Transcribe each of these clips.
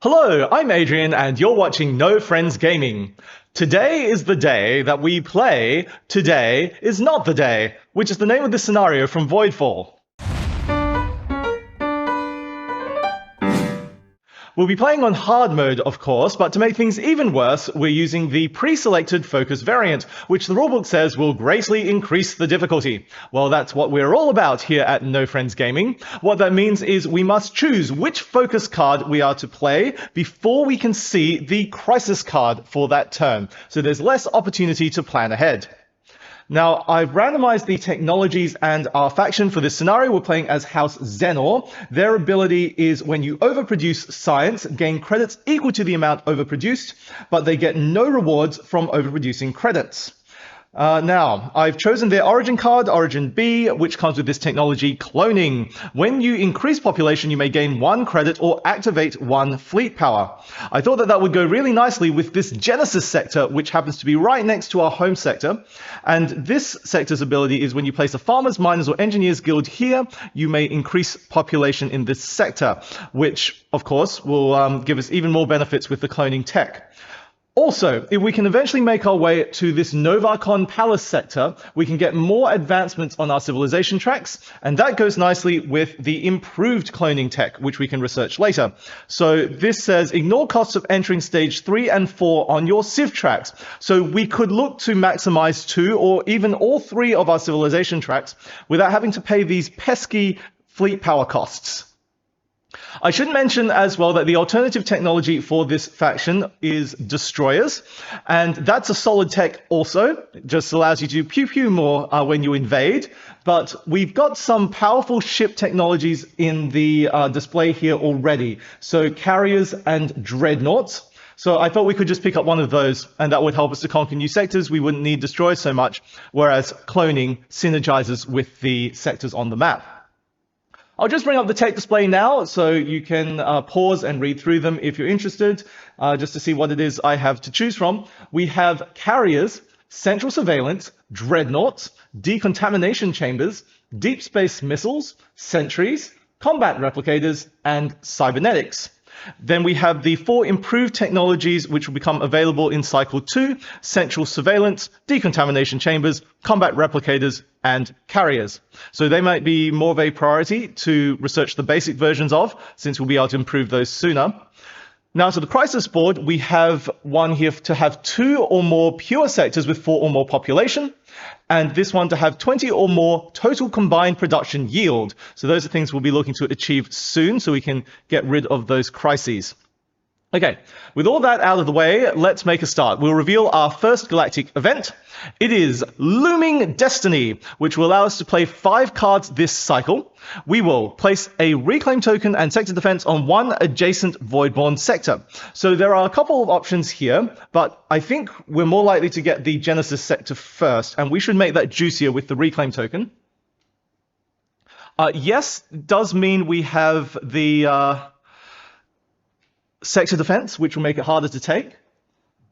Hello, I'm Adrian and you're watching No Friends Gaming. Today is the day that we play Today is Not the Day, which is the name of this scenario from Voidfall. We'll be playing on hard mode, of course, but to make things even worse, we're using the pre-selected focus variant, which the rulebook says will greatly increase the difficulty. Well, that's what we're all about here at No Friends Gaming. What that means is we must choose which focus card we are to play before we can see the crisis card for that turn, so there's less opportunity to plan ahead. Now, I've randomized the technologies and our faction for this scenario. We're playing as House Xenor. Their ability is when you overproduce science, gain credits equal to the amount overproduced, but they get no rewards from overproducing credits. Now, I've chosen their origin card, Origin B, which comes with this technology, cloning. When you increase population, you may gain 1 credit or activate 1 fleet power. I thought that would go really nicely with this Genesis sector, which happens to be right next to our home sector. And this sector's ability is when you place a Farmers, Miners, or Engineers Guild here, you may increase population in this sector, which, of course, will give us even more benefits with the cloning tech. Also, if we can eventually make our way to this Novarcon Palace sector, we can get more advancements on our civilization tracks, and that goes nicely with the improved cloning tech, which we can research later. So this says, ignore costs of entering stage 3 and 4 on your civ tracks. So we could look to maximize 2 or even all 3 of our civilization tracks without having to pay these pesky fleet power costs. I should mention as well that the alternative technology for this faction is destroyers, and that's a solid tech also. It just allows you to pew pew more when you invade, but we've got some powerful ship technologies in the display here already. So carriers and dreadnoughts. So I thought we could just pick up one of those, and that would help us to conquer new sectors. We wouldn't need destroyers so much, whereas cloning synergizes with the sectors on the map. I'll just bring up the tech display now so you can pause and read through them if you're interested, just to see what it is I have to choose from. We have carriers, central surveillance, dreadnoughts, decontamination chambers, deep space missiles, sentries, combat replicators, and cybernetics. Then we have the 4 improved technologies which will become available in Cycle 2, central surveillance, decontamination chambers, combat replicators, and carriers. So they might be more of a priority to research the basic versions of, since we'll be able to improve those sooner. Now, to the crisis board, we have one here to have 2 or more pure sectors with 4 or more population, and this one to have 20 or more total combined production yield. So those are things we'll be looking to achieve soon so we can get rid of those crises. Okay, with all that out of the way, let's make a start. We'll reveal our first galactic event. It is Looming Destiny, which will allow us to play 5 cards this cycle. We will place a reclaim token and sector defense on 1 adjacent Voidborn sector. So there are a couple of options here, but I think we're more likely to get the Genesis sector first, and we should make that juicier with the reclaim token. Yes, does mean we have the sector defense, which will make it harder to take.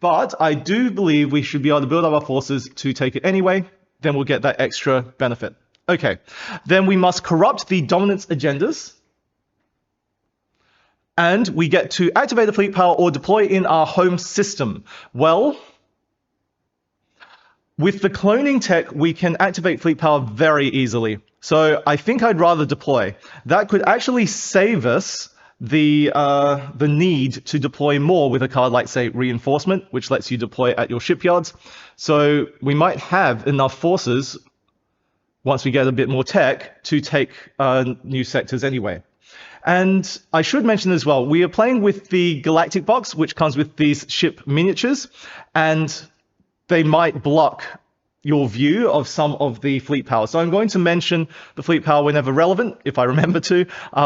But I do believe we should be able to build up our forces to take it anyway. Then we'll get that extra benefit. Okay, then we must corrupt the dominance agendas. And we get to activate a fleet power or deploy in our home system. Well, with the cloning tech, we can activate fleet power very easily. So I think I'd rather deploy. That could actually save us the need to deploy more with a card like, say, Reinforcement, which lets you deploy at your shipyards. So we might have enough forces, once we get a bit more tech, to take new sectors anyway. And I should mention as well, we are playing with the Galactic Box, which comes with these ship miniatures, and they might block your view of some of the fleet power. So I'm going to mention the fleet power whenever relevant, if I remember to.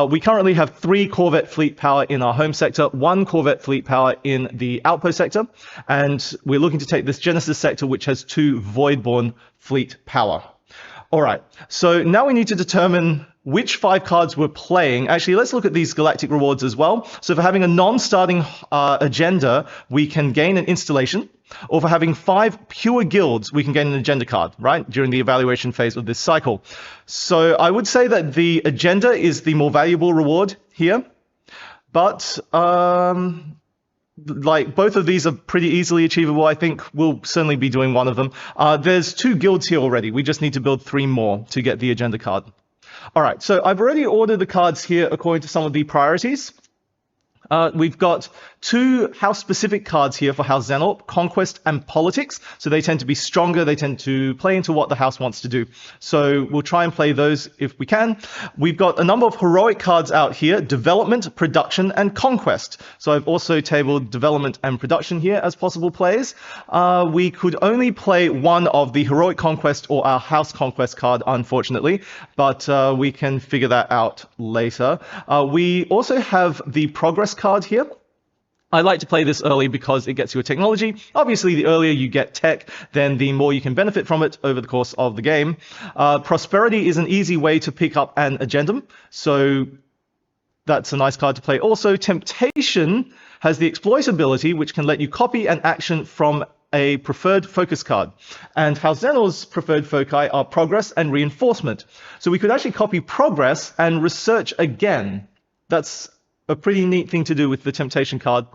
We currently have 3 Corvette fleet power in our home sector, 1 Corvette fleet power in the outpost sector, and we're looking to take this Genesis sector, which has 2 Voidborn fleet power. All right, so now we need to determine which 5 cards we're playing. Actually, let's look at these galactic rewards as well. So for having a non-starting agenda, we can gain an installation. Or for having 5 pure guilds, we can gain an agenda card, right, during the evaluation phase of this cycle. So I would say that the agenda is the more valuable reward here. but like both of these are pretty easily achievable. I think we'll certainly be doing one of them. There's 2 guilds here already. We just need to build 3 more to get the agenda card. All right, so I've already ordered the cards here according to some of the priorities. We've got 2 house-specific cards here for House Xenorp, Conquest and Politics. So they tend to be stronger. They tend to play into what the house wants to do. So we'll try and play those if we can. We've got a number of heroic cards out here, Development, Production, and Conquest. So I've also tabled Development and Production here as possible plays. We could only play one of the Heroic Conquest or our House Conquest card, unfortunately, but we can figure that out later. We also have the Progress card here. I like to play this early because it gets you a technology. Obviously, the earlier you get tech, then the more you can benefit from it over the course of the game. Prosperity is an easy way to pick up an agendum, so that's a nice card to play. Also, Temptation has the exploitability, which can let you copy an action from a preferred focus card. And House Xenor's preferred foci are Progress and Reinforcement. So we could actually copy Progress and research again. That's a pretty neat thing to do with the Temptation card.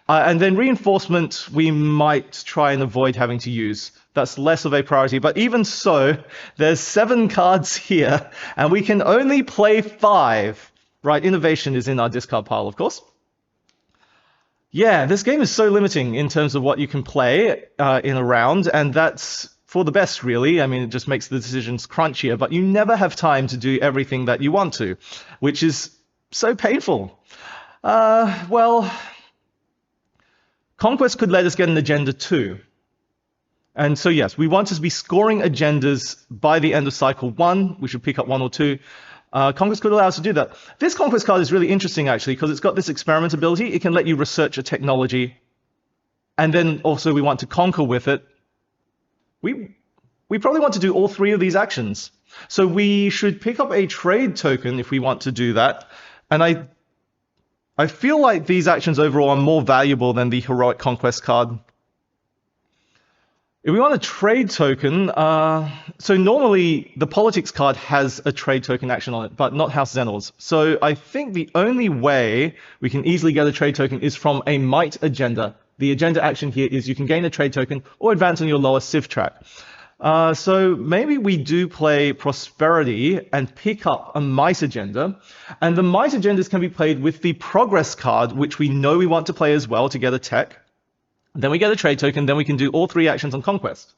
And then Reinforcement, we might try and avoid having to use. That's less of a priority. But even so, there's 7 cards here, and we can only play 5. Right, Innovation is in our discard pile, of course. Yeah, this game is so limiting in terms of what you can play in a round, and that's for the best, really. I mean, it just makes the decisions crunchier, but you never have time to do everything that you want to, which is so painful. Well, Conquest could let us get an agenda too. And so, yes, we want to be scoring agendas by the end of cycle 1. We should pick up 1 or 2. Conquest could allow us to do that. This Conquest card is really interesting, actually, because it's got this experiment ability. It can let you research a technology. And then also we want to conquer with it. We probably want to do all 3 of these actions. So we should pick up a trade token if we want to do that. And I feel like these actions overall are more valuable than the Heroic Conquest card. If we want a trade token, so normally the Politics card has a trade token action on it, but not House Xenor's. So I think the only way we can easily get a trade token is from a Might agenda. The agenda action here is you can gain a trade token or advance on your lower Civ track. So maybe we do play Prosperity and pick up a Might agenda. And the Might agendas can be played with the Progress card, which we know we want to play as well to get a tech. Then we get a trade token, then we can do all 3 actions on Conquest.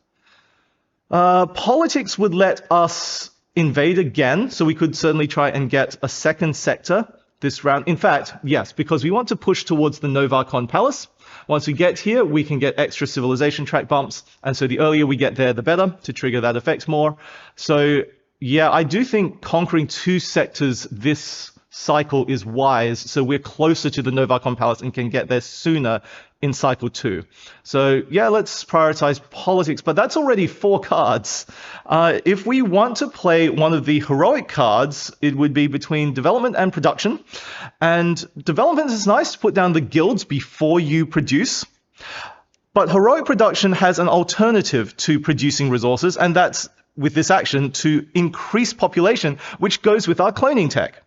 Politics would let us invade again, so we could certainly try and get a second sector this round. In fact, yes, because we want to push towards the Novarcon Palace. Once we get here, we can get extra civilization track bumps, and so the earlier we get there, the better, to trigger that effect more. So yeah, I do think conquering 2 sectors this cycle is wise, so we're closer to the Novarcon Palace and can get there sooner in cycle 2. So yeah, let's prioritize Politics, but that's already 4 cards. If we want to play one of the heroic cards, it would be between Development and Production. And Development is nice to put down the guilds before you produce, but Heroic Production has an alternative to producing resources, and that's, with this action, to increase population, which goes with our cloning tech.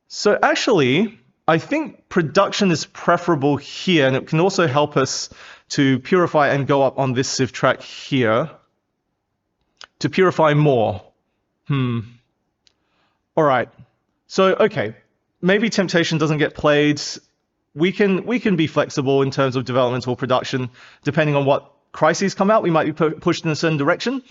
So actually, I think production is preferable here, and it can also help us to purify and go up on this Civ track here to purify more. All right. So, okay, maybe Temptation doesn't get played. We can be flexible in terms of development or production. Depending on what crises come out, we might be pushed in a certain direction.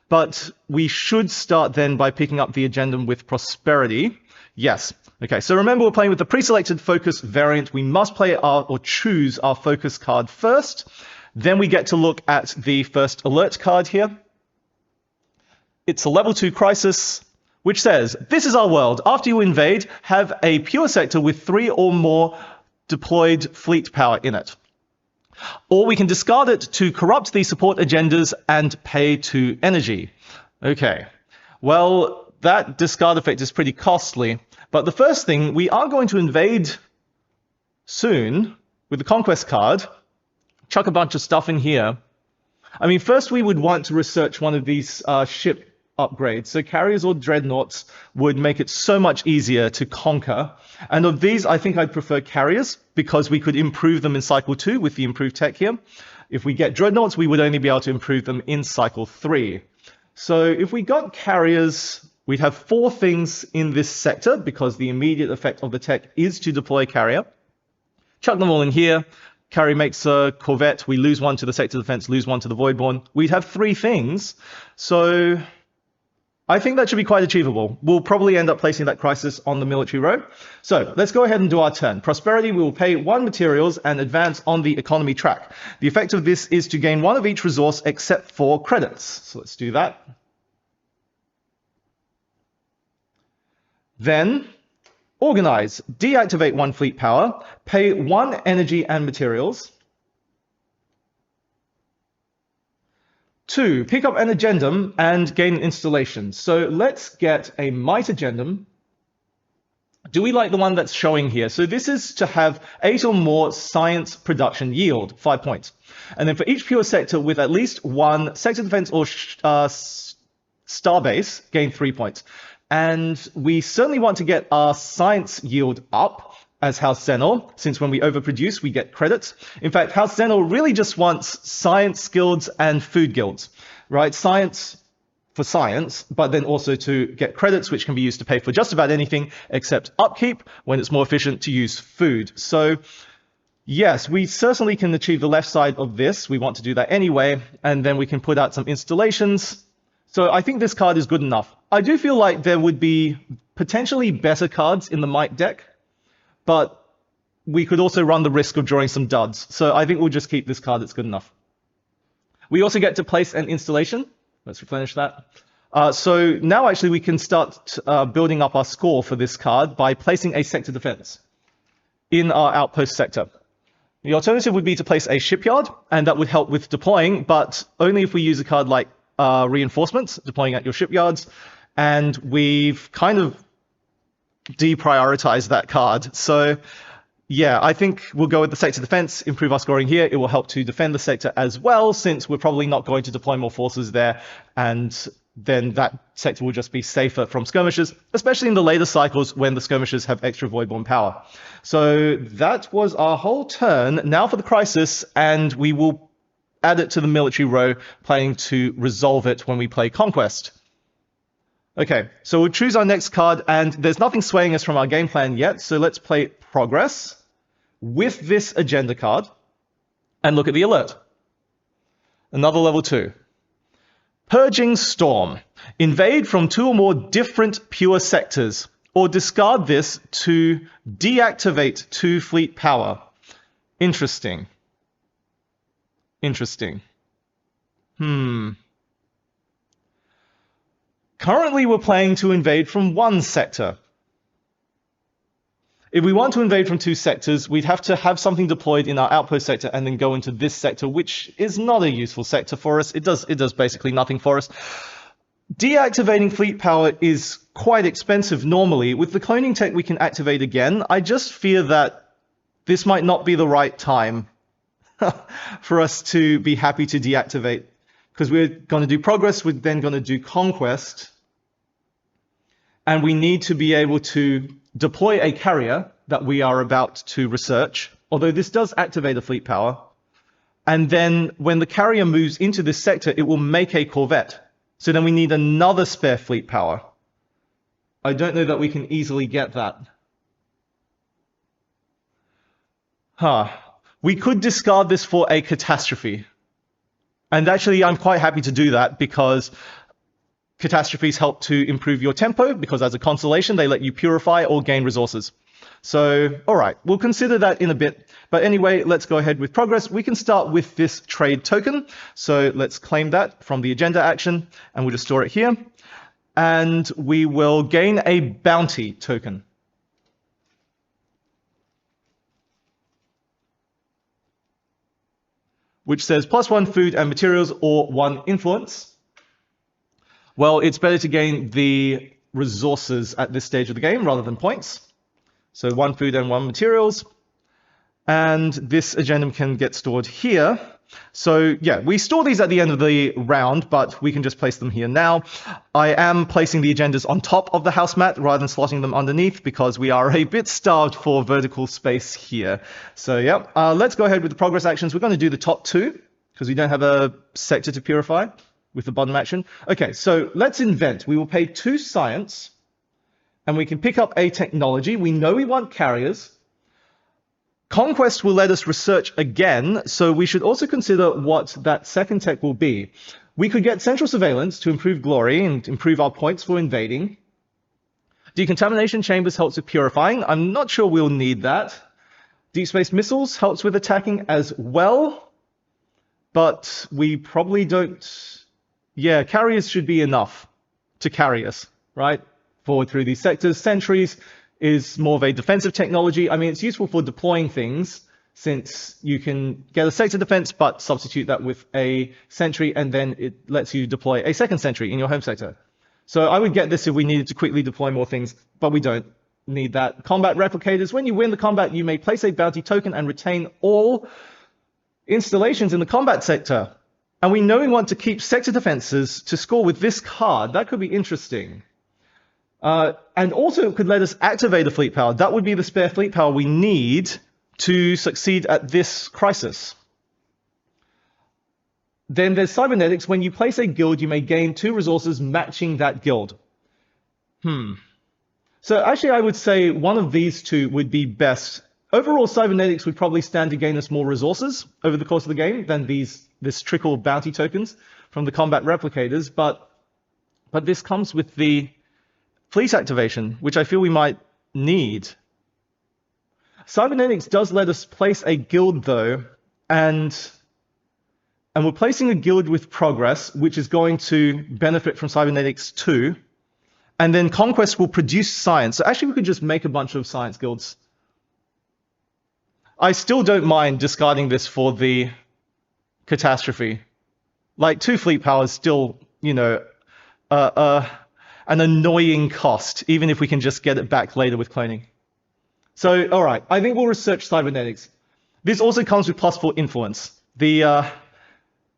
But we should start then by picking up the agenda with Prosperity. Yes. Okay, so remember we're playing with the pre-selected focus variant. We must play or choose our focus card first. Then we get to look at the first alert card here. It's a level 2 crisis, which says, this is our world. After you invade, have a pure sector with 3 or more deployed fleet power in it. Or we can discard it to corrupt the support agendas and pay 2 energy. Okay, well, that discard effect is pretty costly. But the first thing, we are going to invade soon with the Conquest card. Chuck a bunch of stuff in here. I mean, first we would want to research one of these ship upgrade. So carriers or dreadnoughts would make it so much easier to conquer. And of these, I think I'd prefer carriers because we could improve them in cycle 2 with the improved tech here. If we get dreadnoughts, we would only be able to improve them in cycle 3. So if we got carriers, we'd have 4 things in this sector because the immediate effect of the tech is to deploy carrier. Chuck them all in here. Carrier makes a corvette. We lose 1 to the sector defense, lose 1 to the Voidborn. We'd have 3 things. So I think that should be quite achievable. We'll probably end up placing that crisis on the military row. So let's go ahead and do our turn. Prosperity, we will pay 1 materials and advance on the economy track. The effect of this is to gain 1 of each resource except for credits. So let's do that. Then organize, deactivate 1 fleet power, pay 1 energy and materials. 2, pick up an agendum and gain an installation. So let's get a might agendum. Do we like the one that's showing here? So this is to have 8 or more science production yield, 5 points. And then for each pure sector with at least 1 sector defense or starbase, gain 3 points. And we certainly want to get our science yield up as House Zenor, since when we overproduce, we get credits. In fact, House Zenor really just wants science guilds and food guilds, right? Science for science, but then also to get credits, which can be used to pay for just about anything except upkeep when it's more efficient to use food. So yes, we certainly can achieve the left side of this. We want to do that anyway, and then we can put out some installations. So I think this card is good enough. I do feel like there would be potentially better cards in the Might deck, but we could also run the risk of drawing some duds. So I think we'll just keep this card, it's good enough. We also get to place an installation. Let's replenish that. So now actually we can start building up our score for this card by placing a sector defense in our outpost sector. The alternative would be to place a shipyard, and that would help with deploying, but only if we use a card like reinforcements, deploying at your shipyards, and we've kind of deprioritized that card. So yeah, I think we'll go with the sector defense, improve our scoring here. It will help to defend the sector as well, since we're probably not going to deploy more forces there, and then that sector will just be safer from skirmishes, especially in the later cycles when the skirmishes have extra Voidborn power. So that was our whole turn. Now for the crisis, and we will add it to the military row, planning to resolve it when we play Conquest. Okay, so we'll choose our next card, and there's nothing swaying us from our game plan yet, so let's play Progress with this agenda card, and look at the alert. Another level 2. Purging Storm. Invade from 2 or more different pure sectors, or discard this to deactivate 2 fleet power. Interesting. Interesting. Currently, we're playing to invade from 1 sector. If we want to invade from 2 sectors, we'd have to have something deployed in our outpost sector and then go into this sector, which is not a useful sector for us. It does basically nothing for us. Deactivating fleet power is quite expensive normally. With the cloning tech, we can activate again. I just fear that this might not be the right time for us to be happy to deactivate, because we're going to do Progress, we're then going to do Conquest, and we need to be able to deploy a carrier that we are about to research, although this does activate a fleet power, and then when the carrier moves into this sector, it will make a corvette. So then we need another spare fleet power. I don't know that we can easily get that. We could discard this for a catastrophe. And actually, I'm quite happy to do that, because catastrophes help to improve your tempo, because as a consolation, they let you purify or gain resources. So, all right, we'll consider that in a bit. But anyway, let's go ahead with Progress. We can start with this trade token. So let's claim that from the agenda action, and we'll just store it here. And we will gain a bounty token. Which says +1 food and materials or 1 influence. Well, it's better to gain the resources at this stage of the game rather than points. So 1 food and 1 materials. And this agendum can get stored here. So yeah, we store these at the end of the round, but we can just place them here now. I am placing the agendas on top of the house mat rather than slotting them underneath because we are a bit starved for vertical space here. So yeah, let's go ahead with the progress actions. We're going to do the top two because we don't have a sector to purify with the bottom action. Okay, so let's invent. We will pay 2 science and we can pick up a technology. We know we want carriers. Conquest will let us research again, so we should also consider what that second tech will be. We could get Central Surveillance to improve glory and improve our points for invading. Decontamination Chambers helps with purifying. I'm not sure we'll need that. Deep Space Missiles helps with attacking as well, but we probably don't... Yeah, carriers should be enough to carry us, right? Forward through these sectors. Sentries is more of a defensive technology. I mean, it's useful for deploying things since you can get a sector defense, but substitute that with a sentry, and then it lets you deploy a second sentry in your home sector. So I would get this if we needed to quickly deploy more things, but we don't need that. Combat replicators. When you win the combat, you may place a bounty token and retain all installations in the combat sector. And we know we want to keep sector defenses to score with this card. That could be interesting. And also it could let us activate a fleet power. That would be the spare fleet power we need to succeed at this crisis. Then there's cybernetics. When you place a guild, you may gain 2 resources matching that guild. So actually I would say one of these 2 would be best. Overall, cybernetics would probably stand to gain us more resources over the course of the game than this trickle of bounty tokens from the combat replicators, but this comes with the fleet activation, which I feel we might need. Cybernetics does let us place a guild though, and we're placing a guild with progress, which is going to benefit from cybernetics too. And then conquest will produce science. So actually we could just make a bunch of science guilds. I still don't mind discarding this for the catastrophe. Like 2 fleet powers still, you know, an annoying cost, even if we can just get it back later with cloning. So, all right, I think we'll research cybernetics. This also comes with +4 influence. The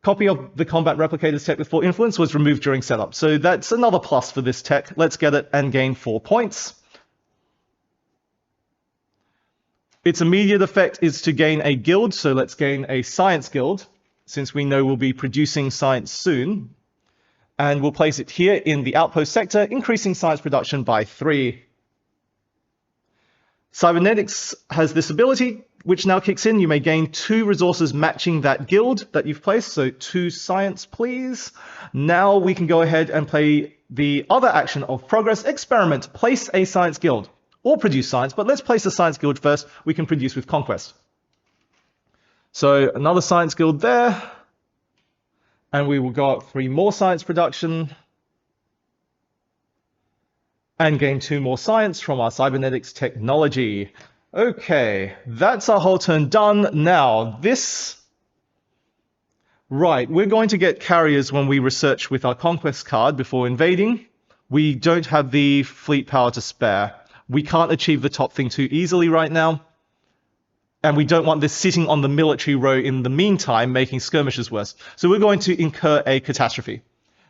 copy of the combat replicators tech with 4 influence was removed during setup. So that's another plus for this tech. Let's get it and gain 4 points. Its immediate effect is to gain a guild. So let's gain a science guild, since we know we'll be producing science soon. And we'll place it here in the outpost sector, increasing science production by 3. Cybernetics has this ability, which now kicks in. You may gain 2 resources matching that guild that you've placed. So 2 science, please. Now we can go ahead and play the other action of progress. Experiment. Place a science guild. Or produce science, but let's place a science guild first. We can produce with conquest. So another science guild there. And we will go up 3 more science production. And gain 2 more science from our cybernetics technology. Okay, that's our whole turn done. Now, right, we're going to get carriers when we research with our conquest card before invading. We don't have the fleet power to spare. We can't achieve the top thing too easily right now. And we don't want this sitting on the military row in the meantime, making skirmishes worse. So we're going to incur a catastrophe.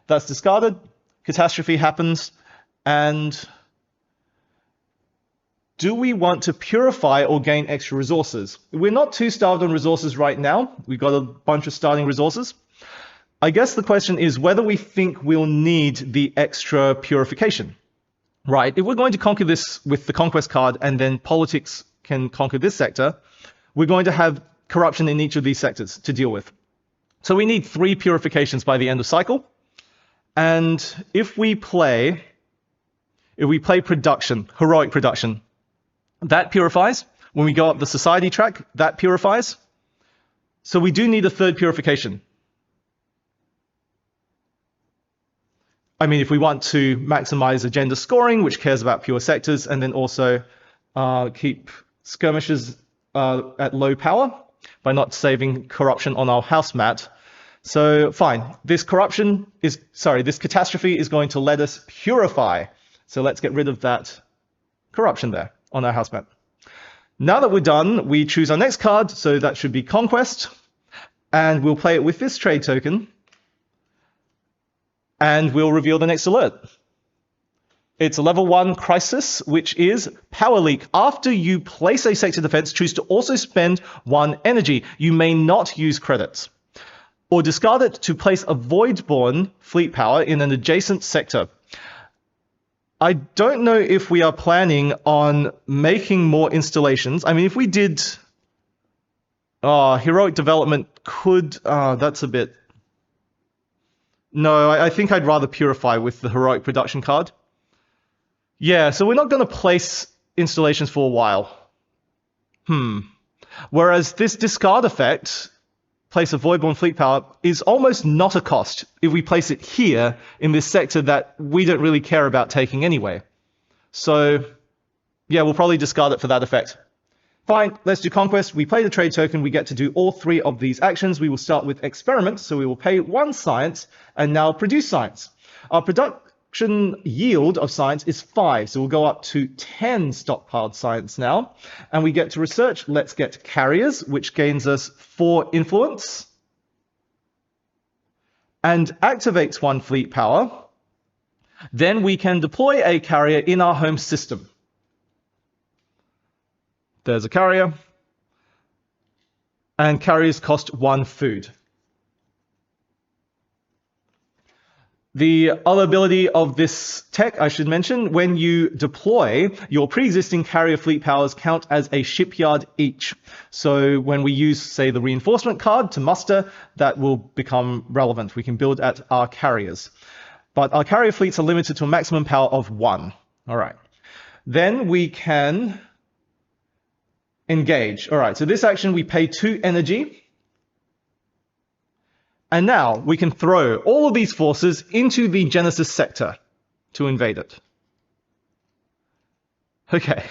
That's discarded. Catastrophe happens. And do we want to purify or gain extra resources? We're not too starved on resources right now. We've got a bunch of starting resources. I guess the question is whether we think we'll need the extra purification. Right, if we're going to conquer this with the conquest card and then politics can conquer this sector, we're going to have corruption in each of these sectors to deal with. So we need 3 purifications by the end of cycle. And if we play production, heroic production, that purifies. When we go up the society track, that purifies. So we do need a 3rd purification. I mean, if we want to maximize agenda scoring, which cares about pure sectors, and then also keep skirmishes at low power by not saving corruption on our house mat. So fine, this catastrophe is going to let us purify. So let's get rid of that corruption there on our house mat. Now that we're done, we choose our next card. So that should be Conquest. And we'll play it with this trade token. And we'll reveal the next alert. It's a level 1 crisis, which is power leak. After you place a sector defense, choose to also spend 1 energy. You may not use credits. Or discard it to place a Voidborn fleet power in an adjacent sector. I don't know if we are planning on making more installations. I mean, if we did... heroic development could... that's a bit... No, I think I'd rather purify with the heroic production card. Yeah, so we're not going to place installations for a while. Whereas this discard effect, place a Voidborn fleet power, is almost not a cost if we place it here in this sector that we don't really care about taking anyway. So, yeah, we'll probably discard it for that effect. Fine, let's do Conquest. We play the trade token. We get to do all 3 of these actions. We will start with Experiments, so we will pay 1 science and now produce science. Our production yield of science is 5, so we'll go up to 10 stockpiled science now. And we get to research. Let's get carriers, which gains us 4 influence and activates 1 fleet power. Then we can deploy a carrier in our home system. There's a carrier. And carriers cost 1 food. The other ability of this tech, I should mention, when you deploy, your pre-existing carrier fleet powers count as a shipyard each. So when we use, say, the reinforcement card to muster, that will become relevant. We can build at our carriers. But our carrier fleets are limited to a maximum power of 1. All right. Then we can engage. All right, so this action, we pay 2 energy. And now we can throw all of these forces into the Genesis sector to invade it. Okay,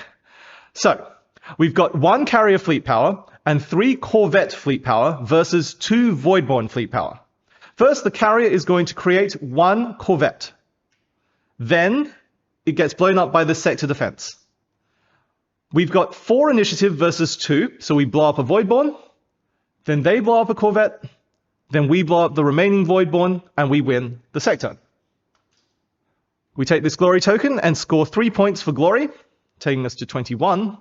so we've got 1 carrier fleet power and 3 corvette fleet power versus 2 Voidborn fleet power. First, the carrier is going to create 1 corvette. Then it gets blown up by the sector defense. We've got 4 initiative versus 2, so we blow up a Voidborn, then they blow up a corvette, then we blow up the remaining Voidborn, and we win the sector. We take this glory token and score 3 points for glory, taking us to 21.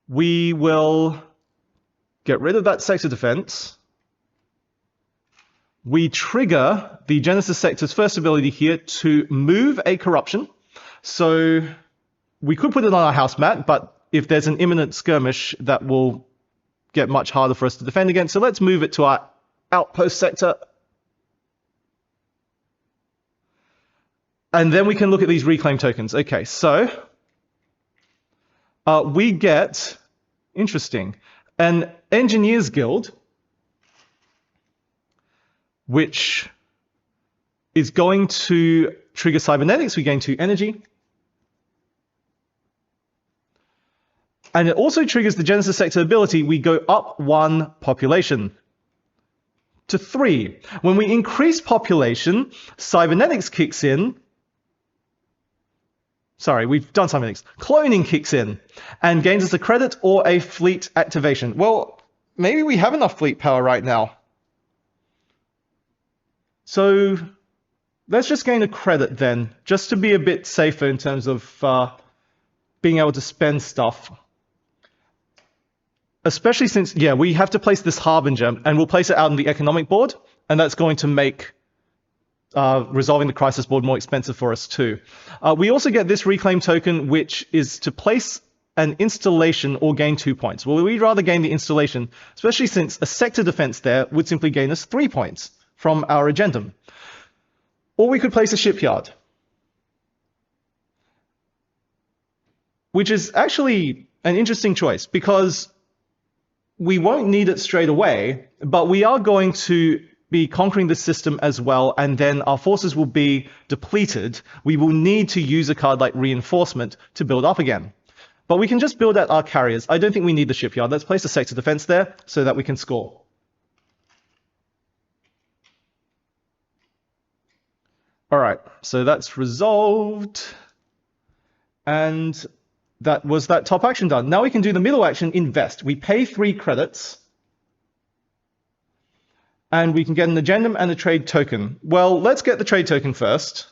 We will get rid of that sector defense. We trigger the Genesis sector's first ability here to move a corruption. So we could put it on our house mat, but if there's an imminent skirmish, that will get much harder for us to defend against. So let's move it to our outpost sector. And then we can look at these reclaim tokens. Okay, so we get, interesting, an Engineers Guild, which is going to trigger cybernetics. We gain 2 energy. And it also triggers the Genesis sector ability. We go up 1 population to 3. When we increase population, cybernetics kicks in. Sorry, we've done cybernetics. Cloning kicks in and gains us a credit or a fleet activation. Well, maybe we have enough fleet power right now. So let's just gain a credit then, just to be a bit safer in terms of being able to spend stuff. Especially since, yeah, we have to place this Harbinger, and we'll place it out on the economic board, and that's going to make resolving the crisis board more expensive for us too. We also get this reclaim token, which is to place an installation or gain 2 points. Well, we'd rather gain the installation, especially since a sector defense there would simply gain us 3 points from our agendum. Or we could place a shipyard, which is actually an interesting choice because we won't need it straight away, but we are going to be conquering the system as well, and then our forces will be depleted. We will need to use a card like Reinforcement to build up again. But we can just build out our carriers. I don't think we need the shipyard. Let's place a sector defense there so that we can score. All right, so that's resolved. And that was that top action done. Now we can do the middle action, invest. We pay 3 credits And we can get an agendum and a trade token. Well, let's get the trade token first.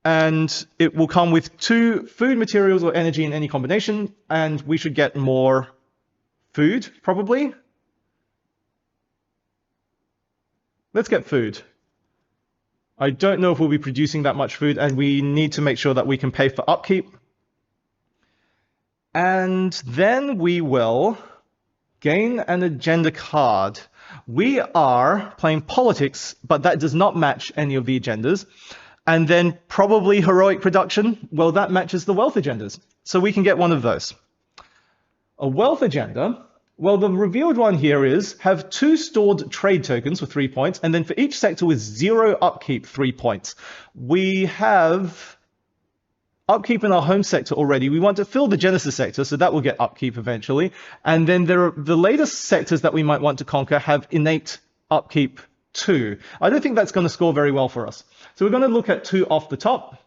And it will come with 2 food, materials, or energy in any combination. And we should get more food, probably. Let's get food. I don't know if we'll be producing that much food, and we need to make sure that we can pay for upkeep. And then we will gain an agenda card. We are playing politics, but that does not match any of the agendas. And then probably heroic production. Well, that matches the wealth agendas. So we can get one of those. A wealth agenda. Well, the revealed one here is have 2 stored trade tokens for 3 points, and then for each sector with 0 upkeep, 3 points. We have upkeep in our home sector already. We want to fill the Genesis sector, so that will get upkeep eventually. And then the latest sectors that we might want to conquer have innate upkeep too. I don't think that's going to score very well for us. So we're going to look at 2 off the top.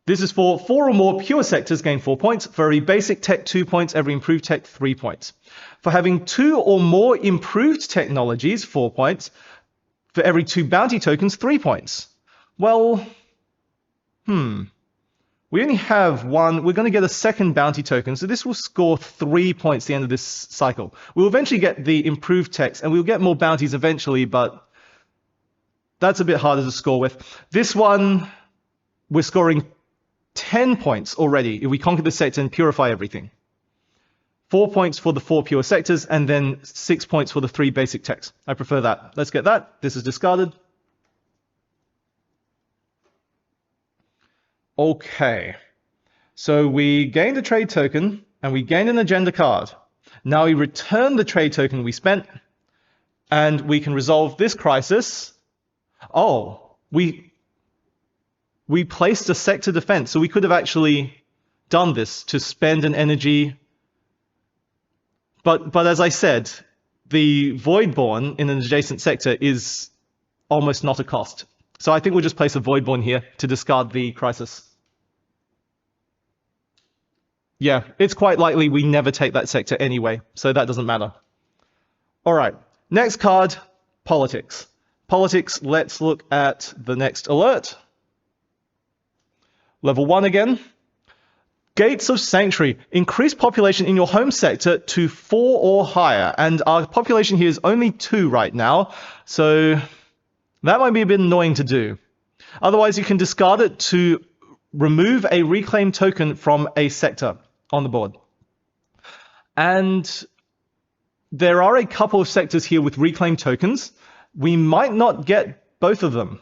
This is for 4 or more pure sectors, gain 4 points. For every basic tech, 2 points. Every improved tech, 3 points. For having 2 or more improved technologies, 4 points. For every 2 bounty tokens, 3 points. Well, we only have 1. We're going to get a second bounty token, so this will score 3 points at the end of this cycle. We'll eventually get the improved techs, and we'll get more bounties eventually, but that's a bit harder to score with. This one, we're scoring 10 points already if we conquer the sector and purify everything. 4 points for the 4 pure sectors, and then 6 points for the 3 basic techs. I prefer that. Let's get that. This is discarded. Okay, so we gained a trade token, and we gained an agenda card. Now we return the trade token we spent, and we can resolve this crisis. Oh, we placed a sector defense, so we could have actually done this to spend an energy. But as I said, the Voidborn in an adjacent sector is almost not a cost. So I think we'll just place a Voidborn here to discard the crisis. Yeah, it's quite likely we never take that sector anyway, so that doesn't matter. All right, next card, politics. Politics, let's look at the next alert. Level 1 again. Gates of Sanctuary. Increase population in your home sector to 4 or higher. And our population here is only 2 right now, so that might be a bit annoying to do. Otherwise, you can discard it to remove a reclaim token from a sector on the board. And there are a couple of sectors here with reclaim tokens. We might not get both of them.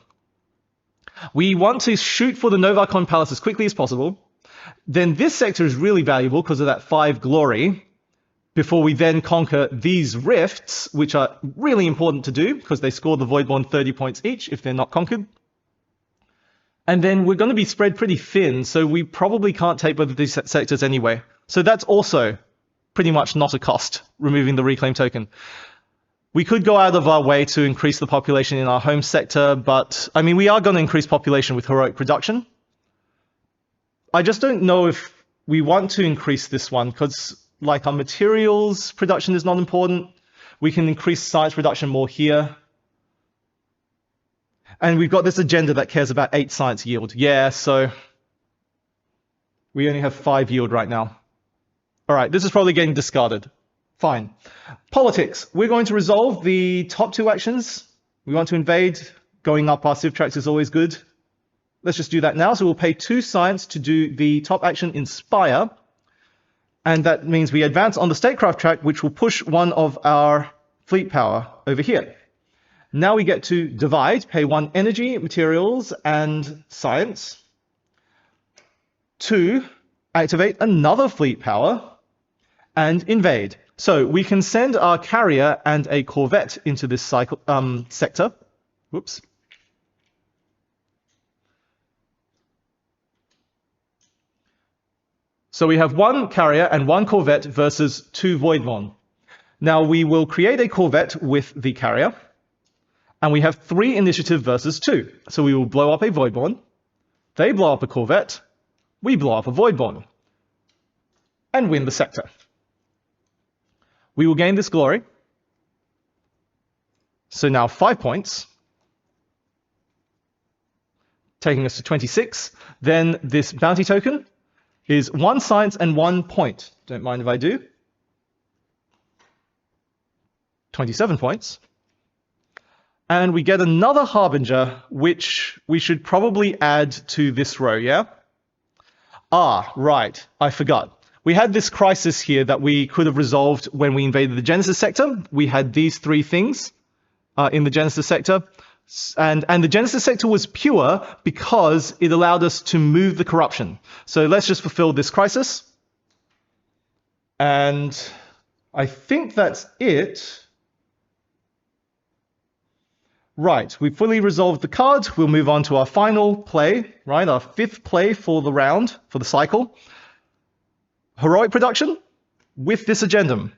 We want to shoot for the Novacon Palace as quickly as possible. Then this sector is really valuable because of that 5 glory, before we then conquer these rifts, which are really important to do because they score the Voidborn 30 points each if they're not conquered. And then we're going to be spread pretty thin, so we probably can't take both of these sectors anyway. So that's also pretty much not a cost, removing the reclaim token. We could go out of our way to increase the population in our home sector, but I mean, we are going to increase population with heroic production. I just don't know if we want to increase this one because, like, our materials production is not important. We can increase science production more here. And we've got this agenda that cares about 8 science yield. Yeah, so we only have 5 yield right now. All right, this is probably getting discarded. Fine. Politics. We're going to resolve the top 2 actions. We want to invade. Going up our civ tracks is always good. Let's just do that now. So we'll pay 2 science to do the top action, Inspire. And that means we advance on the statecraft track, which will push one of our fleet power over here. Now we get to divide, pay 1 energy, materials, and science. 2, activate another fleet power, and invade. So we can send our carrier and a corvette into this cycle, sector. Whoops. So we have 1 carrier and 1 corvette versus 2 Voidborn. Now we will create a corvette with the carrier, and we have 3 initiative versus 2. So we will blow up a Voidborn, they blow up a corvette, we blow up a Voidborn, and win the sector. We will gain this glory, So now 5 points, taking us to 26. Then this bounty token is 1 science and 1 point. Don't mind if I do. 27 points. And we get another Harbinger, which we should probably add to this row, yeah? Ah, right, I forgot. We had this crisis here that we could have resolved when we invaded the Genesis sector. We had these 3 things in the Genesis sector. And the Genesis sector was pure because it allowed us to move the corruption. So let's just fulfill this crisis. And I think that's it. Right, we've fully resolved the card. We'll move on to our final play, right? Our 5th play for the round, for the cycle. Heroic production with this agendum.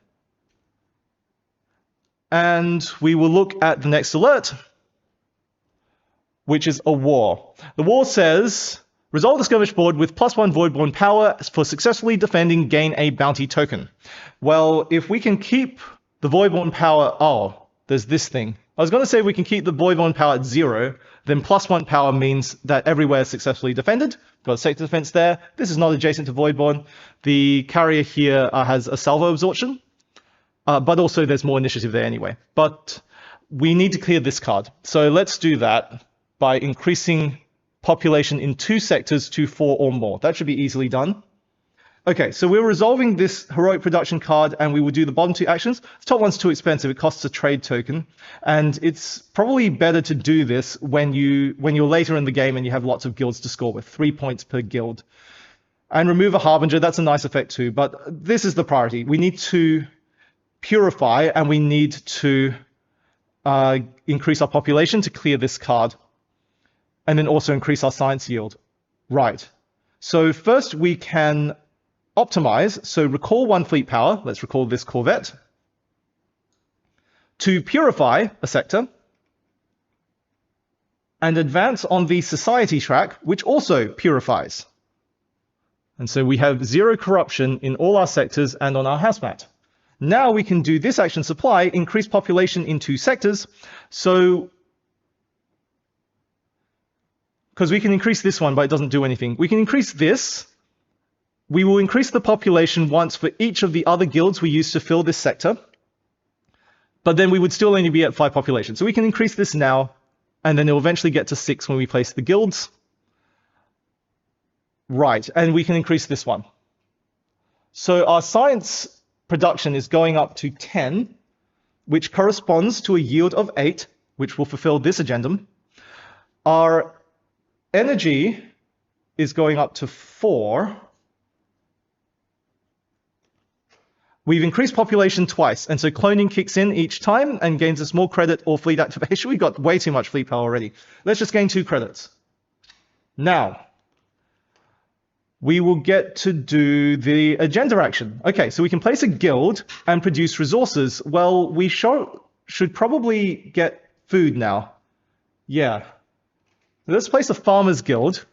And we will look at the next alert, which is a war. The war says, resolve the skirmish board with +1 Voidborn power for successfully defending, gain a bounty token. Well, if we can keep the Voidborn power, oh, there's this thing. I was going to say we can keep the Voidborn power at 0, then +1 power means that everywhere is successfully defended. Got a sector defense there. This is not adjacent to Voidborn. The carrier here has a salvo absorption, but also there's more initiative there anyway. But we need to clear this card. So let's do that by increasing population in 2 sectors to 4 or more. That should be easily done. Okay, so we're resolving this heroic production card, and we will do the bottom 2 actions. The top one's too expensive. It costs a trade token, and it's probably better to do this when you're later in the game and you have lots of guilds to score with, 3 points per guild. And remove a Harbinger. That's a nice effect too, but this is the priority. We need to purify, and we need to increase our population to clear this card, and then also increase our science yield. Right. So first we can optimize, so recall 1 fleet power, let's recall this corvette, to purify a sector, and advance on the society track, which also purifies. And so we have 0 corruption in all our sectors and on our house mat. Now we can do this action supply, increase population in 2 sectors, so because we can increase this one, but it doesn't do anything. We can increase this. We will increase the population once for each of the other guilds we use to fill this sector, but then we would still only be at 5 population. So we can increase this now, and then it will eventually get to 6 when we place the guilds. Right, and we can increase this one. So our science production is going up to 10, which corresponds to a yield of 8, which will fulfill this agendum. Our energy is going up to 4. We've increased population twice, and so cloning kicks in each time and gains us more credit or fleet activation. We've got way too much fleet power already. Let's just gain 2 credits. Now, we will get to do the agenda action. Okay, so we can place a guild and produce resources. Well, we should probably get food now. Yeah. Let's place a farmer's guild.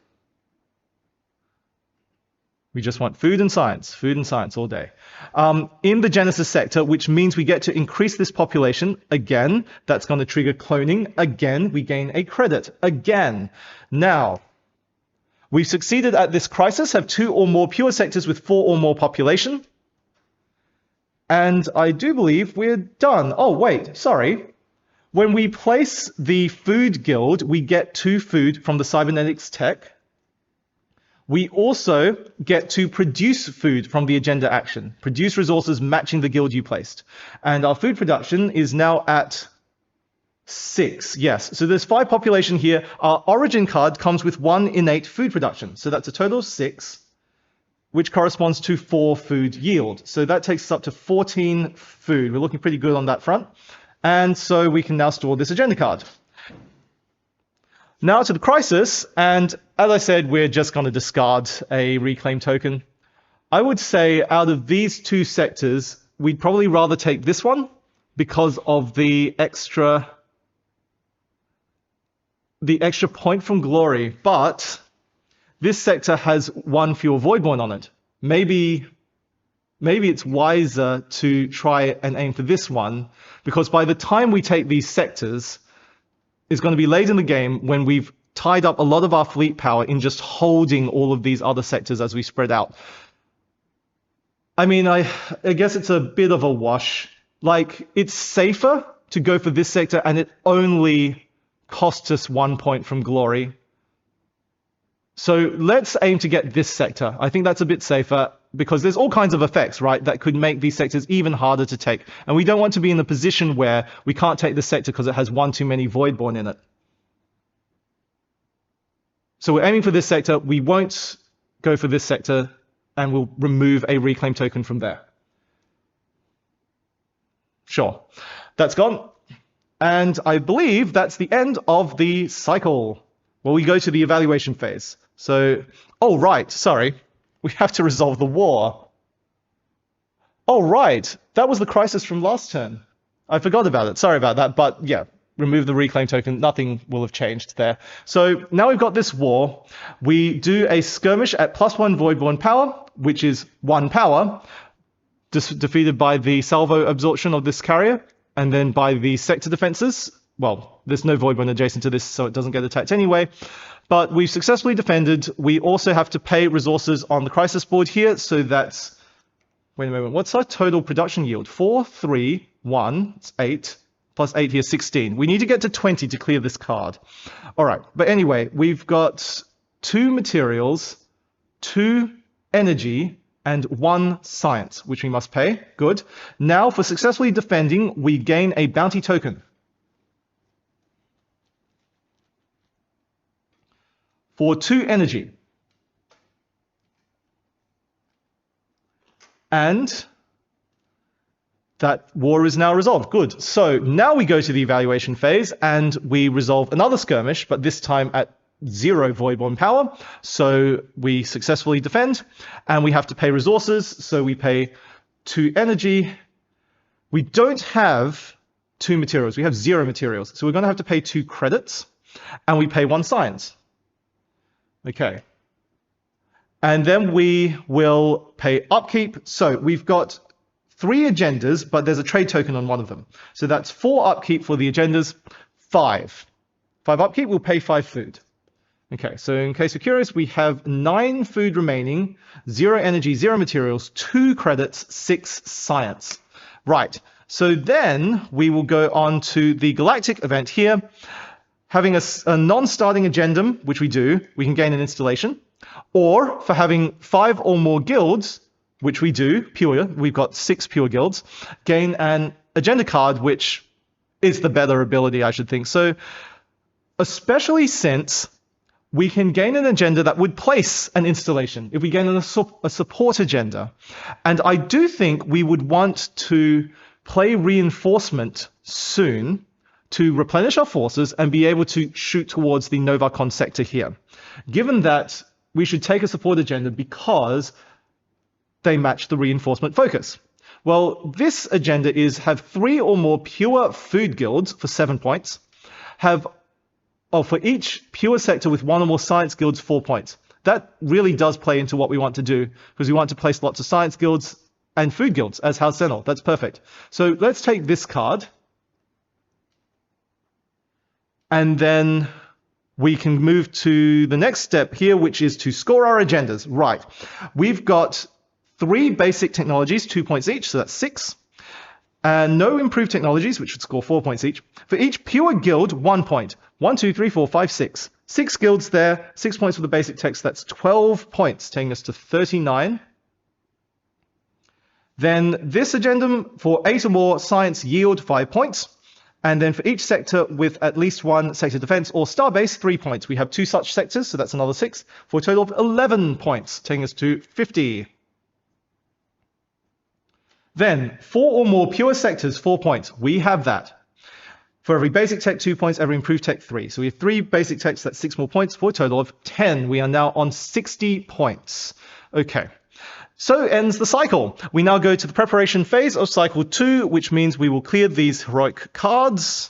We just want food and science all day. In the Genesis sector, which means we get to increase this population. Again, that's going to trigger cloning. Again, we gain a credit. Again. Now, we've succeeded at this crisis, have 2 or more pure sectors with 4 or more population. And I do believe we're done. Oh, wait, sorry. When we place the food guild, we get 2 food from the cybernetics tech. We also get to produce food from the agenda action, produce resources matching the guild you placed. And our food production is now at 6, yes. So there's 5 population here. Our origin card comes with 1 innate food production. So that's a total of 6, which corresponds to 4 food yield. So that takes us up to 14 food. We're looking pretty good on that front. And so we can now store this agenda card. Now to the crisis, and as I said, we're just going to discard a reclaim token. I would say out of these 2 sectors, we'd probably rather take this one because of the extra point from glory, but this sector has 1 fewer Voidborn on it. Maybe maybe it's wiser to try and aim for this one, because by the time we take these sectors, it's going to be late in the game when we've tied up a lot of our fleet power in just holding all of these other sectors as we spread out. I mean, I guess it's a bit of a wash. Like, it's safer to go for this sector, and it only costs us 1 point from glory. So let's aim to get this sector. I think that's a bit safer, because there's all kinds of effects, right, that could make these sectors even harder to take. And we don't want to be in a position where we can't take the sector because it has one too many Voidborn in it. So we're aiming for this sector. We won't go for this sector, and we'll remove a reclaim token from there. Sure, that's gone. And I believe that's the end of the cycle. Well, we go to the evaluation phase. So, oh, right, sorry. We have to resolve the war. Oh, right. That was the crisis from last turn. I forgot about it. Sorry about that. But yeah, remove the reclaim token. Nothing will have changed there. So now we've got this war. We do a skirmish at +1 Voidborn power, which is 1 power, defeated by the salvo absorption of this carrier, and then by the sector defenses. Well, there's no Voidborn adjacent to this, so it doesn't get attacked anyway. But we've successfully defended. We also have to pay resources on the crisis board here, so that's... Wait a moment, what's our total production yield? 4, 3, 1, it's 8, plus 8 here, 16. We need to get to 20 to clear this card. All right, but anyway, we've got 2 materials, 2 energy, and 1 science, which we must pay. Good. Now, for successfully defending, we gain a bounty token. For 2 energy. And that war is now resolved. Good. So now we go to the evaluation phase, and we resolve another skirmish, but this time at 0 Voidborn power. So we successfully defend, and we have to pay resources. So we pay 2 energy. We don't have 2 materials. We have 0 materials. So we're going to have to pay 2 credits, and we pay 1 science. Okay. And then we will pay upkeep. So we've got 3 agendas, but there's a trade token on one of them. So that's 4 upkeep for the agendas, 5. 5 upkeep, we'll pay 5 food. Okay, so in case you're curious, we have 9 food remaining, 0 energy, 0 materials, 2 credits, 6 science. Right, so then we will go on to the galactic event here. Having a non-starting agendum, which we do, we can gain an installation. Or for having 5 or more guilds, which we do, pure, we've got 6 pure guilds, gain an agenda card, which is the better ability, I should think. So especially since we can gain an agenda that would place an installation if we gain a support agenda. And I do think we would want to play reinforcement soon to replenish our forces and be able to shoot towards the Novacon sector here. Given that we should take a support agenda because they match the reinforcement focus. Well, this agenda is have 3 or more pure food guilds for 7 points, for each pure sector with 1 or more science guilds, 4 points. That really does play into what we want to do, because we want to place lots of science guilds and food guilds as House Sentinel. That's perfect. So let's take this card. And then we can move to the next step here, which is to score our agendas. Right. We've got 3 basic technologies, 2 points each, so that's 6. And no improved technologies, which would score 4 points each. For each pure guild, 1 point. 1, 2, 3, 4, 5, 6. 6 guilds there, 6 points for the basic text, that's 12 points, taking us to 39. Then this agendum for 8 or more science yield, 5 points. And then for each sector with at least 1 sector defense or starbase, 3 points. We have 2 such sectors, so that's another 6, for a total of 11 points, taking us to 50. Then 4 or more pure sectors, 4 points. We have that. For every basic tech, 2 points, every improved tech, 3. So we have 3 basic techs, that's 6 more points, for a total of 10. We are now on 60 points. Okay. So ends the cycle. We now go to the preparation phase of cycle 2, which means we will clear these heroic cards,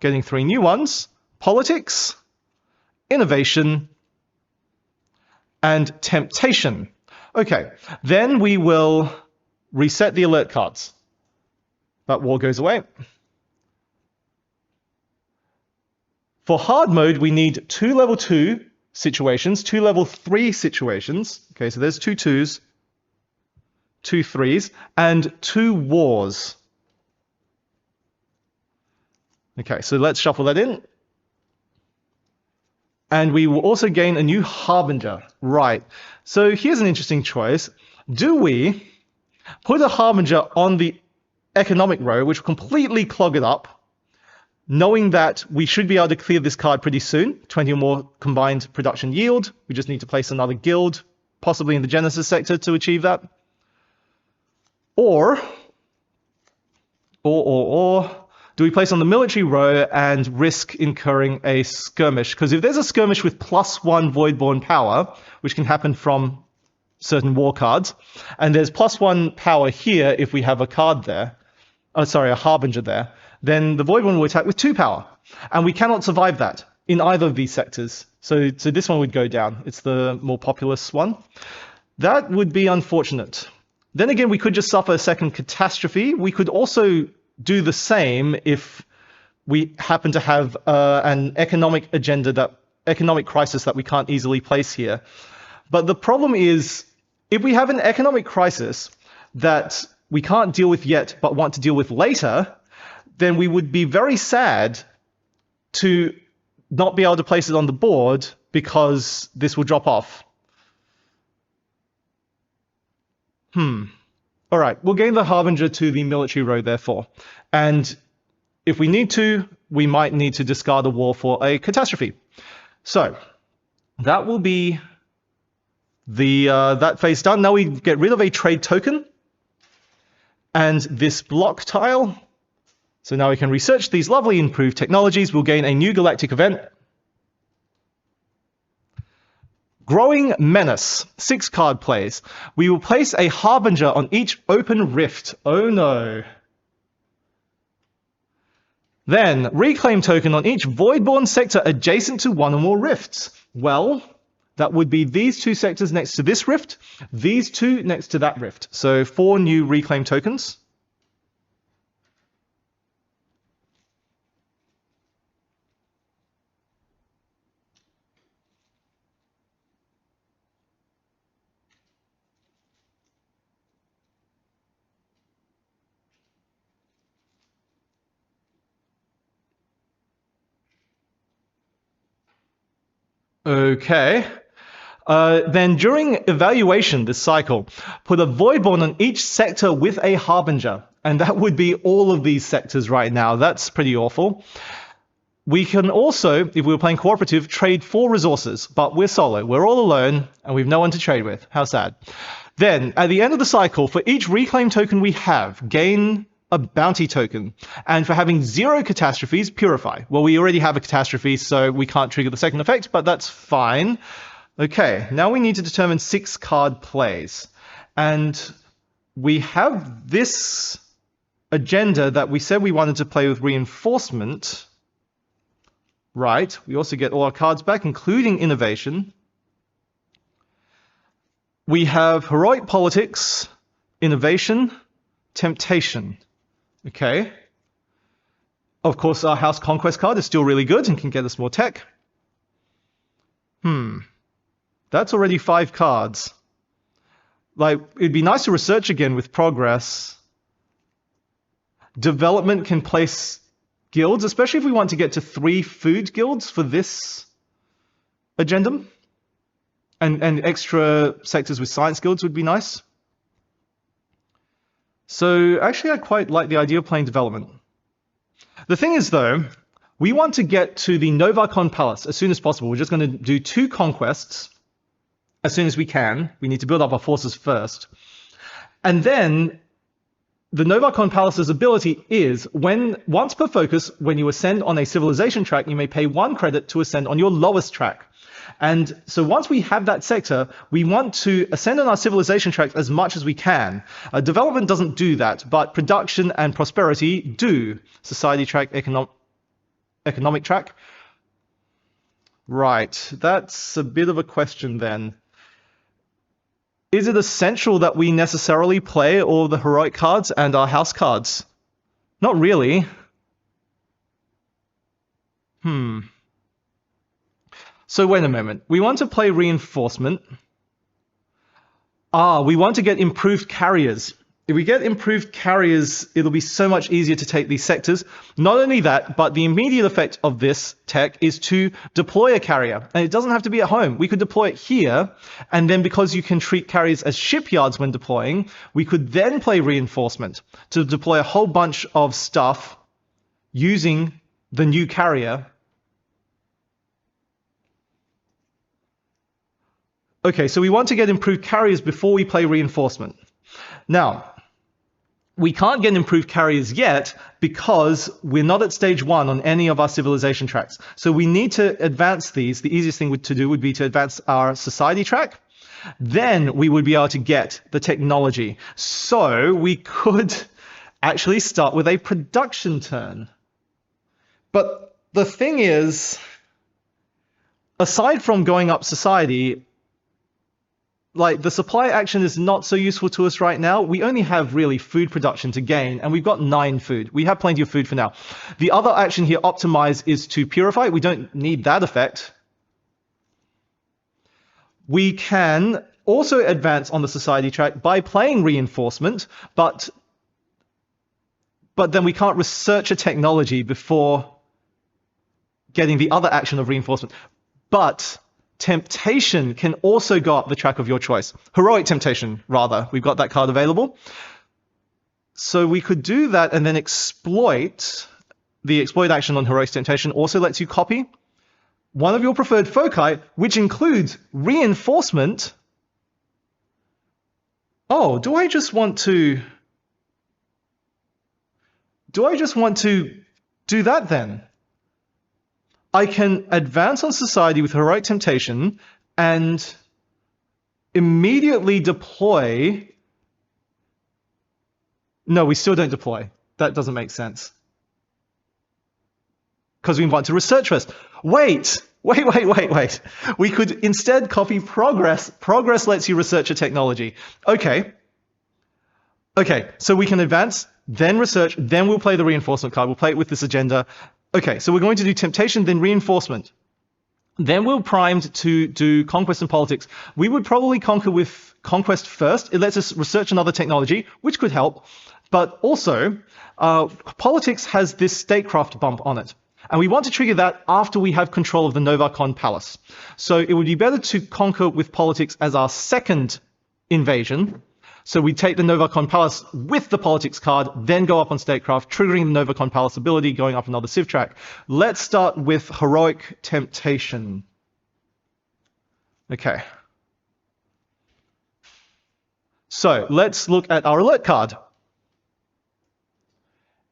getting 3 new ones: politics, innovation, and temptation. Okay, then we will reset the alert cards. That wall goes away. For hard mode, we need 2 level 2 situations, 2 level 3 situations. Okay, so there's 2 2s, 2 3s, and 2 wars. Okay, so let's shuffle that in. And we will also gain a new Harbinger. Right, so here's an interesting choice. Do we put a Harbinger on the economic row, which will completely clog it up, knowing that we should be able to clear this card pretty soon, 20 or more combined production yield. We just need to place another guild, possibly in the Genesis sector, to achieve that. Or do we place on the military row and risk incurring a skirmish? Because if there's a skirmish with +1 Voidborn power, which can happen from certain war cards, and there's +1 power here if we have a card there, a Harbinger there, then the Voidborn will attack with 2 power. And we cannot survive that in either of these sectors. So this one would go down. It's the more populous one. That would be unfortunate. Then again, we could just suffer a second catastrophe. We could also do the same if we happen to have an economic crisis that we can't easily place here. But the problem is, if we have an economic crisis that we can't deal with yet but want to deal with later, then we would be very sad to not be able to place it on the board because this will drop off. All right, we'll gain the Harbinger to the military row, therefore. And if we need to, we might need to discard a war for a catastrophe. So that will be that phase done. Now we get rid of a trade token and this block tile. So now we can research these lovely improved technologies. We'll gain a new galactic event. Growing Menace, 6 card plays. We will place a Harbinger on each open rift. Oh no. Then, Reclaim token on each Voidborn sector adjacent to 1 or more rifts. Well, that would be these 2 sectors next to this rift, these 2 next to that rift. So 4 new Reclaim tokens. Okay. Then during evaluation this cycle, put a Voidborn on each sector with a Harbinger. And that would be all of these sectors right now. That's pretty awful. We can also, if we were playing cooperative, trade 4 resources. But we're solo. We're all alone, and we've no one to trade with. How sad. Then, at the end of the cycle, for each Reclaim token we have, gain a bounty token. And for having 0 catastrophes, purify. Well, we already have a catastrophe, so we can't trigger the second effect, but that's fine. Okay, now we need to determine 6 card plays. And we have this agenda that we said we wanted to play with reinforcement. Right, we also get all our cards back, including innovation. We have heroic politics, innovation, temptation. Okay. Of course, our House Conquest card is still really good and can get us more tech. That's already 5 cards. Like, it'd be nice to research again with progress. Development can place guilds, especially if we want to get to 3 food guilds for this agendum. And extra sectors with science guilds would be nice. So actually, I quite like the idea of playing development. The thing is, though, we want to get to the Novarcon Palace as soon as possible. We're just going to do 2 conquests as soon as we can. We need to build up our forces first. And then the Novarcon Palace's ability is, once per focus, when you ascend on a civilization track, you may pay 1 credit to ascend on your lowest track. And so once we have that sector, we want to ascend on our civilization track as much as we can. Development doesn't do that, but production and prosperity do. Society track, economic track. Right, that's a bit of a question then. Is it essential that we necessarily play all the heroic cards and our house cards? Not really. So wait a moment. We want to play reinforcement. We want to get improved carriers. If we get improved carriers, it'll be so much easier to take these sectors. Not only that, but the immediate effect of this tech is to deploy a carrier. And it doesn't have to be at home. We could deploy it here, and then because you can treat carriers as shipyards when deploying, we could then play reinforcement to deploy a whole bunch of stuff using the new carrier. Okay, so we want to get improved carriers before we play reinforcement. Now, we can't get improved carriers yet because we're not at stage 1 on any of our civilization tracks. So we need to advance these. The easiest thing to do would be to advance our society track. Then we would be able to get the technology. So we could actually start with a production turn. But the thing is, aside from going up society, like, the supply action is not so useful to us right now. We only have really food production to gain, and we've got 9 food. We have plenty of food for now. The other action here, optimize, is to purify. We don't need that effect. We can also advance on the society track by playing reinforcement, but then we can't research a technology before getting the other action of reinforcement. But temptation can also go up the track of your choice. Heroic temptation, rather. We've got that card available. So we could do that and then exploit. The exploit action on heroic temptation also lets you copy one of your preferred foci, which includes reinforcement. Oh, do I just want to do that then? I can advance on society with heroic temptation and immediately deploy. No, we still don't deploy. That doesn't make sense. Because we want to research first. Wait. We could instead copy progress. Progress lets you research a technology. Okay, so we can advance, then research, then we'll play the reinforcement card. We'll play it with this agenda. Okay, so we're going to do temptation, then reinforcement. Then we're primed to do conquest and politics. We would probably conquer with conquest first. It lets us research another technology, which could help. But also, politics has this statecraft bump on it. And we want to trigger that after we have control of the Novacon Palace. So it would be better to conquer with politics as our second invasion. So we take the Novacon Palace with the politics card, then go up on statecraft, triggering the Novacon Palace ability, going up another civ track. Let's start with heroic temptation. Okay. So let's look at our alert card.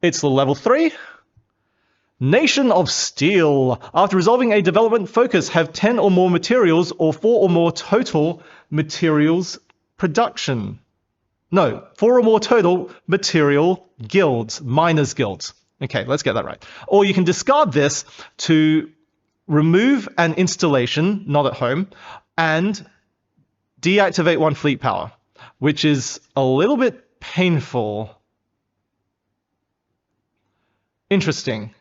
It's the level 3. Nation of Steel. After resolving a development focus, have 10 or more materials or 4 or more total materials production. No, 4 or more total material guilds, miners guilds. Okay, let's get that right. Or you can discard this to remove an installation, not at home, and deactivate 1 fleet power, which is a little bit painful. Interesting.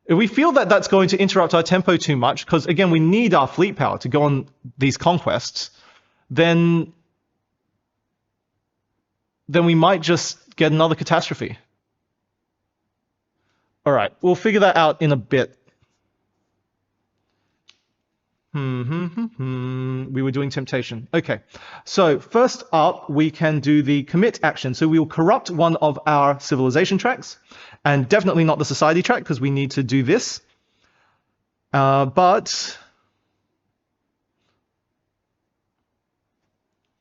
If we feel that that's going to interrupt our tempo too much, because again, we need our fleet power to go on these conquests, then we might just get another catastrophe. All right, we'll figure that out in a bit. We were doing temptation. Okay, so first up, we can do the commit action. So we will corrupt one of our civilization tracks, and definitely not the society track, because we need to do this. But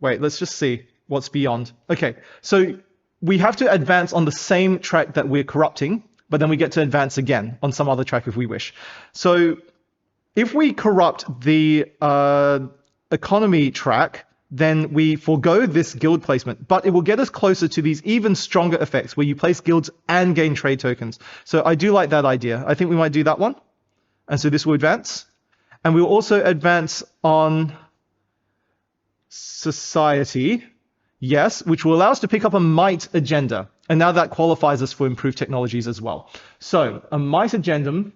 wait, let's just see what's beyond. Okay, so we have to advance on the same track that we're corrupting, but then we get to advance again on some other track if we wish. So if we corrupt the economy track, then we forego this guild placement, but it will get us closer to these even stronger effects where you place guilds and gain trade tokens. So I do like that idea. I think we might do that one. And so this will advance. And we will also advance on society. Yes, which will allow us to pick up a might agenda. And now that qualifies us for improved technologies as well. So a might agendum.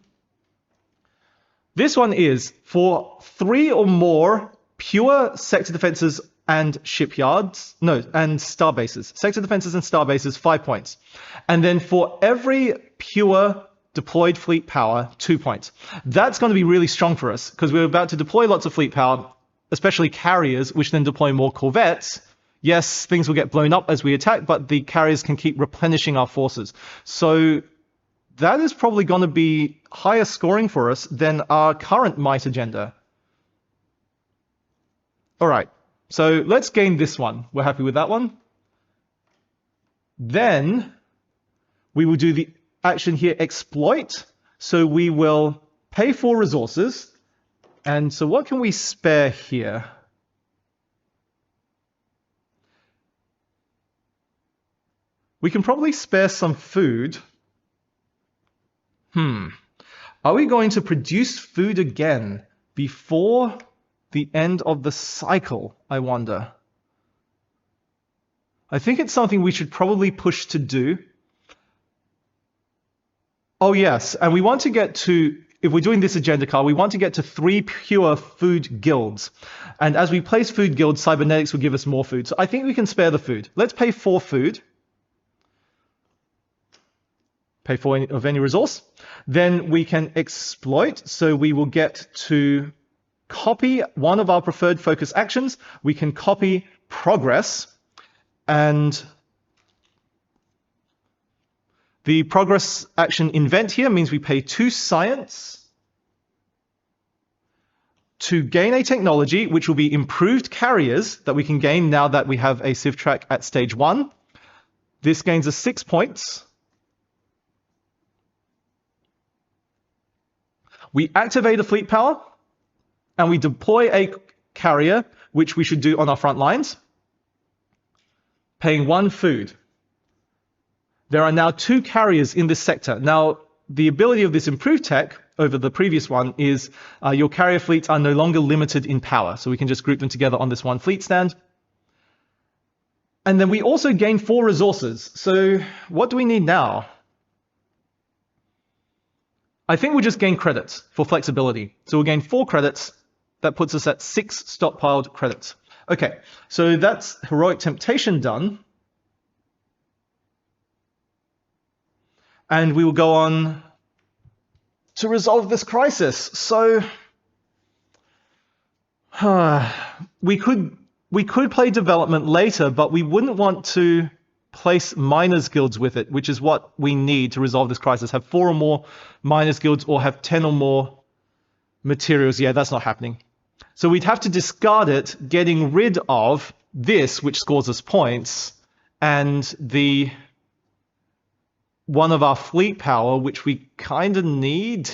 This one is for 3 or more pure sector defenses and shipyards. No, and star bases. Sector defenses and star bases, 5 points. And then for every pure deployed fleet power, 2 points. That's going to be really strong for us because we're about to deploy lots of fleet power, especially carriers, which then deploy more corvettes. Yes, things will get blown up as we attack, but the carriers can keep replenishing our forces. So that is probably going to be higher scoring for us than our current might agenda. All right, so let's gain this one. We're happy with that one. Then we will do the action here, exploit. So we will pay for resources. And so what can we spare here? We can probably spare some food. Are we going to produce food again before the end of the cycle, I wonder? I think it's something we should probably push to do. Oh yes, and we want to get to, if we're doing this agenda card, we want to get to 3 pure food guilds. And as we place food guilds, cybernetics will give us more food. So I think we can spare the food. Let's pay for food. Pay for any resource. Then we can exploit. So we will get to copy one of our preferred focus actions. We can copy progress. And the progress action invent here means we pay 2 science to gain a technology, which will be improved carriers that we can gain now that we have a civ track at stage 1. This gains us 6 points. We activate a fleet power, and we deploy a carrier, which we should do on our front lines, paying 1 food. There are now 2 carriers in this sector. Now, the ability of this improved tech over the previous one is your carrier fleets are no longer limited in power, so we can just group them together on this 1 fleet stand. And then we also gain 4 resources. So what do we need now? I think we'll just gain credits for flexibility. So we'll gain 4 credits. That puts us at 6 stockpiled credits. Okay, so that's Heroic Temptation done. And we will go on to resolve this crisis. So we could play development later, but we wouldn't want to place miners guilds with it, which is what we need to resolve this crisis. Have 4 or more miners guilds or have 10 or more materials. Yeah, that's not happening. So we'd have to discard it, getting rid of this, which scores us points, and the one of our fleet power, which we kind of need.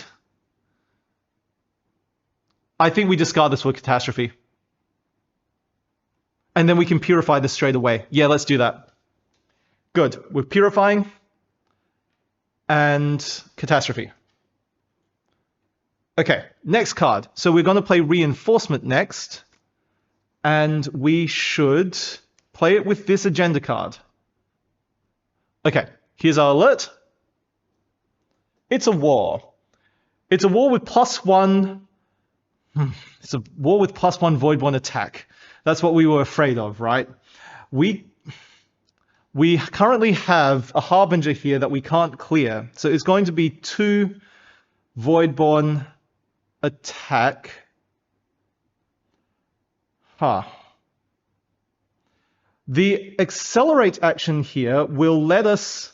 I think we discard this for catastrophe. And then we can purify this straight away. Yeah, let's do that. Good. We're purifying and catastrophe. Okay, next card. So we're going to play reinforcement next. And we should play it with this agenda card. Okay, here's our alert. It's a war. It's a war with +1. It's a war with +1 Voidborn attack. That's what we were afraid of, right? We currently have a Harbinger here that we can't clear. So it's going to be 2 Voidborn attack. The accelerate action here will let us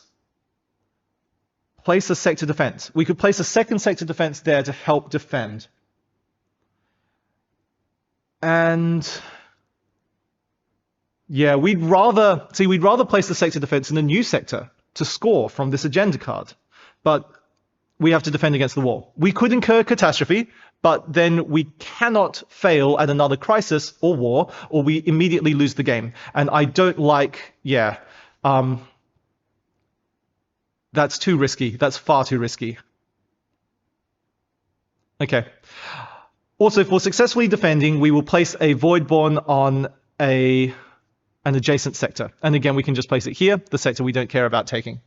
place a sector defense. We could place a second sector defense there to help defend. And yeah, we'd rather place the sector defense in a new sector to score from this agenda card. But we have to defend against the war. We could incur catastrophe, but then we cannot fail at another crisis or war, or we immediately lose the game. And I don't like, that's too risky. That's far too risky. Okay. Also, for successfully defending, we will place a Voidborn on an adjacent sector. And again, we can just place it here, the sector we don't care about taking.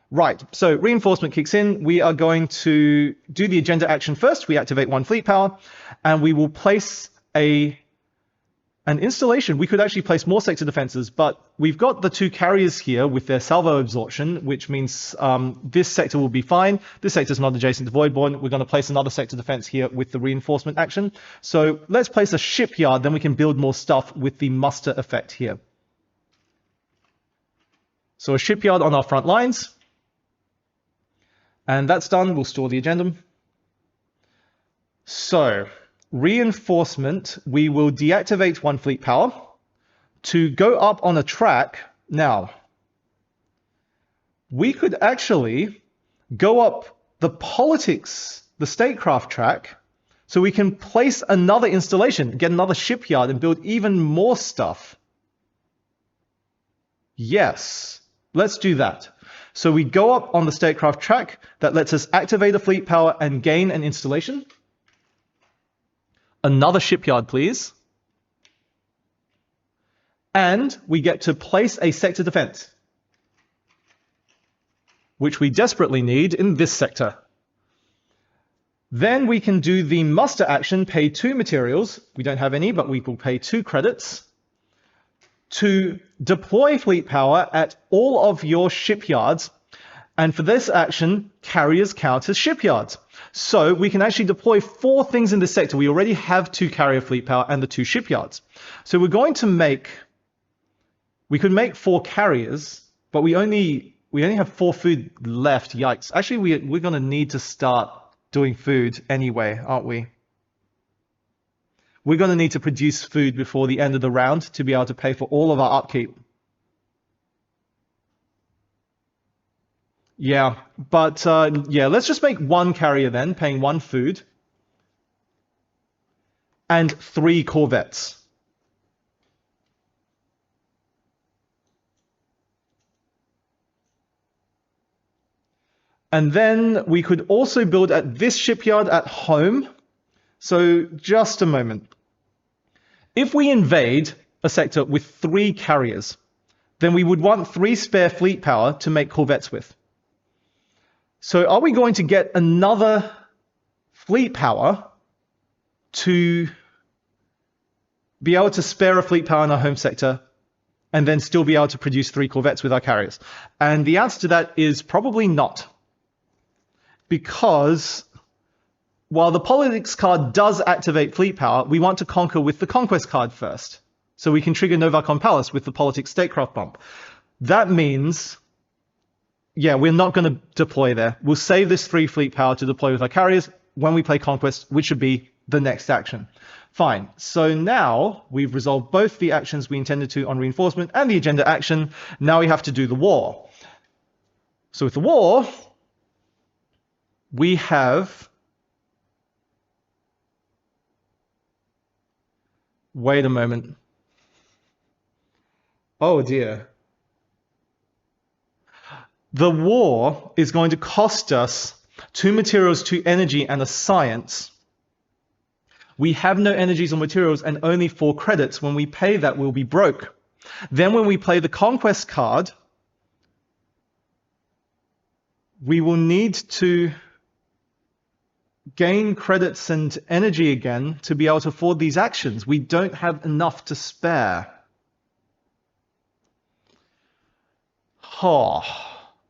Right, so reinforcement kicks in. We are going to do the agenda action first. We activate 1 fleet power, and we will place an installation. We could actually place more sector defenses, but we've got the 2 carriers here with their salvo absorption, which means this sector will be fine. This sector is not adjacent to Voidborn. We're going to place another sector defense here with the reinforcement action. So let's place a shipyard, then we can build more stuff with the muster effect here. So a shipyard on our front lines. And that's done. We'll store the addendum. So reinforcement, we will deactivate 1 fleet power to go up on a track. Now, we could actually go up the politics, the statecraft track, so we can place another installation, get another shipyard, and build even more stuff. Yes, let's do that. So we go up on the statecraft track that lets us activate a fleet power and gain an installation. Another shipyard, please. And we get to place a sector defense, which we desperately need in this sector. Then we can do the muster action, pay 2 materials. We don't have any, but we will pay 2 credits to deploy fleet power at all of your shipyards. And for this action, carriers count as shipyards. So we can actually deploy 4 things in this sector. We already have 2 carrier fleet power and the 2 shipyards. So we're going to we could make 4 carriers, but we only have 4 food left. Yikes. Actually, we're going to need to start doing food anyway, aren't we? We're going to need to produce food before the end of the round to be able to pay for all of our upkeep. Yeah, but yeah, let's just make 1 carrier then, paying 1 food, and 3 corvettes. And then we could also build at this shipyard at home. So just a moment. If we invade a sector with 3 carriers, then we would want 3 spare fleet power to make corvettes with. So are we going to get another fleet power to be able to spare a fleet power in our home sector and then still be able to produce 3 corvettes with our carriers? And the answer to that is probably not. Because while the politics card does activate fleet power, we want to conquer with the conquest card first. So we can trigger Novacon Palace with the politics statecraft bump. That means, yeah, we're not going to deploy there. We'll save this 3 fleet power to deploy with our carriers when we play conquest, which should be the next action. Fine. So now we've resolved both the actions we intended to on reinforcement and the agenda action. Now we have to do the war. So with the war, we have... Wait a moment. Oh dear. The war is going to cost us 2 materials, 2 energy, and a science. We have no energies or materials and only 4 credits. When we pay that, we'll be broke. Then when we play the conquest card, we will need to gain credits and energy again to be able to afford these actions. We don't have enough to spare. Oh,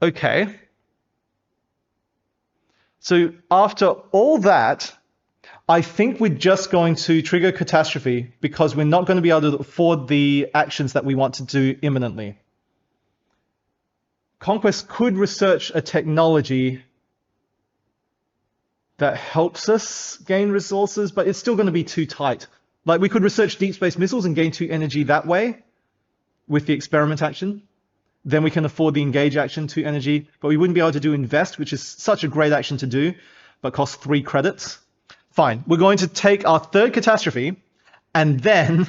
okay. So after all that, I think we're just going to trigger catastrophe because we're not going to be able to afford the actions that we want to do imminently. Conquest could research a technology that helps us gain resources, but it's still going to be too tight. Like, we could research deep space missiles and gain 2 energy that way with the experiment action. Then we can afford the engage action, 2 energy, but we wouldn't be able to do invest, which is such a great action to do, but costs 3 credits. Fine, we're going to take our 3rd catastrophe and then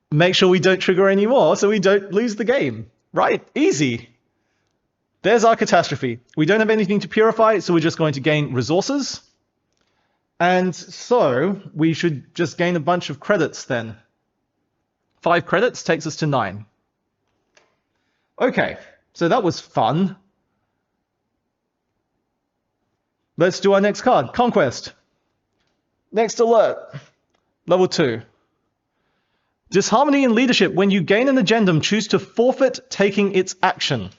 make sure we don't trigger any more so we don't lose the game. Right, easy. There's our catastrophe. We don't have anything to purify, so we're just going to gain resources. And so we should just gain a bunch of credits then. 5 credits takes us to 9. Okay, so that was fun. Let's do our next card, Conquest. Next alert, level 2. Disharmony in leadership. When you gain an agendum, choose to forfeit taking its action.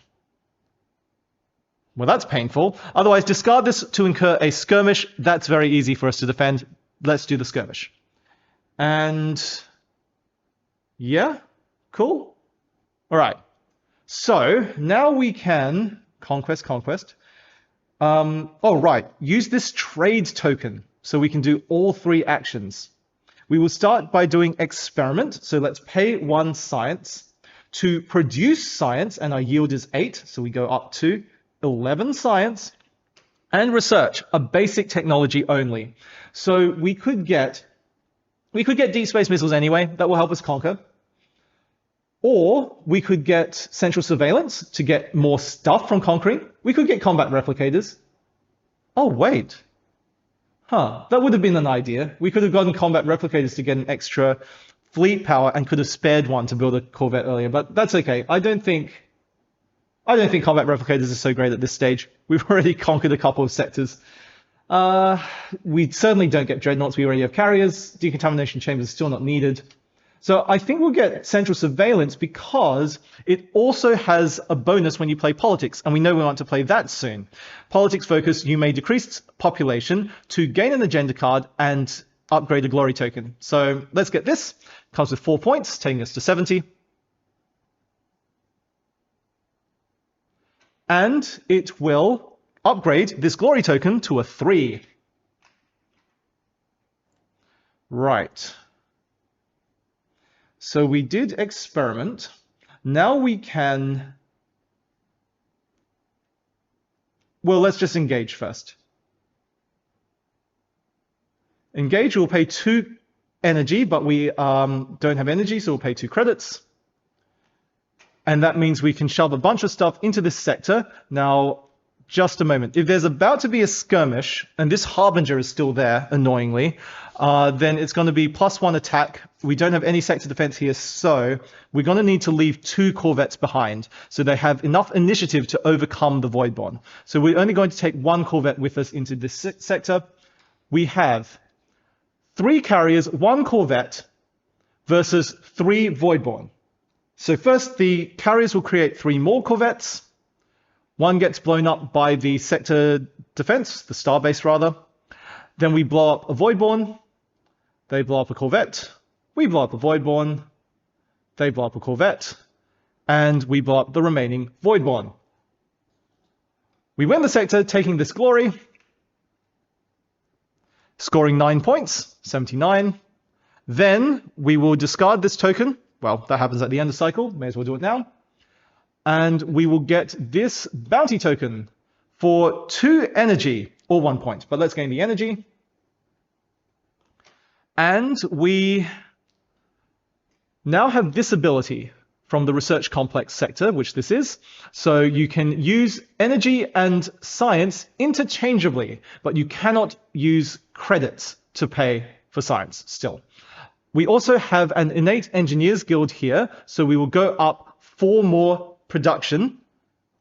Well, that's painful. Otherwise, discard this to incur a skirmish. That's very easy for us to defend. Let's do the skirmish. And yeah, cool. All right. So now we can conquest. Oh, right. Use this trade token so we can do all 3 actions. We will start by doing experiment. So let's pay 1 science to produce science, and our yield is 8. So we go up to 11 science, and research, a basic technology only. So we could get deep space missiles anyway. That will help us conquer. Or we could get central surveillance to get more stuff from conquering. We could get combat replicators. Oh, wait. That would have been an idea. We could have gotten combat replicators to get an extra fleet power and could have spared one to build a corvette earlier, but that's okay. I don't think combat replicators are so great at this stage. We've already conquered a couple of sectors. We certainly don't get dreadnoughts. We already have carriers. Decontamination chambers are still not needed. So I think we'll get central surveillance because it also has a bonus when you play politics, and we know we want to play that soon. Politics focus, you may decrease population to gain an agenda card and upgrade a glory token. So let's get this. Comes with 4 points, taking us to 70. And it will upgrade this glory token to a 3. Right. So we did experiment. Now we can... Well, let's just engage first. Engage will pay 2 energy, but we don't have energy, so we'll pay 2 credits. And that means we can shove a bunch of stuff into this sector. Now, just a moment. If there's about to be a skirmish, and this Harbinger is still there, annoyingly, then it's going to be +1 attack. We don't have any sector defense here, so we're going to need to leave 2 corvettes behind, so they have enough initiative to overcome the Voidborn. So we're only going to take 1 corvette with us into this sector. We have 3 carriers, 1 corvette, versus 3 Voidborn. So first, the carriers will create 3 more corvettes. 1 gets blown up by the sector defense, the starbase rather. Then we blow up a Voidborn. They blow up a corvette. We blow up a Voidborn. They blow up a corvette. And we blow up the remaining Voidborn. We win the sector, taking this glory. Scoring 9 points, 79. Then we will discard this token. Well, that happens at the end of the cycle. May as well do it now. And we will get this bounty token for 2 energy, or 1 point. But let's gain the energy. And we now have this ability from the research complex sector, which this is. So you can use energy and science interchangeably, but you cannot use credits to pay for science still. We also have an innate engineers guild here, so we will go up 4 more production.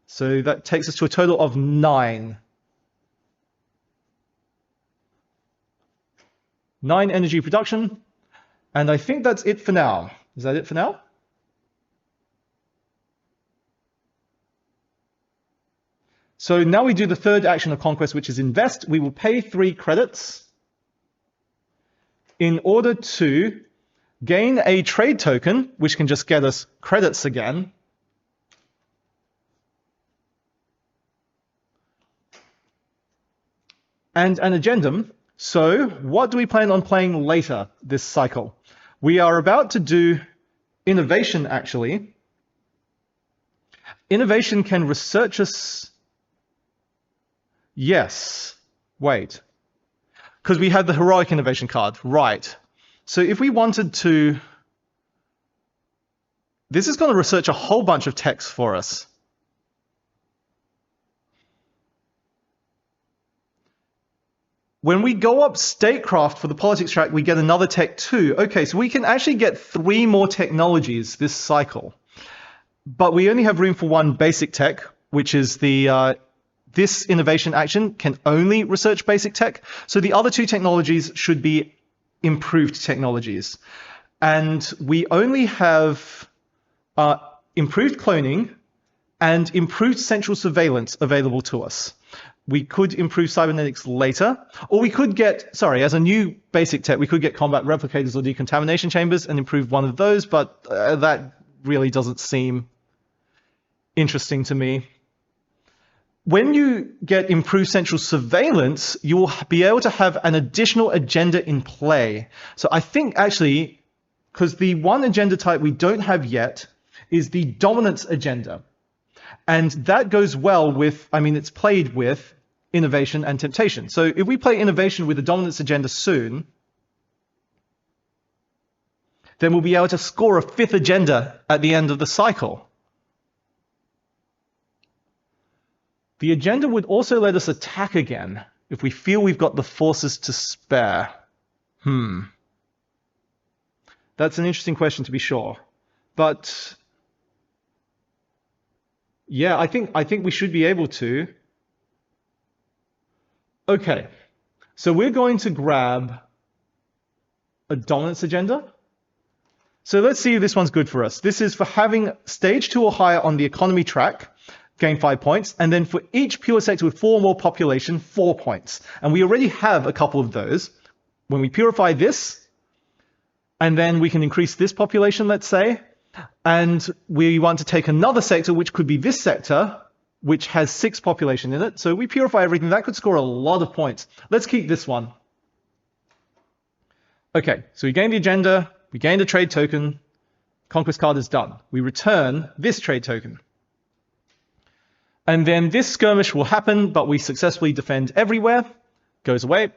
So that takes us to a total of 9. 9 energy production. And I think that's it for now. Is that it for now? So now we do the third action of conquest, which is invest. We will pay 3 credits in order to gain a trade token, which can just get us credits again. And an agendum. So what do we plan on playing later this cycle? We are about to do innovation, actually. Innovation can research us. Yes. Wait. Because we had the heroic innovation card. Right. So if we wanted to... This is going to research a whole bunch of text for us. When we go up statecraft for the politics track, we get another tech 2. Okay, so we can actually get 3 more technologies this cycle. But we only have room for 1 basic tech, which is the this innovation action can only research basic tech. So the other 2 technologies should be improved technologies. And we only have improved cloning and improved central surveillance available to us. We could improve cybernetics later, or we could get, as a new basic tech, we could get combat replicators or decontamination chambers and improve one of those, but that really doesn't seem interesting to me. When you get improved central surveillance, you will be able to have an additional agenda in play. So I think actually, because the one agenda type we don't have yet is the dominance agenda. And that goes well with, it's played with innovation and temptation. So if we play innovation with the dominance agenda soon, then we'll be able to score a 5th agenda at the end of the cycle. The agenda would also let us attack again if we feel we've got the forces to spare. That's an interesting question to be sure. But yeah, I think we should be able to. Okay, so we're going to grab a dominance agenda. So let's see if this one's good for us. This is for having stage 2 or higher on the economy track, gain 5 points, and then for each pure sector with 4 or more population, 4 points. And we already have a couple of those. When we purify this, and then we can increase this population, let's say, and we want to take another sector, which could be this sector, which has 6 population in it. So we purify everything. That could score a lot of points. Let's keep this one. Okay, so we gained the agenda. We gained a trade token. Conquest card is done. We return this trade token. And then this skirmish will happen, but we successfully defend everywhere. Goes away.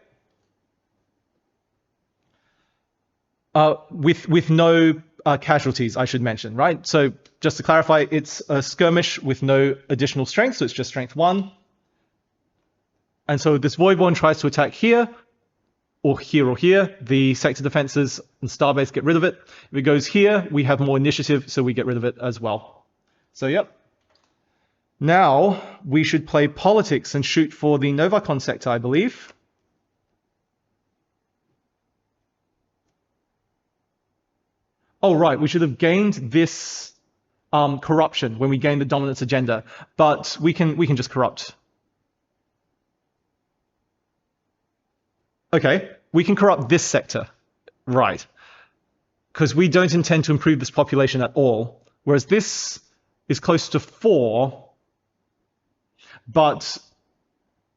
With no casualties, I should mention, right? So just to clarify, it's a skirmish with no additional strength, so it's just strength 1. And so this Voidborn tries to attack here, or here, or here. The sector defenses and starbase get rid of it. If it goes here, we have more initiative, so we get rid of it as well. So yep. Now we should play politics and shoot for the Novacon sector, I believe. Oh, right, we should have gained this corruption when we gain the dominance agenda, but we can just corrupt. Okay, we can corrupt this sector, right? Because we don't intend to improve this population at all, whereas this is close to 4, but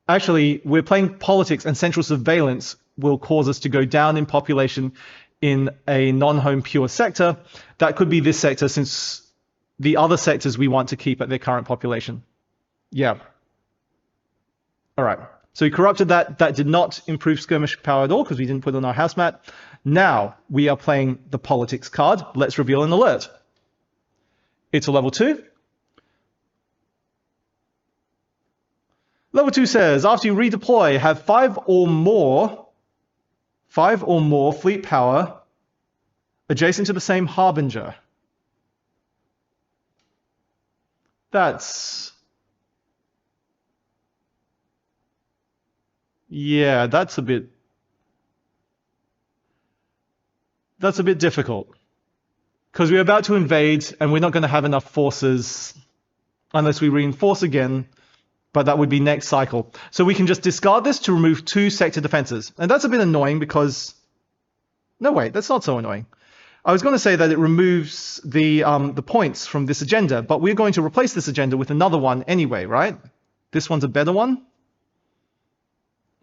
actually we're playing politics and central surveillance will cause us to go down in population in a non-home pure sector. That could be this sector, since the other sectors we want to keep at their current population. Yeah. All right. So we corrupted that. That did not improve skirmish power at all because we didn't put it on our house mat. Now we are playing the politics card. Let's reveal an alert. It's a level 2. Level 2 says, after you redeploy, have 5 or more fleet power adjacent to the same harbinger. That's a bit difficult, because we're about to invade and we're not going to have enough forces unless we reinforce again. But that would be next cycle. So we can just discard this to remove 2 sector defenses. And that's a bit annoying because... No, wait, that's not so annoying. I was going to say that it removes the points from this agenda, but we're going to replace this agenda with another one anyway, right? This one's a better one.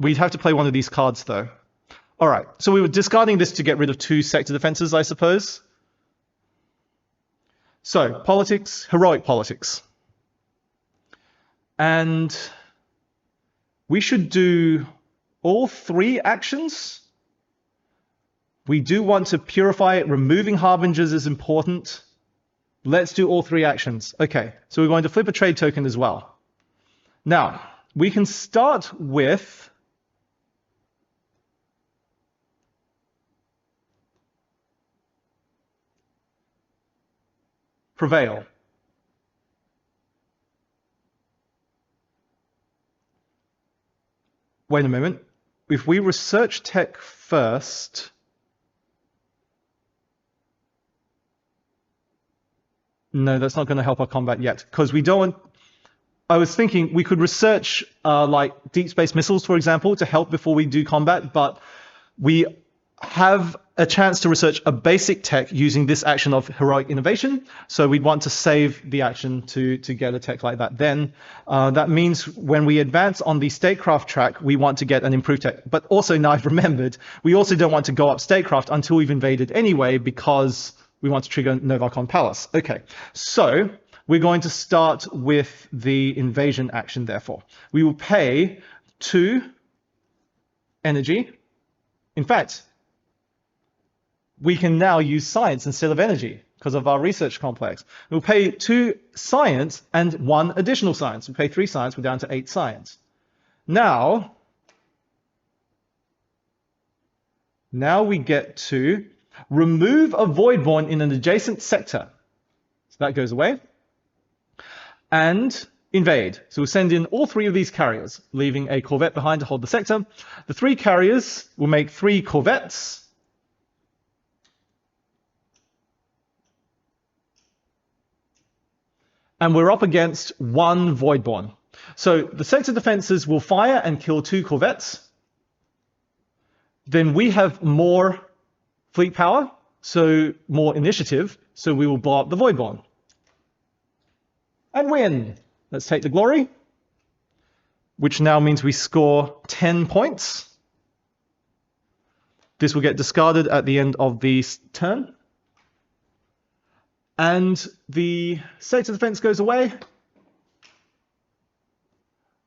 We'd have to play one of these cards, though. All right, so we were discarding this to get rid of 2 sector defenses, I suppose. So, politics, heroic politics. And we should do all 3 actions. We do want to purify it. Removing harbingers is important. Let's do all 3 actions. Okay, so we're going to flip a trade token as well. Now, we can start with prevail. Wait a moment. If we research tech first, no, that's not going to help our combat yet, because we don't want... I was thinking we could research like deep space missiles, for example, to help before we do combat, but we have a chance to research a basic tech using this action of heroic innovation. So we'd want to save the action to get a tech like that. Then that means when we advance on the statecraft track, we want to get an improved tech. But also now I've remembered, we also don't want to go up statecraft until we've invaded anyway, because we want to trigger Novarcon Palace. Okay, so we're going to start with the invasion action, therefore. We will pay 2 energy. In fact, we can now use science instead of energy because of our research complex. We'll pay 2 science and 1 additional science. We'll pay 3 science, we're down to 8 science. Now we get to remove a Voidborn in an adjacent sector. So that goes away. And invade. So we'll send in all 3 of these carriers, leaving a corvette behind to hold the sector. The 3 carriers will make 3 corvettes. And we're up against 1 Voidborn. So the sector defenses will fire and kill 2 corvettes. Then we have more fleet power, so more initiative, so we will blow up the Voidborn. And win! Let's take the glory, which now means we score 10 points. This will get discarded at the end of the turn. And the sector defense goes away.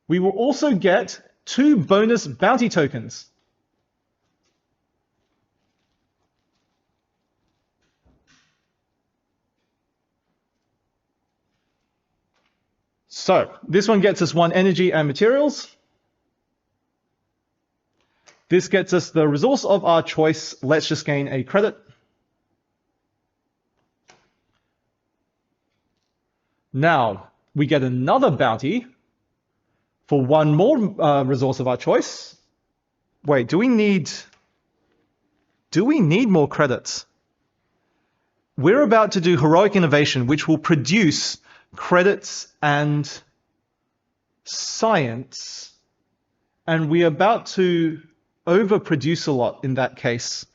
We will also get 2 bonus bounty tokens. So this one gets us 1 energy and materials. This gets us the resource of our choice. Let's just gain a credit. Now we get another bounty for 1 more resource of our choice. Wait, do we need more credits? We're about to do heroic innovation, which will produce credits and science, and we're about to overproduce a lot in that case.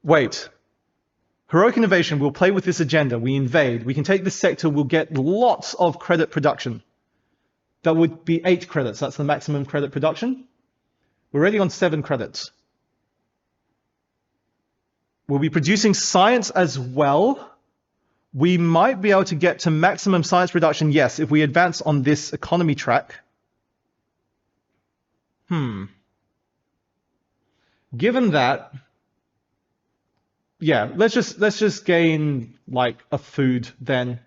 Wait. Heroic innovation, we'll play with this agenda. We invade. We can take this sector. We'll get lots of credit production. That would be 8 credits. That's the maximum credit production. We're already on 7 credits. We'll be producing science as well. We might be able to get to maximum science production, yes, if we advance on this economy track. Given that, yeah, let's just gain like a food then.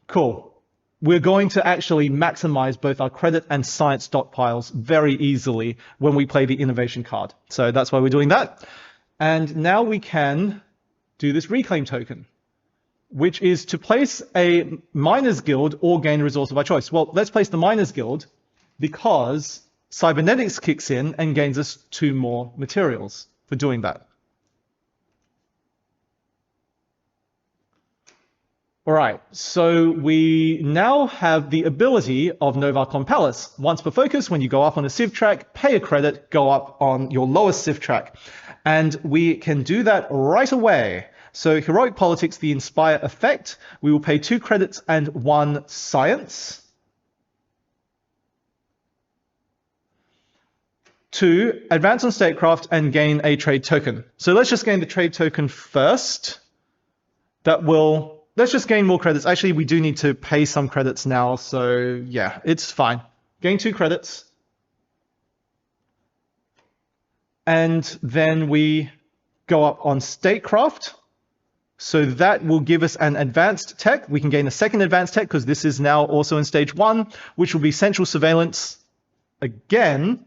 Cool. We're going to actually maximize both our credit and science stockpiles very easily when we play the innovation card. So that's why we're doing that. And now we can do this reclaim token, which is to place a miners guild or gain a resource of our choice. Well, let's place the miners guild because cybernetics kicks in and gains us 2 more materials for doing that. All right, so we now have the ability of Novarcon Palace. Once per focus, when you go up on a civ track, pay a credit, go up on your lowest civ track. And we can do that right away. So Heroic Politics, the Inspire effect, we will pay 2 credits and 1 science to advance on statecraft and gain a trade token. So let's just gain the trade token first. Let's just gain more credits. Actually, we do need to pay some credits now, so yeah, it's fine. Gain 2 credits. And then we go up on statecraft. So that will give us an advanced tech. We can gain a second advanced tech because this is now also in stage 1, which will be central surveillance again.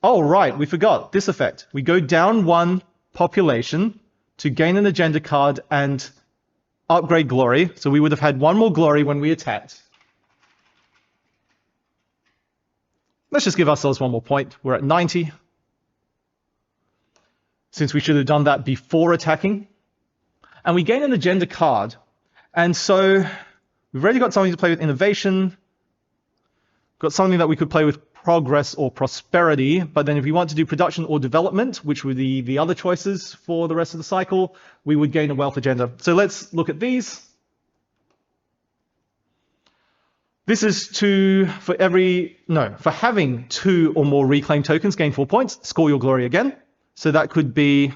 Oh, right, we forgot this effect. We go down 1 population to gain an agenda card and upgrade glory. So we would have had 1 more glory when we attacked. Let's just give ourselves 1 more point. We're at 90. Since we should have done that before attacking. And we gain an agenda card. And so we've already got something to play with innovation. Got something that we could play with progress or prosperity. But then if we want to do production or development, which were the other choices for the rest of the cycle, we would gain a wealth agenda. So let's look at these. This is for having 2 or more reclaim tokens, gain 4 points, score your glory again. So that could be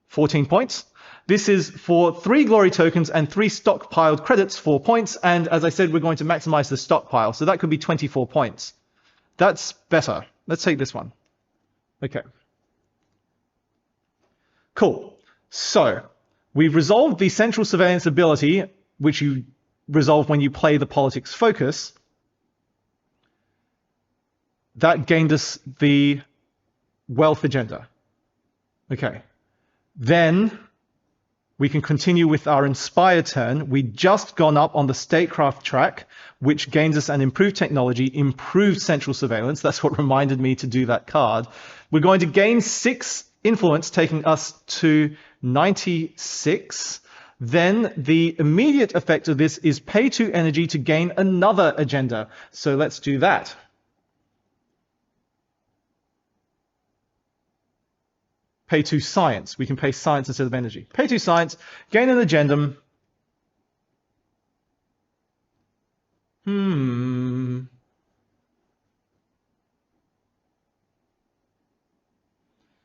14 points. This is for 3 glory tokens and 3 stockpiled credits, 4 points. And as I said, we're going to maximize the stockpile. So that could be 24 points. That's better. Let's take this one. Okay. Cool. So we've resolved the central surveillance ability, which you resolve when you play the politics focus. That gained us the wealth agenda. Okay. Then we can continue with our Inspire turn. We just gone up on the Statecraft track, which gains us an improved technology, improved central surveillance. That's what reminded me to do that card. We're going to gain 6 influence, taking us to 96. Then the immediate effect of this is pay 2 energy to gain another agenda. So let's do that. Pay 2 science. We can pay science instead of energy. Pay 2 science, gain an agendum.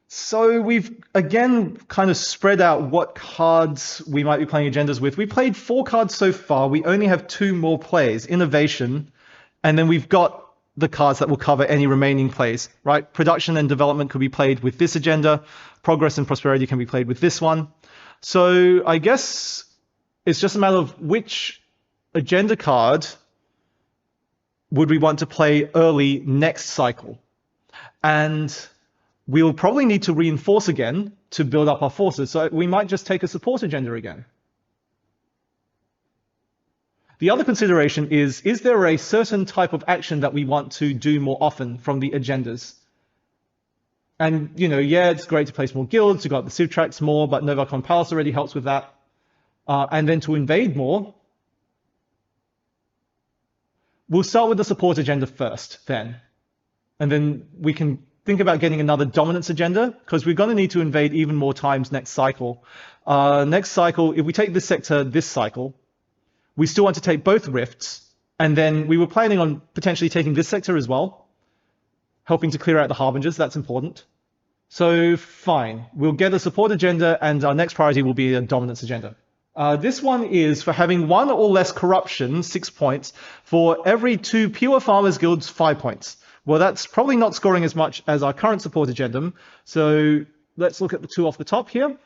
So we've, again, kind of spread out what cards we might be playing agendas with. We played 4 cards so far. We only have 2 more plays, innovation, and then we've got the cards that will cover any remaining plays, right? Production and development could be played with this agenda. Progress and prosperity can be played with this one. So I guess it's just a matter of which agenda card would we want to play early next cycle. And we'll probably need to reinforce again to build up our forces. So we might just take a support agenda again. The other consideration is there a certain type of action that we want to do more often from the agendas? And, yeah, it's great to place more guilds, to got the civ tracks more, but Novacon Palace already helps with that. And then to invade more, we'll start with the support agenda first then. And then we can think about getting another dominance agenda, because we're going to need to invade even more times next cycle. Next cycle, if we take this sector this cycle, we still want to take both rifts, and then we were planning on potentially taking this sector as well, helping to clear out the harbingers. That's important. So fine, we'll get a support agenda, and our next priority will be a dominance agenda. This one is for having 1 or less corruption, 6 points, for every 2 pure farmers guilds, 5 points. Well, that's probably not scoring as much as our current support agendum. So let's look at the 2 off the top here.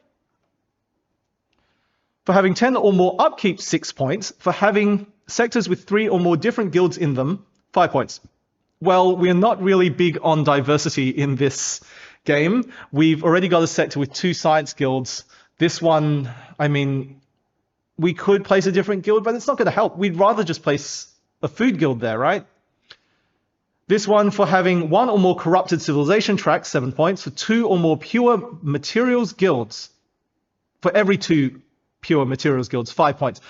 For having 10 or more upkeep, 6 points. For having sectors with 3 or more different guilds in them, 5 points. Well, we're not really big on diversity in this game. We've already got a sector with 2 science guilds. This one, I mean, we could place a different guild, but it's not going to help. We'd rather just place a food guild there, right? This one for having 1 or more corrupted civilization tracks, 7 points. For 2 or more pure materials guilds, for every 2 pure materials guilds, 5 points.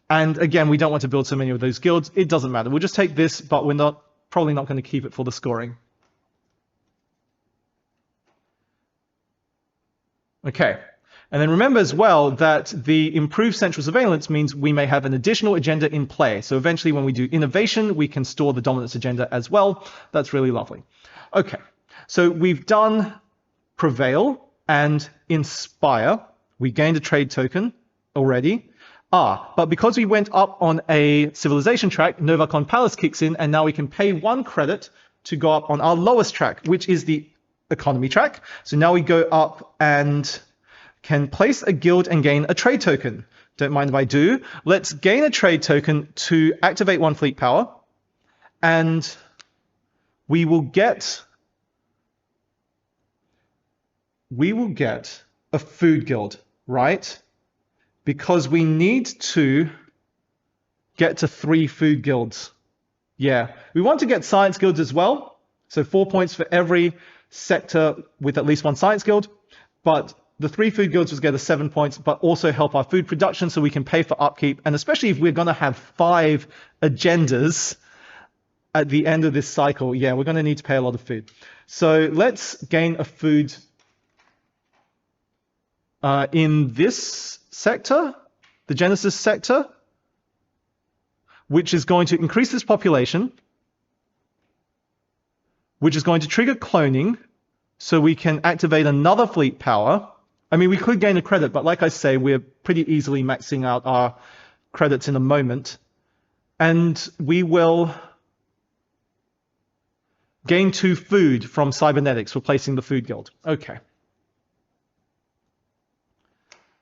And again, we don't want to build so many of those guilds. It doesn't matter. We'll just take this, but we're probably not going to keep it for the scoring. Okay. And then remember as well that the improved central surveillance means we may have an additional agenda in play. So eventually when we do innovation, we can store the dominance agenda as well. That's really lovely. Okay. So we've done Prevail and Inspire. We gained a trade token already. But because we went up on a civilization track, Novacon Palace kicks in, and now we can pay 1 credit to go up on our lowest track, which is the economy track. So now we go up and can place a guild and gain a trade token. Don't mind if I do. Let's gain a trade token to activate 1 fleet power, and we will get a food guild, right? because we need to get to 3 food guilds. Yeah, we want to get science guilds as well. So 4 points for every sector with at least 1 science guild. But the 3 food guilds will get us 7 points, but also help our food production so we can pay for upkeep. And especially if we're going to have 5 agendas at the end of this cycle, yeah, we're going to need to pay a lot of food. So let's gain a food in this sector, the Genesis sector, which is going to increase this population, which is going to trigger cloning, so we can activate another fleet power. I mean, we could gain a credit, but like I say, we're pretty easily maxing out our credits in a moment. And we will gain 2 food from cybernetics, replacing the food guild. Okay.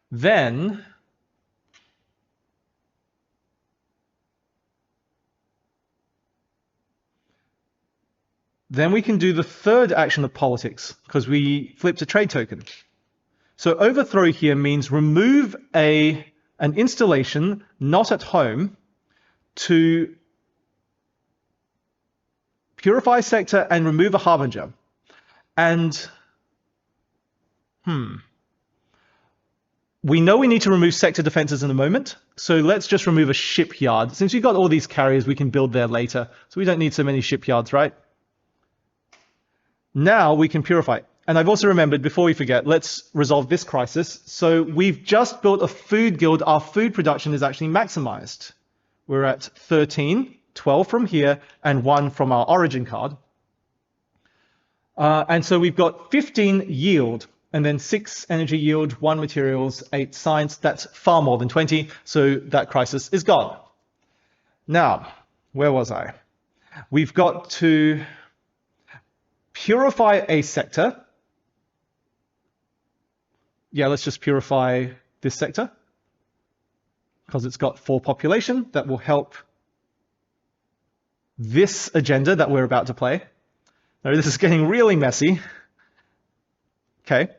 Then we can do the third action of politics, because we flipped a trade token. So overthrow here means remove an installation not at home to purify sector and remove a harbinger. And we know we need to remove sector defenses in a moment, so let's just remove a shipyard. Since we've got all these carriers, we can build there later, so we don't need so many shipyards, right? Now we can purify. And I've also remembered, before we forget, let's resolve this crisis. So we've just built a food guild. Our food production is actually maximized. We're at 13, 12 from here, and 1 from our origin card. And so we've got 15 yield, and then 6 energy yield, 1 materials, 8 science. That's far more than 20, so that crisis is gone. Now, where was I? We've got to purify a sector. Yeah, let's just purify this sector, because it's got 4 population. That will help this agenda that we're about to play. Now, this is getting really messy. Okay.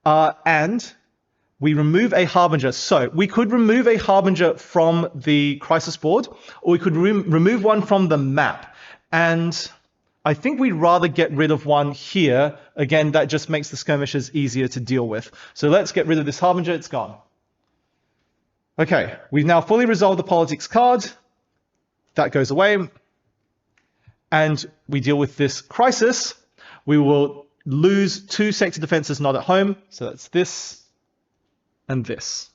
And we remove a harbinger. So we could remove a harbinger from the crisis board, or we could remove one from the map. And I think we'd rather get rid of one here. Again, that just makes the skirmishes easier to deal with. So let's get rid of this harbinger. It's gone. Okay, we've now fully resolved the politics card. That goes away. And we deal with this crisis. We will lose 2 sector defenses not at home. So that's this and this.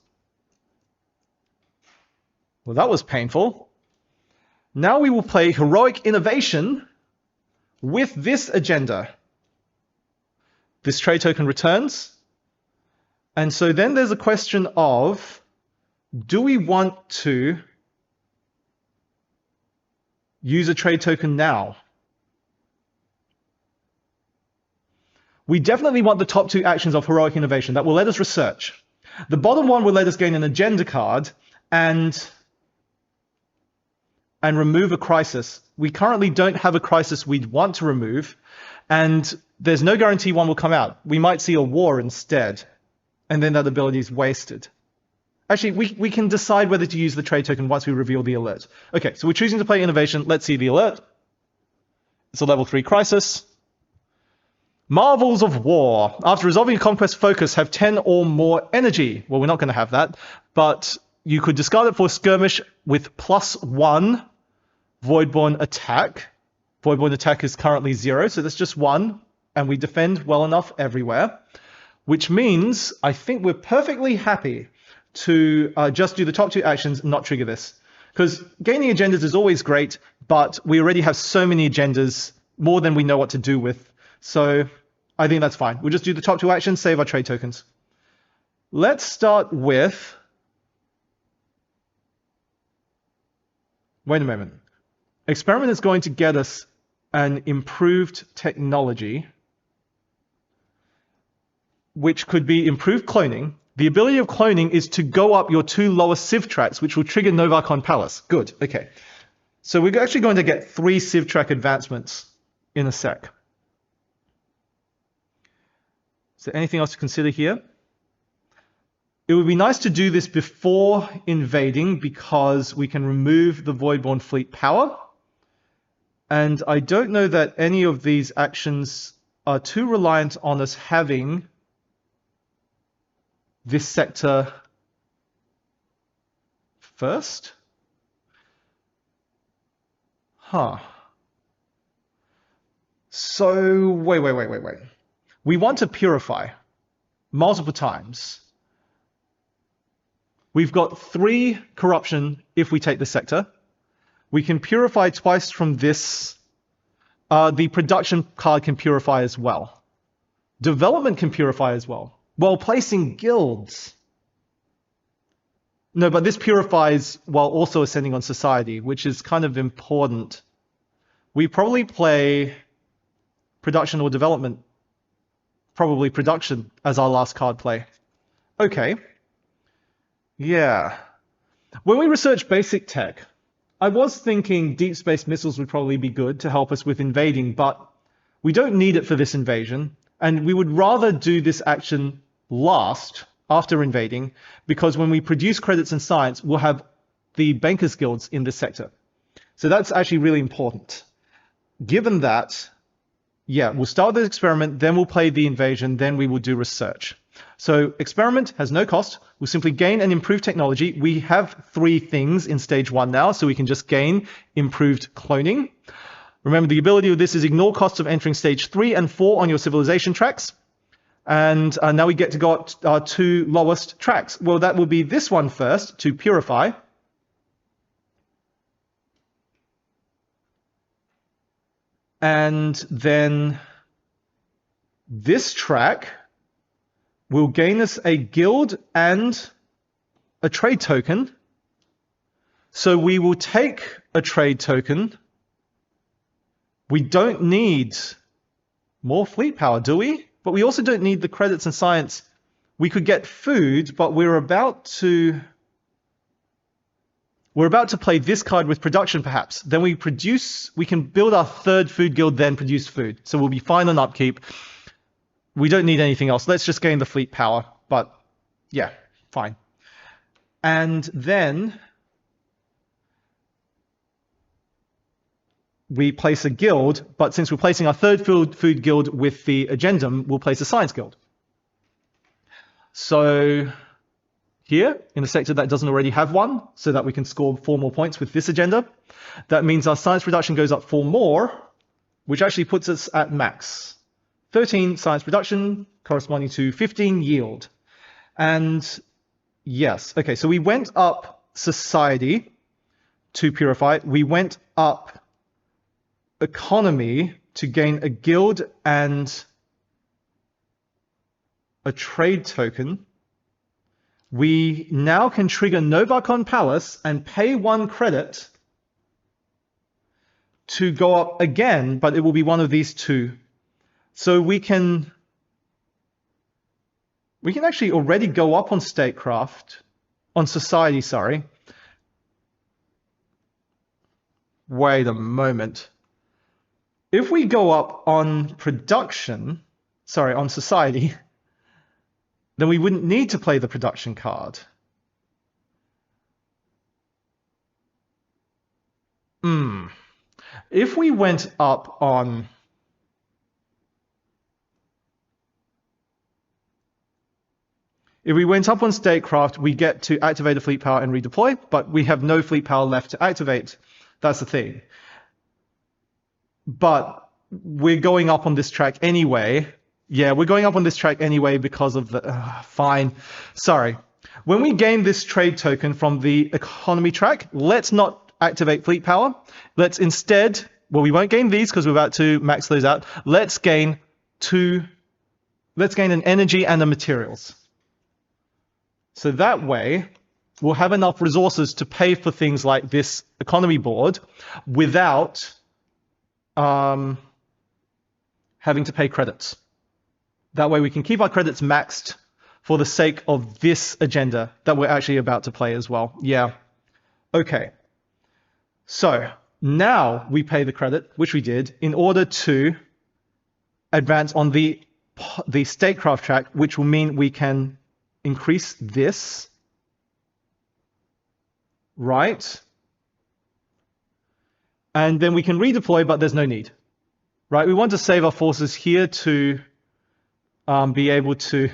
Well, that was painful. Now we will play Heroic Innovation with this agenda. This trade token returns. And so then there's a question of, do we want to use a trade token now? We definitely want the top 2 actions of Heroic Innovation. That will let us research. The bottom one will let us gain an agenda card and remove a crisis. We currently don't have a crisis we'd want to remove, and there's no guarantee one will come out. We might see a war instead, and then that ability is wasted. Actually, we can decide whether to use the trade token once we reveal the alert. Okay, so we're choosing to play Innovation. Let's see the alert. It's a level 3 crisis. Marvels of War. After resolving a conquest focus, have 10 or more energy. Well, we're not going to have that, but you could discard it for skirmish with +1 Voidborn attack. Voidborn attack is currently 0, so that's just 1, and we defend well enough everywhere, which means I think we're perfectly happy to just do the top 2 actions and not trigger this. Because gaining agendas is always great, but we already have so many agendas, more than we know what to do with. So I think that's fine. We'll just do the top 2 actions, save our trade tokens. Let's start with... Wait a moment. Experiment is going to get us an improved technology, which could be improved cloning. The ability of cloning is to go up your 2 lower Civ tracks, which will trigger Novacon Palace. Good, okay. So we're actually going to get 3 Civ track advancements in a sec. Is there anything else to consider here? It would be nice to do this before invading because we can remove the Voidborn fleet power. And I don't know that any of these actions are too reliant on us having this sector first. So, wait. We want to purify multiple times. We've got 3 corruption if we take the sector. We can purify twice from this. The production card can purify as well. Development can purify as well, while placing guilds. No, but this purifies while also ascending on society, which is kind of important. We probably play production or development. Probably production as our last card play. Okay. Yeah. When we research basic tech, I was thinking deep space missiles would probably be good to help us with invading, but we don't need it for this invasion, and we would rather do this action last, after invading, because when we produce credits in science, we'll have the bankers guilds in this sector. So that's actually really important. Given that, yeah, we'll start the experiment, then we'll play the invasion, then we will do research. So experiment has no cost. We'll simply gain and improve technology. We have 3 things in stage 1 now, so we can just gain improved cloning. Remember, the ability of this is ignore costs of entering stage 3 and 4 on your civilization tracks. And now we get to go up our 2 lowest tracks. Well, that will be this one first, to purify. And then this track will gain us a guild and a trade token. So we will take a trade token. We don't need more fleet power, do we? But we also don't need the credits in science. We could get food, but we're about to play this card with production, perhaps. Then we can build our 3rd food guild, then produce food. So we'll be fine on upkeep. We don't need anything else. Let's just gain the fleet power. But yeah, fine. And then we place a guild, but since we're placing our 3rd food guild with the agendum, we'll place a science guild. So here, in a sector that doesn't already have one, so that we can score 4 more points with this agenda, that means our science production goes up 4 more, which actually puts us at max. 13 science production, corresponding to 15 yield. And yes, okay, so we went up society to purify. We went up economy to gain a guild and a trade token. We now can trigger Novacon Palace and pay 1 credit to go up again, but it will be one of these 2. So we can actually already go up on statecraft, on society, sorry. Wait a moment. If we go up on production, sorry, on society, then we wouldn't need to play the production card. If we went up on statecraft, we get to activate a fleet power and redeploy, but we have no fleet power left to activate. That's the thing. But we're going up on this track anyway. Yeah, we're going up on this track anyway because of the... fine. Sorry. When we gain this trade token from the economy track, let's not activate fleet power. Let's instead... Well, we won't gain these because we're about to max those out. Let's gain an energy and the materials. So that way, we'll have enough resources to pay for things like this economy board without having to pay credits. That way we can keep our credits maxed for the sake of this agenda that we're actually about to play as well. Yeah. Okay. So now we pay the credit, which we did, in order to advance on the statecraft track, which will mean we can increase this, right? And then we can redeploy, but there's no need, right? We want to save our forces here to be able to...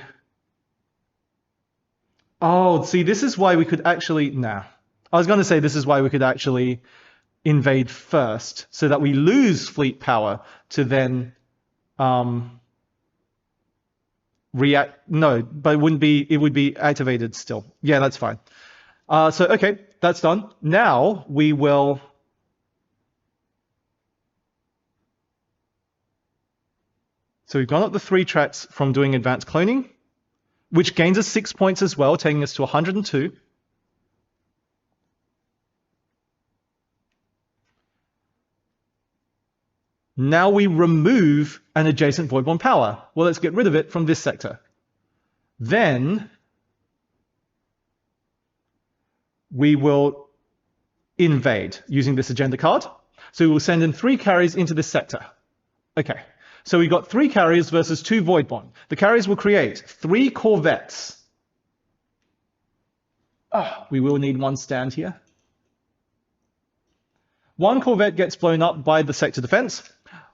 Oh, see, this is why we could actually... Nah. I was going to say this is why we could actually invade first, so that we lose fleet power to then react. No, but it wouldn't be... It would be activated still. Yeah, that's fine. So, okay, that's done. Now we will... So we've gone up the 3 tracks from doing advanced cloning, which gains us 6 points as well, taking us to 102. Now we remove an adjacent Voidborn power. Well, let's get rid of it from this sector. Then we will invade using this agenda card. So we will send in 3 carriers into this sector. Okay, so we got 3 carriers versus 2 Voidborn. The carriers will create 3 corvettes. We will need 1 stand here. 1 corvette gets blown up by the sector defense.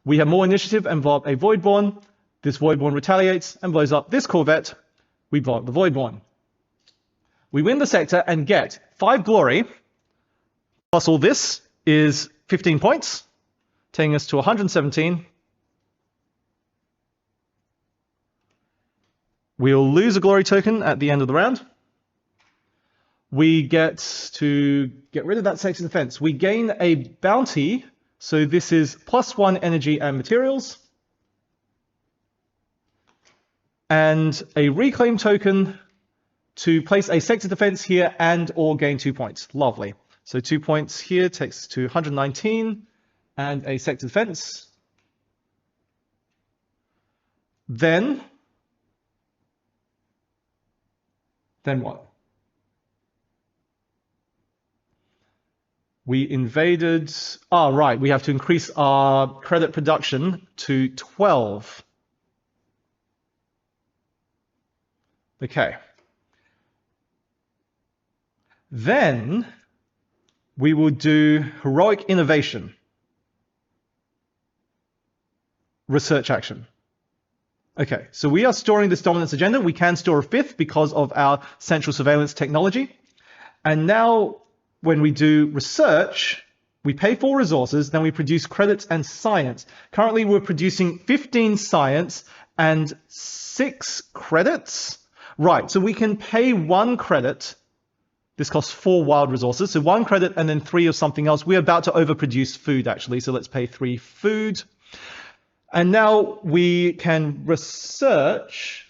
We have more initiative and blow up a Voidborn. This Voidborn retaliates and blows up this corvette. We blow up the Voidborn. We win the sector and get 5 glory, plus all this is 15 points, taking us to 117. We'll lose a glory token at the end of the round. We get to get rid of that sector defense. We gain a bounty, so this is +1 energy and materials. And a reclaim token to place a sector defense here and or gain 2 points. Lovely. So 2 points here takes us to 119 and a sector defense. Then what? We invaded... right, we have to increase our credit production to 12. Okay. Then we will do heroic innovation. Research action. Okay, so we are storing this dominance agenda. We can store a 5th because of our central surveillance technology. And now when we do research, we pay for resources, then we produce credits and science. Currently, we're producing 15 science and 6 credits. Right, so we can pay 1 credit. This costs 4 wild resources. So 1 credit and then 3 of something else. We're about to overproduce food, actually. So let's pay 3 food. And now we can research.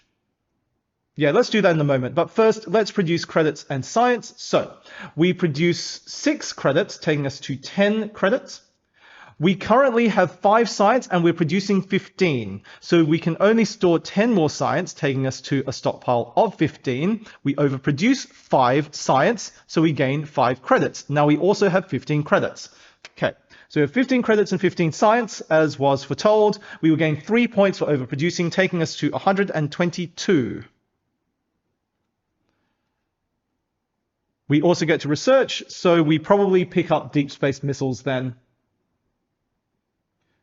Yeah, let's do that in a moment. But first, let's produce credits and science. So we produce 6 credits, taking us to 10 credits. We currently have 5 science and we're producing 15. So we can only store 10 more science, taking us to a stockpile of 15. We overproduce 5 science, so we gain 5 credits. Now we also have 15 credits. Okay, so we have 15 credits and 15 science, as was foretold. We will gain 3 points for overproducing, taking us to 122. We also get to research, so we probably pick up deep space missiles then,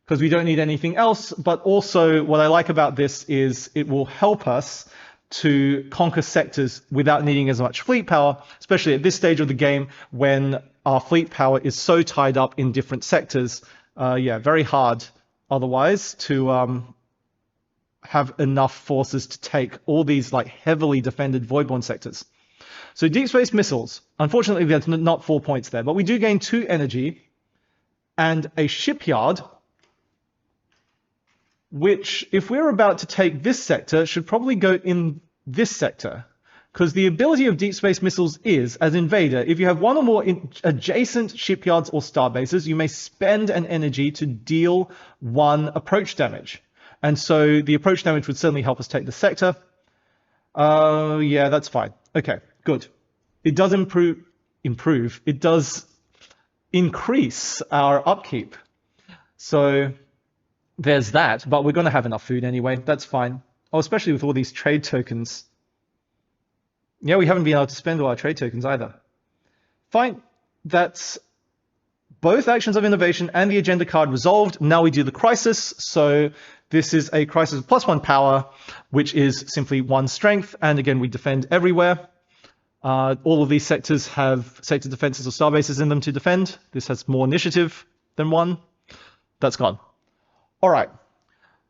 because we don't need anything else. But also what I like about this is it will help us to conquer sectors without needing as much fleet power, especially at this stage of the game when our fleet power is so tied up in different sectors. Yeah, very hard otherwise to have enough forces to take all these like heavily defended Voidborn sectors. So deep space missiles, unfortunately there's not 4 points there, but we do gain 2 energy and a shipyard, which, if we're about to take this sector, should probably go in this sector. Because the ability of deep space missiles is, as Invader, if you have 1 or more adjacent shipyards or starbases, you may spend an energy to deal 1 approach damage. And so the approach damage would certainly help us take the sector. Yeah, that's fine. Okay, good. It does improve. It does increase our upkeep. So there's that, but we're going to have enough food anyway. That's fine. Oh, especially with all these trade tokens. Yeah, we haven't been able to spend all our trade tokens either. Fine. That's both actions of innovation and the agenda card resolved. Now we do the crisis. So this is a crisis of +1 power, which is simply 1 strength. And again, we defend everywhere. All of these sectors have sector defenses or star bases in them to defend. This has more initiative than 1. That's gone. All right.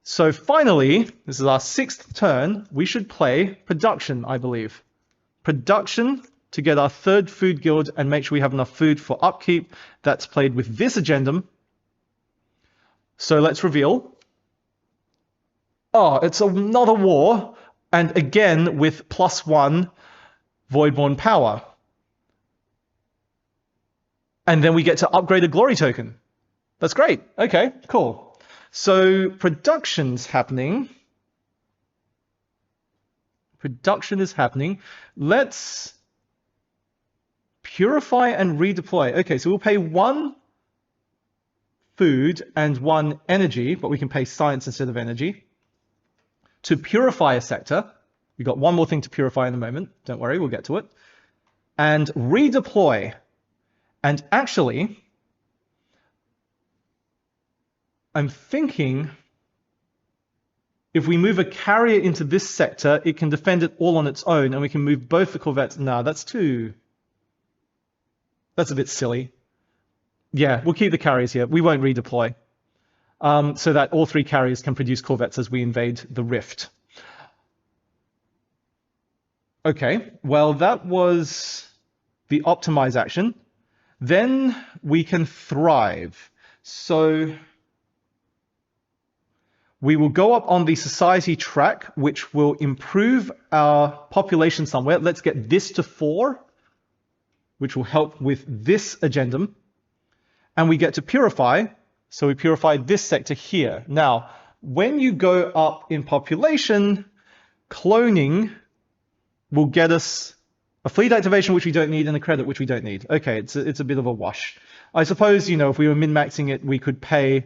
So finally, this is our 6th turn. We should play production, I believe. Production to get our 3rd food guild and make sure we have enough food for upkeep. That's played with this agendum. So let's reveal. Oh, it's another war. And again, with +1 Voidborn power. And then we get to upgrade a glory token. That's great. Okay, cool. So production's happening. Production is happening. Let's purify and redeploy. Okay, so we'll pay 1 food and 1 energy, but we can pay science instead of energy to purify a sector. We've got 1 more thing to purify in a moment. Don't worry, we'll get to it. And redeploy. And actually, I'm thinking if we move a carrier into this sector, it can defend it all on its own, and we can move both the corvettes. No, that's a bit silly. Yeah, we'll keep the carriers here. We won't redeploy. So that all 3 carriers can produce corvettes as we invade the rift. Okay, well, that was the optimize action. Then we can thrive. So we will go up on the society track, which will improve our population somewhere. Let's get this to 4, which will help with this agendum. And we get to purify. So we purify this sector here. Now, when you go up in population, cloning will get us a fleet activation, which we don't need, and a credit, which we don't need. Okay, it's a bit of a wash. I suppose, if we were min-maxing it, we could pay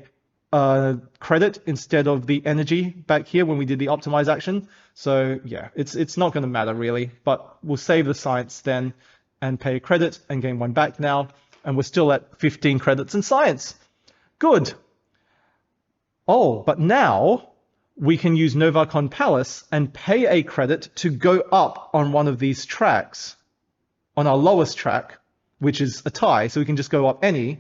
credit instead of the energy back here when we did the optimize action. So yeah, it's not going to matter really, but we'll save the science then and pay credit and gain 1 back now. And we're still at 15 credits in science. Good. Oh, but now we can use Novacon Palace and pay a credit to go up on one of these tracks, on our lowest track, which is a tie, so we can just go up any.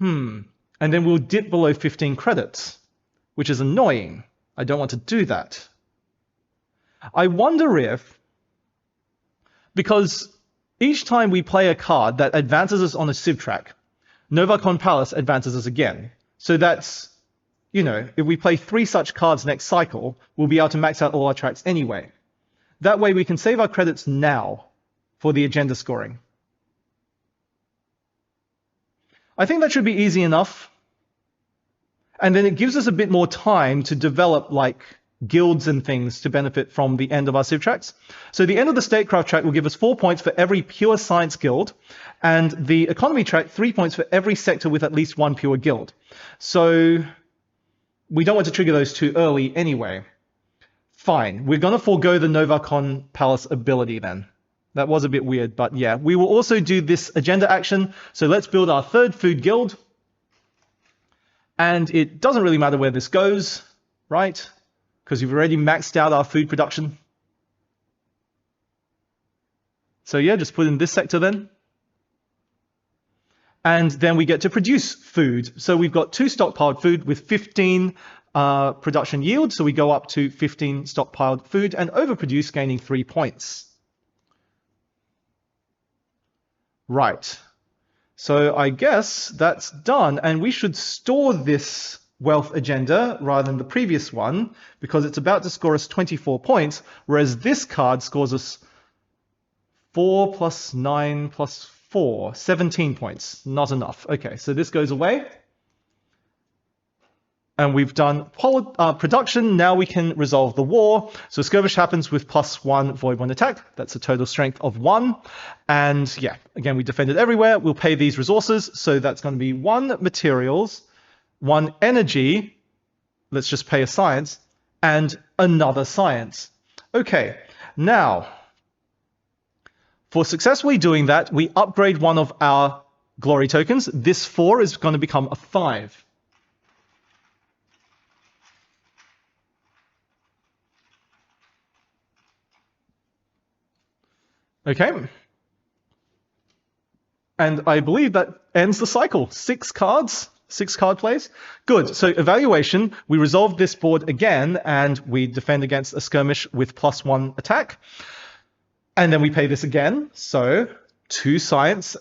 And then we'll dip below 15 credits, which is annoying. I don't want to do that. I wonder if, because each time we play a card that advances us on a civ track, Novacon Palace advances us again. So that's, if we play 3 such cards next cycle, we'll be able to max out all our tracks anyway. That way we can save our credits now for the agenda scoring. I think that should be easy enough. And then it gives us a bit more time to develop guilds and things to benefit from the end of our civ tracks. So the end of the statecraft track will give us 4 points for every pure science guild, and the economy track 3 points for every sector with at least 1 pure guild. So we don't want to trigger those too early anyway. Fine, we're going to forego the Novacon Palace ability then. That was a bit weird, but yeah. We will also do this agenda action. So let's build our 3rd food guild. And it doesn't really matter where this goes, right? Because we've already maxed out our food production. So yeah, just put in this sector then. And then we get to produce food. So we've got 2 stockpiled food with 15 production yield. So we go up to 15 stockpiled food and overproduce, gaining 3 points. Right. So I guess that's done. And we should store this wealth agenda rather than the previous one, because it's about to score us 24 points, whereas this card scores us 4 plus 9 plus 4, 17 points. Not enough. Okay, so this goes away. And we've done production. Now we can resolve the war. So skirmish happens with +1 Voidborn attack. That's a total strength of 1. And yeah, again, we defended everywhere. We'll pay these resources. So that's going to be 1 materials, 1 energy. Let's just pay a science, and another science. Okay, Now, for successfully doing that, we upgrade one of our glory tokens. This 4 is going to become a 5. Okay. And I believe that ends the cycle. 6 cards, 6 card plays. Good. So evaluation, we resolve this board again, and we defend against a skirmish with +1 attack. And then we pay this again. So 2 science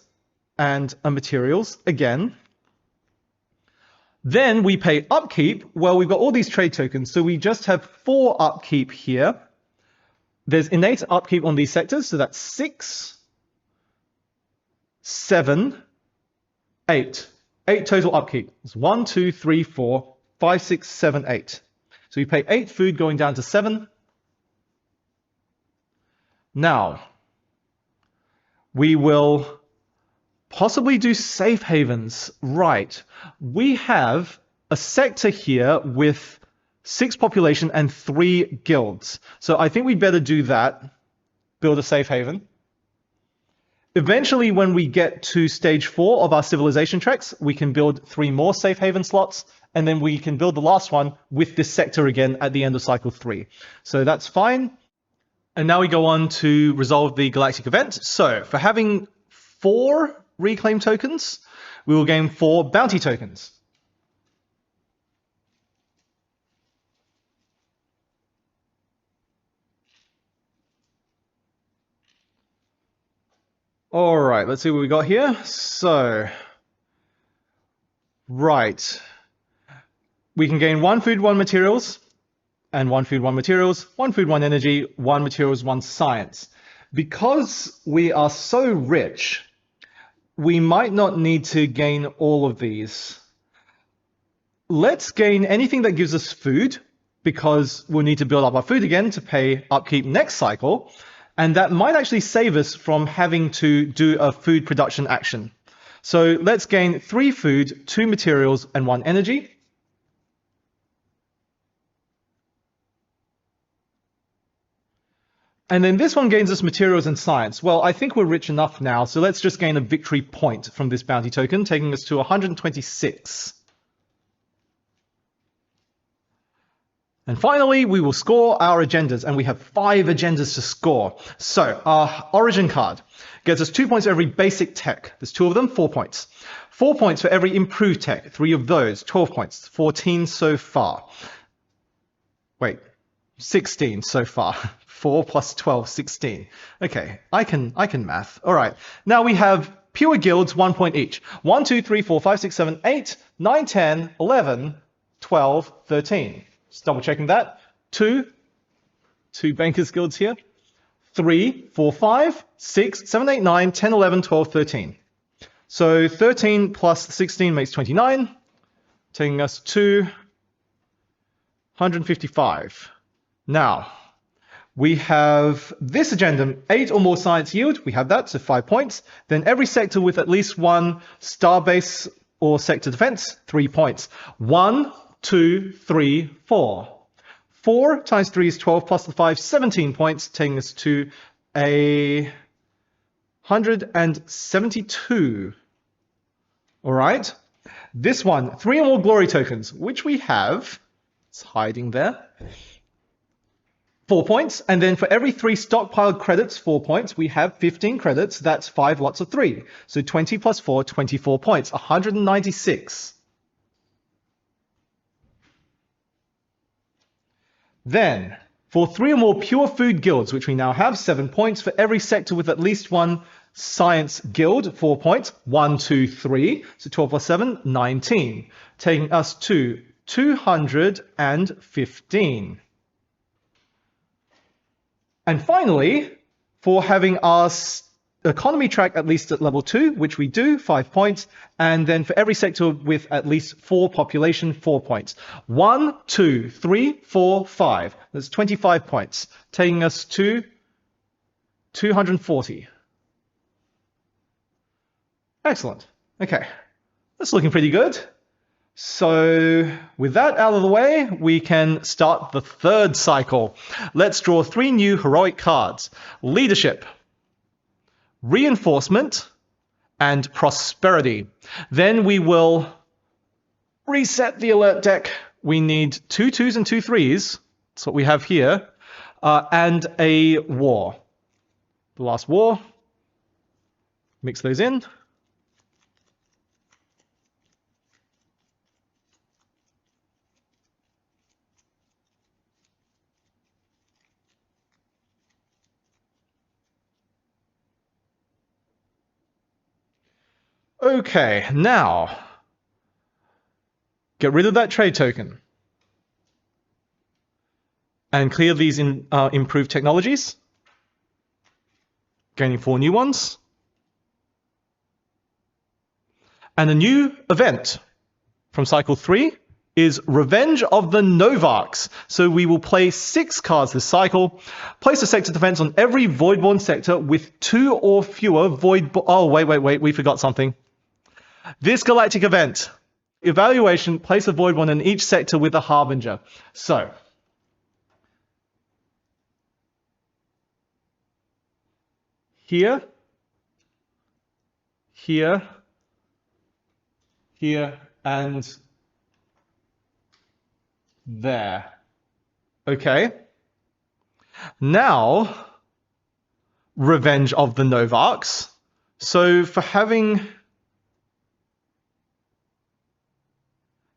and a materials again. Then we pay upkeep. Well, we've got all these trade tokens, so we just have 4 upkeep here. There's innate upkeep on these sectors, so that's 6, 7, 8. 8 total upkeep. It's 1, 2, 3, 4, 5, 6, 7, 8. So we pay 8 food going down to 7. Now, we will possibly do safe havens. Right. We have a sector here with 6 population and 3 guilds. So I think we'd better do that. Build a safe haven. Eventually, when we get to stage 4 of our civilization treks, we can build 3 more safe haven slots, and then we can build the last one with this sector again at the end of cycle 3. So that's fine. And now we go on to resolve the galactic event. So for having 4 reclaim tokens, we will gain 4 bounty tokens. All right, let's see what we got here. So, right. We can gain 1 food, 1 materials, and 1 food, 1 materials, 1 food, 1 energy, 1 materials, 1 science. Because we are so rich, we might not need to gain all of these. Let's gain anything that gives us food, because we'll need to build up our food again to pay upkeep next cycle. And that might actually save us from having to do a food production action. So let's gain 3 food, 2 materials, and 1 energy. And then this one gains us materials and science. Well, I think we're rich enough now, so let's just gain a victory point from this bounty token, taking us to 126. And finally, we will score our agendas, and we have 5 agendas to score. So our origin card gets us 2 points for every basic tech. There's 2 of them, 4 points. 4 points for every improved tech, 3 of those, 12 points, 14 so far. Wait, 16 so far. 4 plus 12, 16. Okay, I can math. All right, now we have pure guilds, 1 point each. 1, 2, 3, 4, 5, 6, 7, 8, 9, 10, 11, 12, 13. Just double checking that. 2 bankers guilds here. 3, 4, 5, 6, 7, 8, 9, 10, 11, 12, 13. So 13 plus 16 makes 29, taking us to 155. Now, we have this agenda, 8 or more science yield. We have that, so 5 points. Then every sector with at least 1 star base or sector defense, 3 points. 1, 2, 3, 4. 4 times 3 is 12 plus the 5, 17 points, taking us to 172. All right. This one, 3 or more glory tokens, which we have. It's hiding there. 4 points. And then for every 3 stockpiled credits, 4 points, we have 15 credits. That's 5 lots of 3. So 20 plus 4, 24 points, 196. Then, for 3 or more pure food guilds, which we now have, 7 points. For every sector with at least 1 science guild, 4 points. 1, 2, 3. So 12 plus 7, 19. Taking us to 215. And finally, for having our economy track at least at level 2, which we do, 5 points. And then for every sector with at least 4 population, 4 points. 1, 2, 3, 4, 5. That's 25 points, taking us to 240. Excellent. Okay, that's looking pretty good. So with that out of the way, we can start the third cycle. Let's draw 3 new heroic cards: Leadership, Reinforcement, and Prosperity. Then we will reset the alert deck. We need 2 2s and 2 3s. That's what we have here. And a war. The last war. Mix those in. Okay, now get rid of that trade token and clear these improved technologies, gaining 4 new ones. And a new event from cycle 3 is Revenge of the Novarchs. So we will play 6 cards this cycle. Place a sector defense on every Voidborn sector with 2 or fewer Voidborn. Oh, wait, we forgot something. This galactic event, evaluation, place a Voidborn in each sector with a Harbinger. So, here, here, here, and there. Okay. Now, Revenge of the Novarchs. So for having...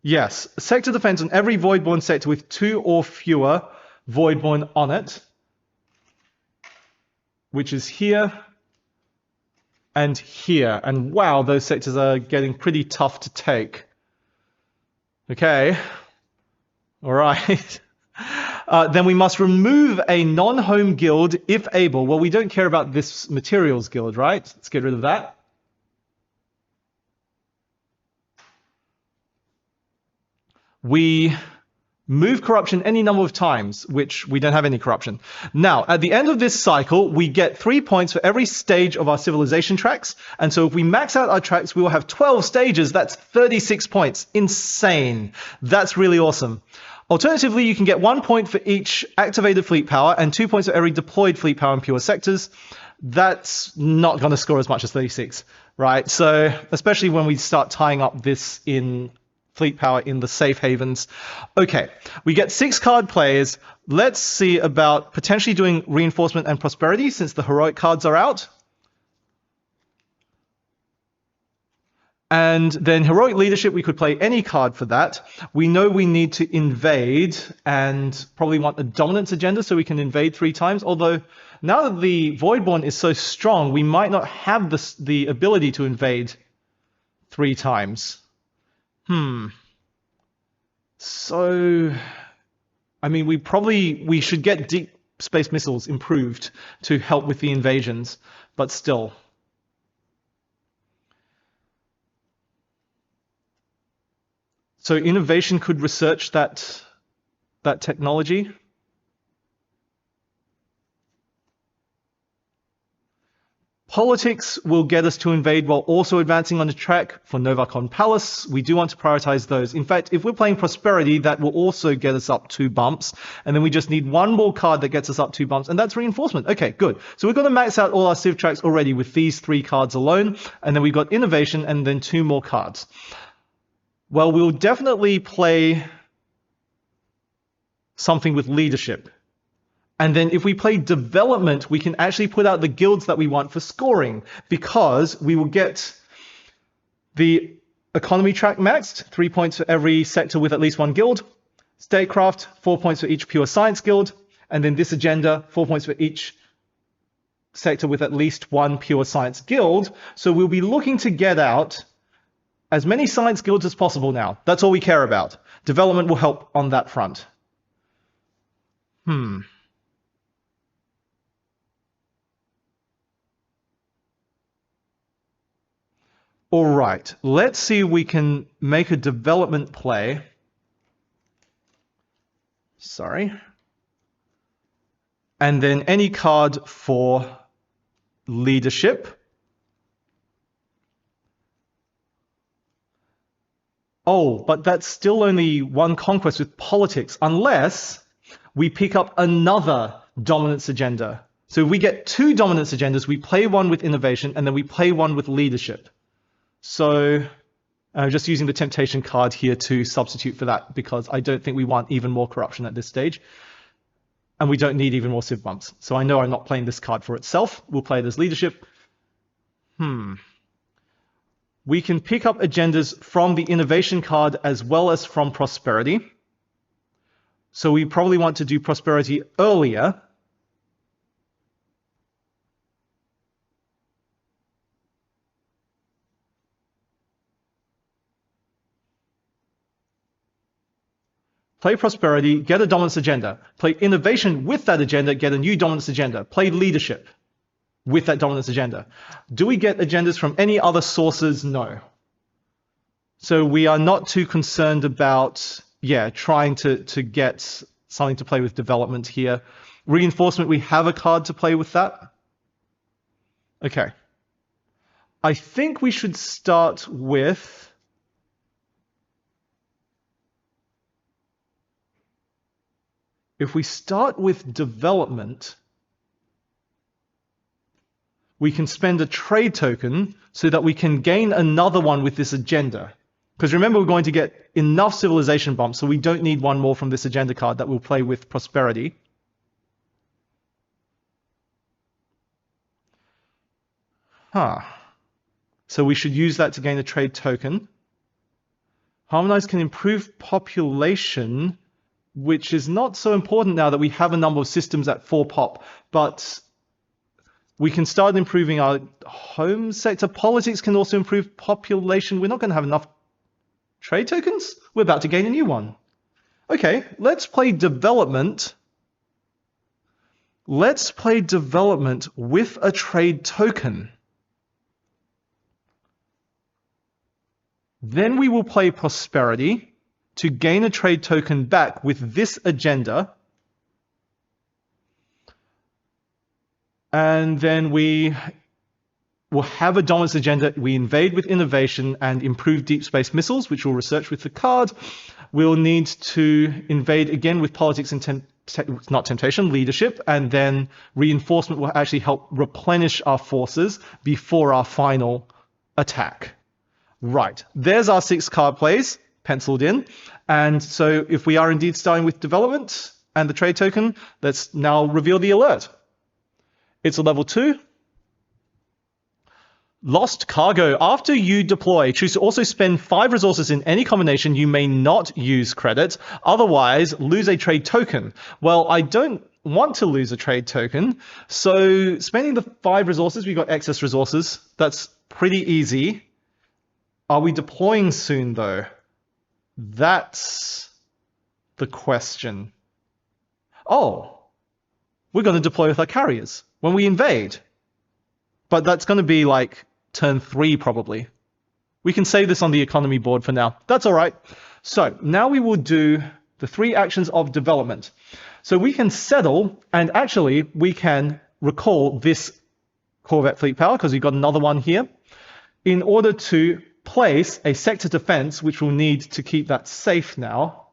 Yes, sector defense on every Voidborn sector with 2 or fewer Voidborn on it, which is here and here. And wow, those sectors are getting pretty tough to take. Okay, all right. Then we must remove a non-home guild if able. Well, we don't care about this materials guild, right? Let's get rid of that. We move corruption any number of times, which we don't have any corruption. Now, at the end of this cycle, we get 3 points for every stage of our civilization tracks. And so if we max out our tracks, we will have 12 stages. That's 36 points. Insane. That's really awesome. Alternatively, you can get 1 point for each activated fleet power and 2 points for every deployed fleet power in pure sectors. That's not going to score as much as 36, right? So especially when we start tying up this in fleet power in the safe havens. Okay, we get 6 card players. Let's see about potentially doing Reinforcement and Prosperity since the heroic cards are out. And then Heroic Leadership, we could play any card for that. We know we need to invade and probably want a dominance agenda so we can invade 3 times. Although now that the Voidborn is so strong, we might not have the ability to invade 3 times. So, I mean, we should get deep space missiles improved to help with the invasions, but still. So innovation could research that technology. Politics will get us to invade while also advancing on the track for Novacon Palace. We do want to prioritize those. In fact, if we're playing Prosperity, that will also get us up 2 bumps. And then we just need 1 more card that gets us up 2 bumps, and that's Reinforcement. Okay, good. So we're going to max out all our Civ tracks already with these 3 cards alone. And then we've got Innovation and then 2 more cards. Well, we'll definitely play something with Leadership. And then if we play Development, we can actually put out the guilds that we want for scoring, because we will get the economy track maxed, 3 points for every sector with at least 1 guild. Statecraft, 4 points for each pure science guild. And then this agenda, 4 points for each sector with at least 1 pure science guild. So we'll be looking to get out as many science guilds as possible now. That's all we care about. Development will help on that front. All right, let's see if we can make a development play. Sorry. And then any card for Leadership. Oh, but that's still only one conquest with politics, unless we pick up another dominance agenda. So if we get two dominance agendas, we play one with innovation, and then we play one with leadership. So just using the temptation card here to substitute for that, because I don't think we want even more corruption at this stage. And we don't need even more civ bumps. So I know I'm not playing this card for itself. We'll play it as leadership. We can pick up agendas from the innovation card as well as from prosperity. So we probably want to do prosperity earlier. Play prosperity, get a dominance agenda. Play innovation with that agenda, get a new dominance agenda. Play leadership with that dominance agenda. Do we get agendas from any other sources? No. So we are not too concerned about, trying to get something to play with development here. Reinforcement, we have a card to play with that. Okay. I think we should start with... If we start with development, we can spend a trade token so that we can gain another one with this agenda. Because remember, we're going to get enough civilization bumps, so we don't need one more from this agenda card that we'll play with prosperity. So we should use that to gain a trade token. Harmonize can improve population, which is not so important now that we have a number of systems at 4 pop, but we can start improving our home sector. Politics can also improve population. We're not going to have enough trade tokens. We're about to gain a new one. Okay, let's play development. Let's play development with a trade token. Then we will play prosperity to gain a trade token back with this agenda. And then we will have a dominance agenda. We invade with innovation and improve deep space missiles, which we'll research with the card. We'll need to invade again with politics and leadership, and then reinforcement will actually help replenish our forces before our final attack. Right, there's our 6 card plays penciled in. And so if we are indeed starting with development and the trade token, let's now reveal the alert. It's a level 2. Lost cargo. After you deploy, choose to also spend 5 resources in any combination. You may not use credits. Otherwise, lose a trade token. Well, I don't want to lose a trade token. So spending the 5 resources, we've got excess resources. That's pretty easy. Are we deploying soon, though? That's the question. Oh, we're going to deploy with our carriers when we invade. But that's going to be like turn 3 probably. We can save this on the economy board for now. That's all right. So now we will do the 3 actions of development. So we can settle, and actually we can recall this Corvette fleet power because we've got another one here, in order to place a sector defense, which we'll need to keep that safe now.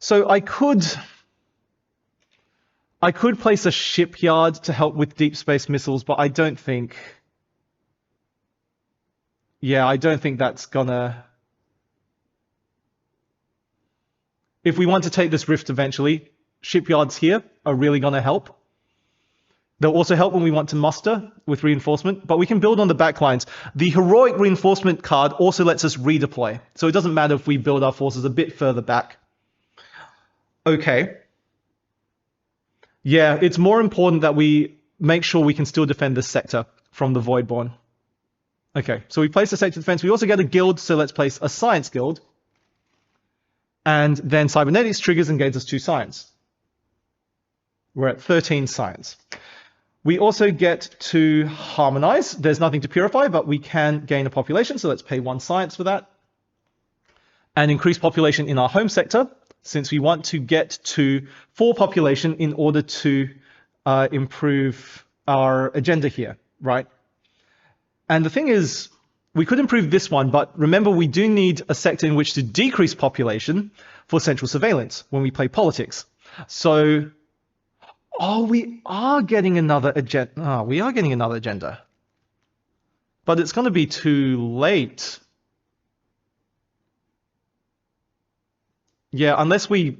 So I could place a shipyard to help with deep space missiles, but I don't think that's gonna... If we want to take this rift eventually, shipyards here are really gonna help. They'll also help when we want to muster with reinforcement, but we can build on the backlines. The heroic reinforcement card also lets us redeploy, so it doesn't matter if we build our forces a bit further back. Okay. Yeah, it's more important that we make sure we can still defend this sector from the Voidborn. Okay, so we place a sector defense. We also get a guild, so let's place a science guild. And then cybernetics triggers and gains us 2 science. We're at 13 science. We also get to harmonize. There's nothing to purify, but we can gain a population, so let's pay 1 science for that. And increase population in our home sector, since we want to get to 4 population in order to improve our agenda here, right? And the thing is, we could improve this one, but remember we do need a sector in which to decrease population for central surveillance when we play politics. So, we are getting another agenda. Oh, we are getting another agenda. But it's going to be too late. Yeah, unless we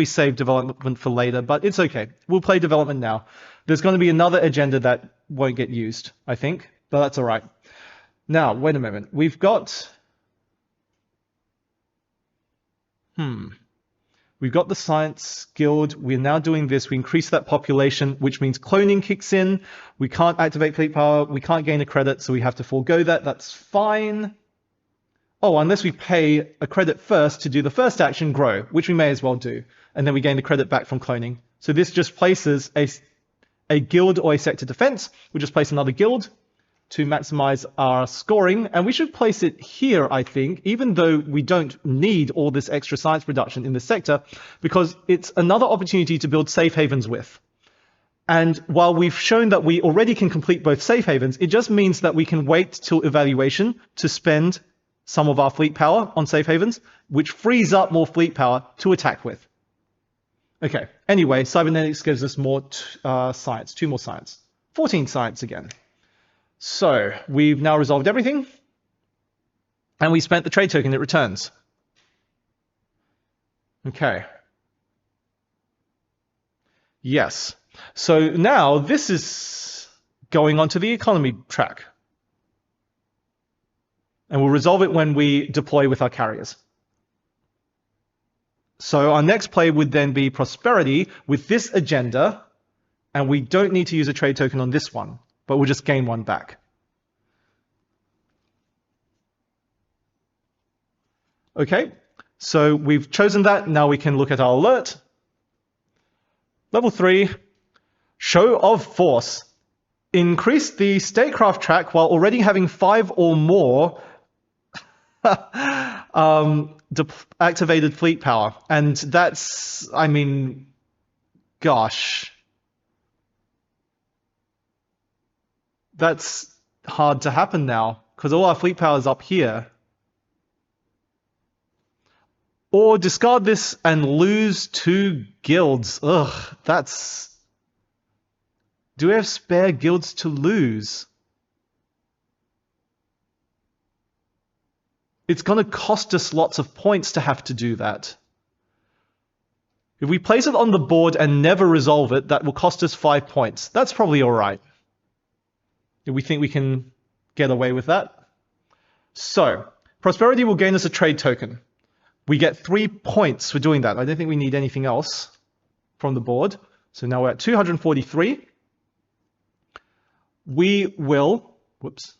save development for later, but it's okay. We'll play development now. There's going to be another agenda that won't get used, I think, but that's all right. Now, wait a moment. We've got... We've got the Science Guild. We're now doing this. We increase that population, which means cloning kicks in. We can't activate fleet power. We can't gain a credit, so we have to forego that. That's fine. Oh, unless we pay a credit first to do the first action, grow, which we may as well do. And then we gain the credit back from cloning. So this just places a guild or a sector defense. We'll just place another guild to maximize our scoring. And we should place it here, I think, even though we don't need all this extra science production in this sector, because it's another opportunity to build safe havens with. And while we've shown that we already can complete both safe havens, it just means that we can wait till evaluation to spend some of our fleet power on safe havens, which frees up more fleet power to attack with. Okay, anyway, cybernetics gives us more science, 2 more science. 14 science again. So we've now resolved everything, and we spent the trade token it returns. Okay. Yes. So now this is going onto the economy track. And we'll resolve it when we deploy with our carriers. So our next play would then be prosperity with this agenda, and we don't need to use a trade token on this one, but we'll just gain one back. Okay, so we've chosen that. Now we can look at our alert. Level 3, show of force. Increase the statecraft track while already having 5 or more activated fleet power. And that's, I mean, gosh. That's hard to happen now, because all our fleet power is up here. Or discard this and lose 2 guilds. Ugh, that's... Do we have spare guilds to lose? It's going to cost us lots of points to have to do that. If we place it on the board and never resolve it, that will cost us 5 points. That's probably all right. Do we think we can get away with that? So, prosperity will gain us a trade token. We get 3 points for doing that. I don't think we need anything else from the board. So now we're at 243. We will... Whoops.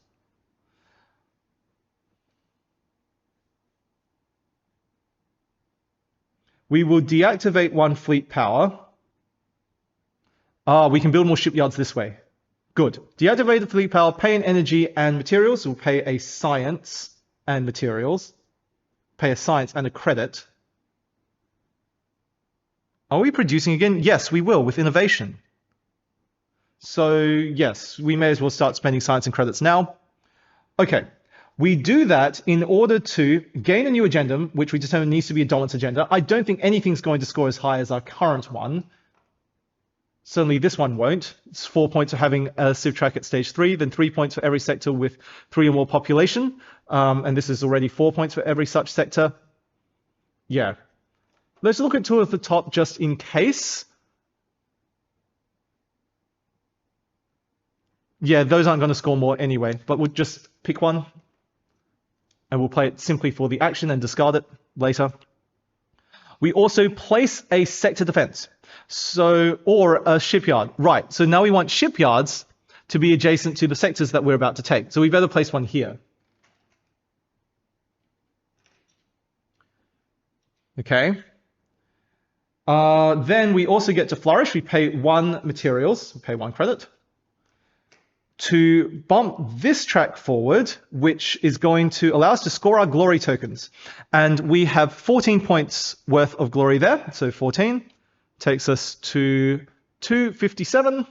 We will deactivate 1 fleet power. We can build more shipyards this way. Good. Deactivate the fleet power, pay in energy and materials. We'll pay a science and materials. Pay a science and a credit. Are we producing again? Yes, we will, with innovation. So, yes, we may as well start spending science and credits now. Okay. We do that in order to gain a new agenda, which we determine needs to be a dominance agenda. I don't think anything's going to score as high as our current one. Certainly this one won't. It's 4 points for having a civ track at stage 3, then 3 points for every sector with 3 or more population. And this is already 4 points for every such sector. Yeah. Let's look at 2 at the top just in case. Yeah, those aren't going to score more anyway, but we'll just pick one. And we'll play it simply for the action and discard it later. We also place a sector defense. Or a shipyard. Right, so now we want shipyards to be adjacent to the sectors that we're about to take. So we better place one here. Okay. Then we also get to flourish. We pay 1 materials, we pay 1 credit, to bump this track forward, which is going to allow us to score our glory tokens. And we have 14 points worth of glory there. So 14 takes us to 257.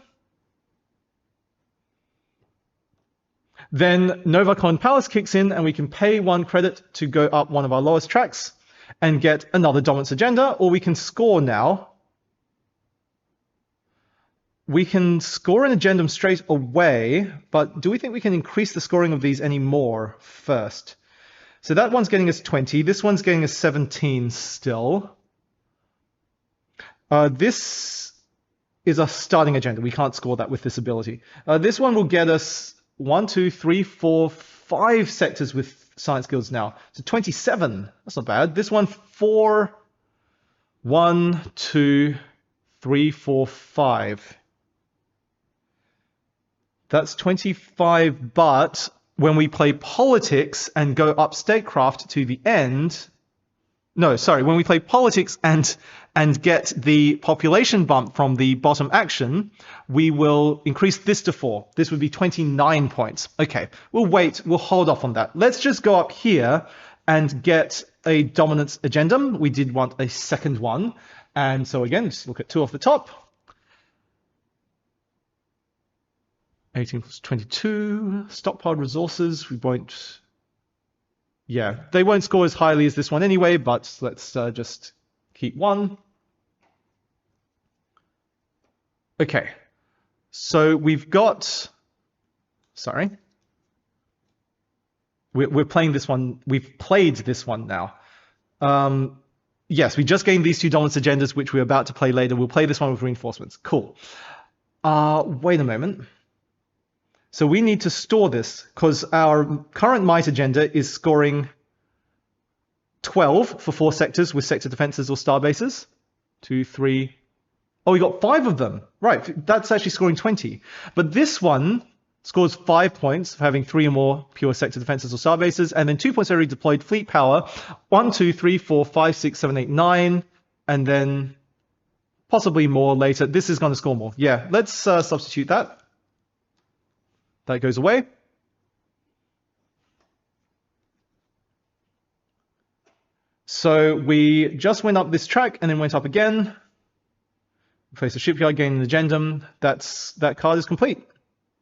Then Novacon Palace kicks in and we can pay 1 credit to go up one of our lowest tracks and get another dominance agenda, or we can score now. We can score an agendum straight away, but do we think we can increase the scoring of these any more first? So that one's getting us 20. This one's getting us 17 still. This is a starting agenda. We can't score that with this ability. This one will get us 1, 2, 3, 4, 5 sectors with science guilds now. So 27. That's not bad. This one, 4, 1, 2, 3, 4, 5. That's 25, but when we play politics and go up statecraft to the end, no, sorry, when we play politics and get the population bump from the bottom action, we will increase this to 4. This would be 29 points. Okay, we'll wait, we'll hold off on that. Let's just go up here and get a dominance agendum. We did want a second one. And so again, just look at 2 off the top. 18 plus 22. Stockpiled resources, we won't... Yeah, they won't score as highly as this one anyway, but let's just keep 1. Okay, so we've got... Sorry. We're playing this one. We've played this one now. Yes, we just gained these 2 dominance agendas, which we're about to play later. We'll play this one with reinforcements. Cool. Wait a moment. So we need to store this because our current might agenda is scoring 12 for 4 sectors with sector defenses or star bases. 2, 3. Oh, we got 5 of them. Right, that's actually scoring 20. But this one scores 5 points for having 3 or more pure sector defenses or star bases, and then 2 points every deployed fleet power. 1, 2, 3, 4, 5, 6, 7, 8, 9, and then possibly more later. This is going to score more. Yeah, let's substitute that. That goes away. So we just went up this track and then went up again. Place a shipyard, gain an agendum. That card is complete.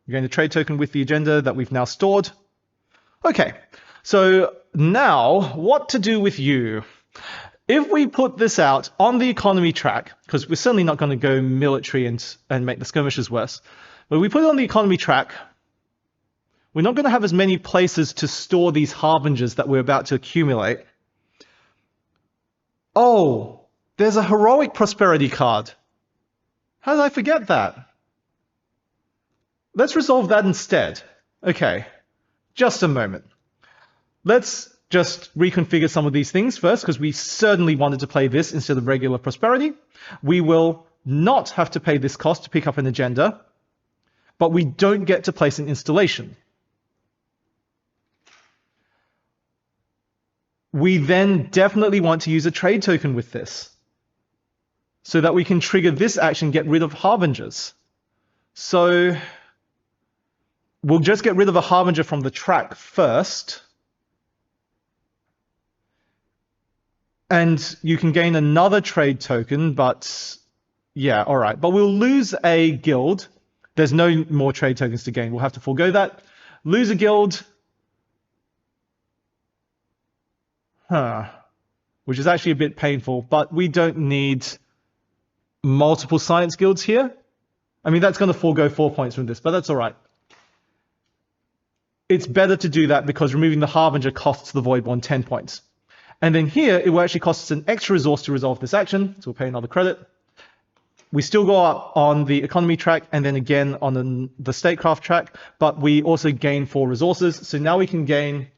You're going to trade token with the agenda that we've now stored. Okay, so now what to do with you? If we put this out on the economy track, because we're certainly not going to go military and make the skirmishes worse, but we put it on the economy track, we're not going to have as many places to store these harbingers that we're about to accumulate. Oh, there's a heroic prosperity card. How did I forget that? Let's resolve that instead. Okay, just a moment. Let's just reconfigure some of these things first, because we certainly wanted to play this instead of regular prosperity. We will not have to pay this cost to pick up an agenda, but we don't get to place an installation. We then definitely want to use a trade token with this so that we can trigger this action, get rid of harbingers. So we'll just get rid of a harbinger from the track first. And you can gain another trade token, but yeah, all right. But we'll lose a guild. There's no more trade tokens to gain. We'll have to forego that. Lose a guild. Which is actually a bit painful, but we don't need multiple science guilds here. I mean, that's going to forego 4 points from this, but that's all right. It's better to do that because removing the Harbinger costs the Voidborn 10 points. And then here, it will actually cost us an extra resource to resolve this action, so we'll pay another credit. We still go up on the economy track and then again on the statecraft track, but we also gain 4 resources. So now we can gain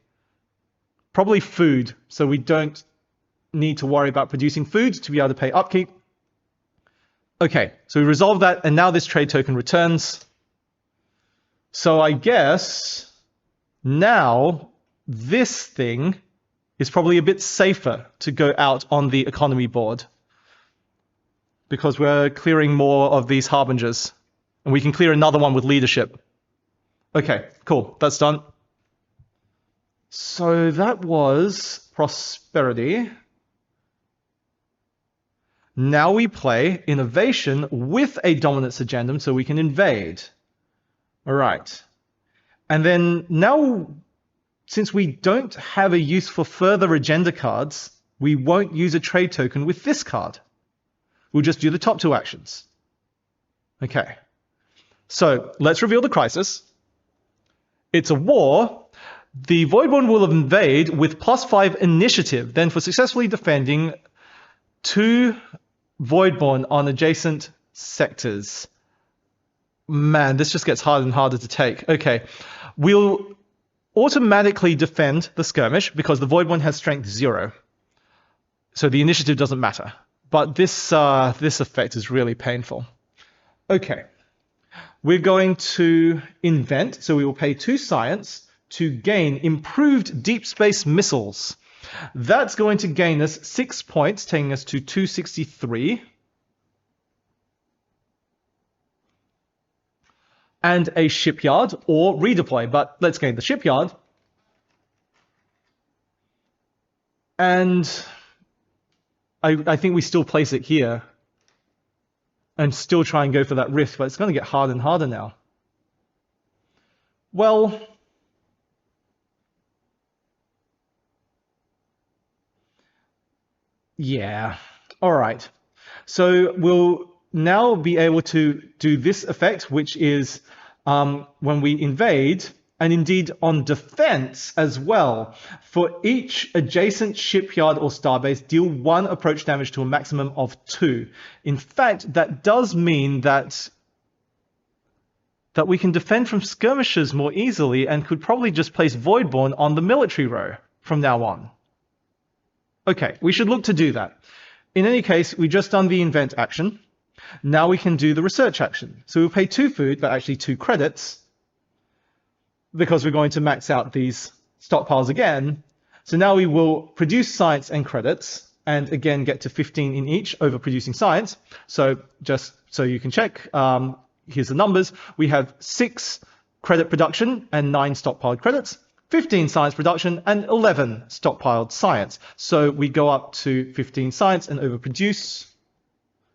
probably food, so we don't need to worry about producing food to be able to pay upkeep. Okay, so we resolve that, and now this trade token returns. So I guess now this thing is probably a bit safer to go out on the economy board because we're clearing more of these harbingers, and we can clear another one with leadership. Okay, cool, that's done. So that was prosperity. Now we play innovation with a dominance agendum so we can invade. All right. And then now, since we don't have a use for further agenda cards, we won't use a trade token with this card. We'll just do the top two actions. Okay. So let's reveal the crisis. It's a war. The Voidborn will invade with +5 initiative. Then for successfully defending 2 Voidborn on adjacent sectors. Man, this just gets harder and harder to take. Okay. We'll automatically defend the skirmish because the Voidborn has strength 0. So the initiative doesn't matter. But this effect is really painful. Okay. We're going to invent, so we will pay 2 science to gain improved deep space missiles. That's going to gain us 6 points, taking us to 263. And a shipyard or redeploy, but let's gain the shipyard. And I think we still place it here and still try and go for that rift, but it's going to get harder and harder now. Well, yeah, all right. So we'll now be able to do this effect, which is when we invade, and indeed on defense as well. For each adjacent shipyard or starbase, deal 1 approach damage to a maximum of 2. In fact, that does mean that we can defend from skirmishers more easily and could probably just place Voidborn on the military row from now on. Okay, we should look to do that. In any case, we just done the invent action. Now we can do the research action. So we'll pay 2 food, but actually 2 credits, because we're going to max out these stockpiles again. So now we will produce science and credits, and again get to 15 in each over producing science. So just so you can check, here's the numbers. We have 6 credit production and 9 stockpiled credits, 15 science production, and 11 stockpiled science. So we go up to 15 science and overproduce,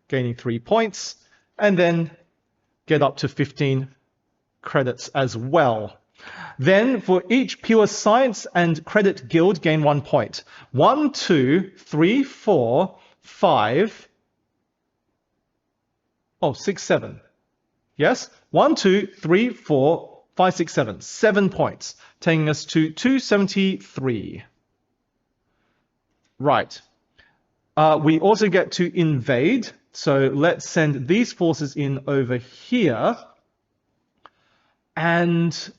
gaining 3 points, and then get up to 15 credits as well. Then for each pure science and credit guild, gain 1 point. 1, 2, 3, 4, 5. Oh, 6, 7. Yes? 1, 2, 3, 4, 5, 6, 7. 7 points, taking us to 273. Right. We also get to invade. So let's send these forces in over here. And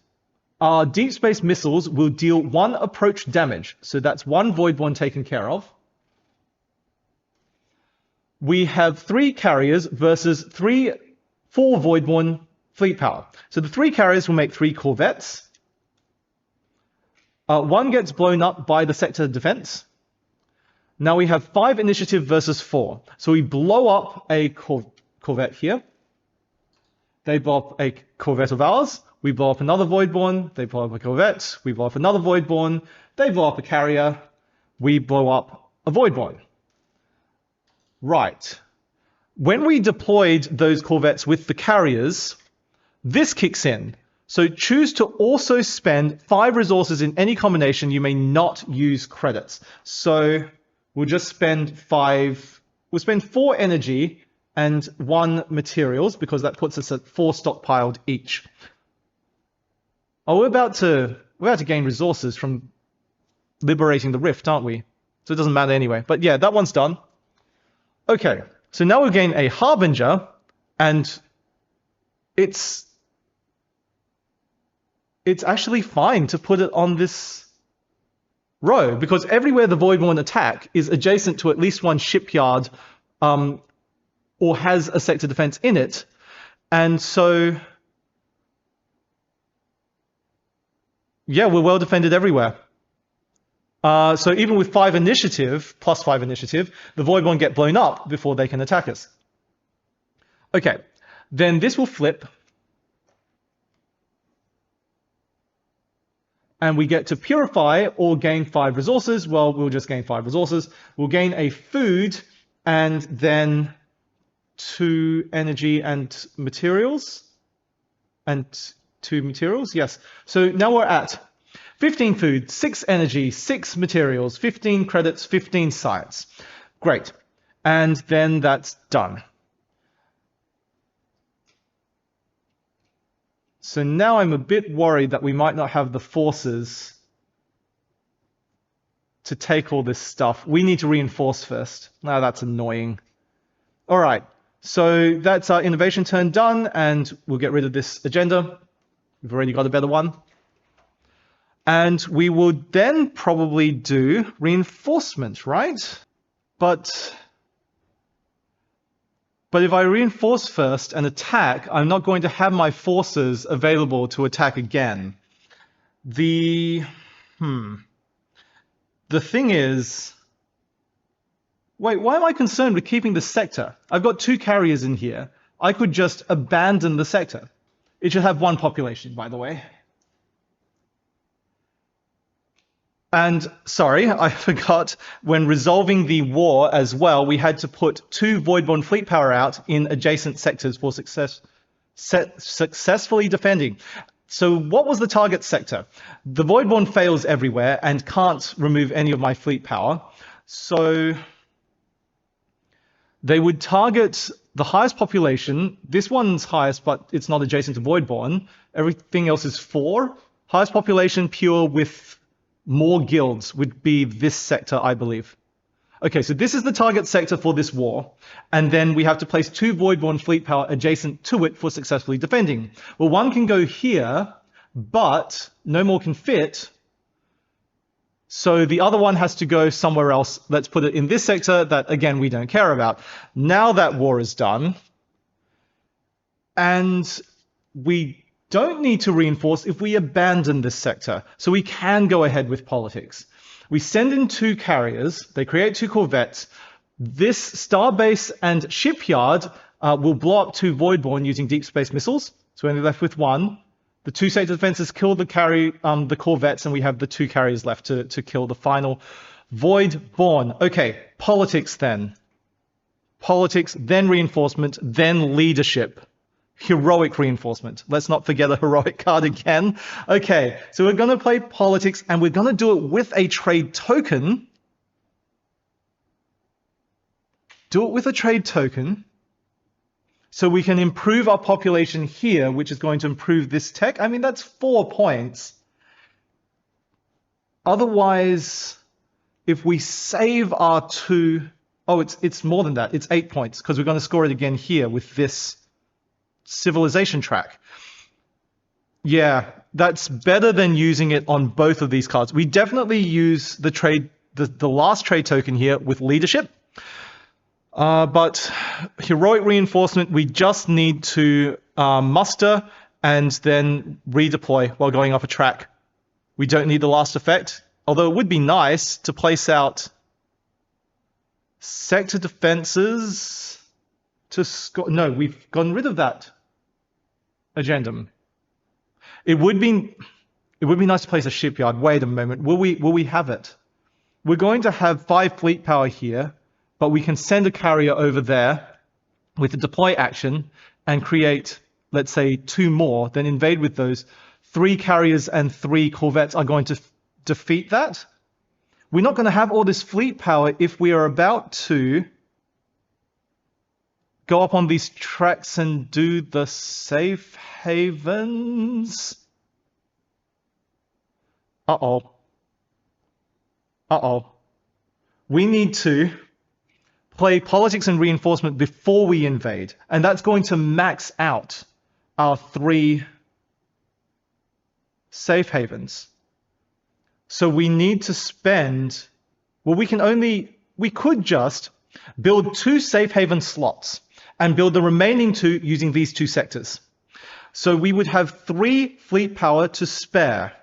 our deep space missiles will deal 1 approach damage. So that's 1 Voidborn taken care of. We have 3 carriers versus 4 Voidborn fleet power. So the 3 carriers will make 3 corvettes. 1 gets blown up by the sector defense. Now we have 5 initiative versus 4. So we blow up a corvette here. They blow up a corvette of ours. We blow up another Voidborn. They blow up a corvette. We blow up another Voidborn. They blow up a carrier. We blow up a Voidborn. Right. When we deployed those corvettes with the carriers, this kicks in. So choose to also spend 5 resources in any combination. You may not use credits. So we'll just spend 5. We'll spend 4 energy and 1 materials, because that puts us at 4 stockpiled each. Oh, we're about to gain resources from liberating the rift, aren't we? So it doesn't matter anyway. But yeah, that one's done. Okay, so now we'll gain a Harbinger, and it's actually fine to put it on this row, because everywhere the Voidborn attack is adjacent to at least 1 shipyard or has a sector defense in it. And so, yeah, we're well defended everywhere. So even with 5 initiative, plus 5 initiative, the Voidborn get blown up before they can attack us. Okay, then this will flip. And we get to purify or gain 5 resources. Well, we'll just gain 5 resources. We'll gain a food and then 2 energy and materials. And 2 materials, yes. So now we're at 15 food, 6 energy, 6 materials, 15 credits, 15 science. Great. And then that's done. So now I'm a bit worried that we might not have the forces to take all this stuff. We need to reinforce first. Now that's annoying. All right. So that's our innovation turn done, and we'll get rid of this agenda. We've already got a better one. And we will then probably do reinforcement, right? But if I reinforce first and attack, I'm not going to have my forces available to attack again. The thing is, wait, why am I concerned with keeping the sector? I've got 2 carriers in here. I could just abandon the sector. It should have 1 population, by the way. And sorry, I forgot, when resolving the war as well, we had to put 2 Voidborn fleet power out in adjacent sectors for successfully defending. So what was the target sector? The Voidborn fails everywhere and can't remove any of my fleet power. So they would target the highest population. This one's highest, but it's not adjacent to Voidborn. Everything else is 4. Highest population pure with more guilds would be this sector, I believe. Okay, so this is the target sector for this war. And then we have to place 2 Voidborn fleet power adjacent to it for successfully defending. Well, 1 can go here, but no more can fit. So the other one has to go somewhere else. Let's put it in this sector that, again, we don't care about. Now that war is done, and we don't need to reinforce if we abandon this sector. So we can go ahead with politics. We send in 2 carriers. They create 2 corvettes. This starbase and shipyard will blow up 2 Voidborn using deep space missiles. So we're only left with 1. The 2 sector defenses kill the corvettes, and we have the 2 carriers left to kill the final Voidborn. Okay, politics then. Politics, then reinforcement, then leadership. Heroic reinforcement. Let's not forget a heroic card again. Okay, so we're going to play politics, and we're going to do it with a trade token. Do it with a trade token. So we can improve our population here, which is going to improve this tech. I mean, that's 4 points. Otherwise, if we save our 2... Oh, it's more than that. It's 8 points, because we're going to score it again here with this civilization track. Yeah, that's better than using it on both of these cards. We definitely use the last trade token here with leadership. But heroic reinforcement, we just need to muster and then redeploy while going up a track. We don't need the last effect, although it would be nice to place out sector defenses to score. No, we've gotten rid of that agendum. It would be nice to place a shipyard. Wait a moment. Will we have it? We're going to have 5 fleet power here, but we can send a carrier over there with a deploy action and create, let's say, 2 more, then invade with those. 3 carriers and 3 corvettes are going to defeat that. We're not going to have all this fleet power if we are about to go up on these tracks and do the safe havens. Uh-oh. We need to play politics and reinforcement before we invade, and that's going to max out our 3 safe havens. So we need to spend, well, we could just build 2 safe haven slots and build the remaining 2 using these 2 sectors. So we would have 3 fleet power to spare.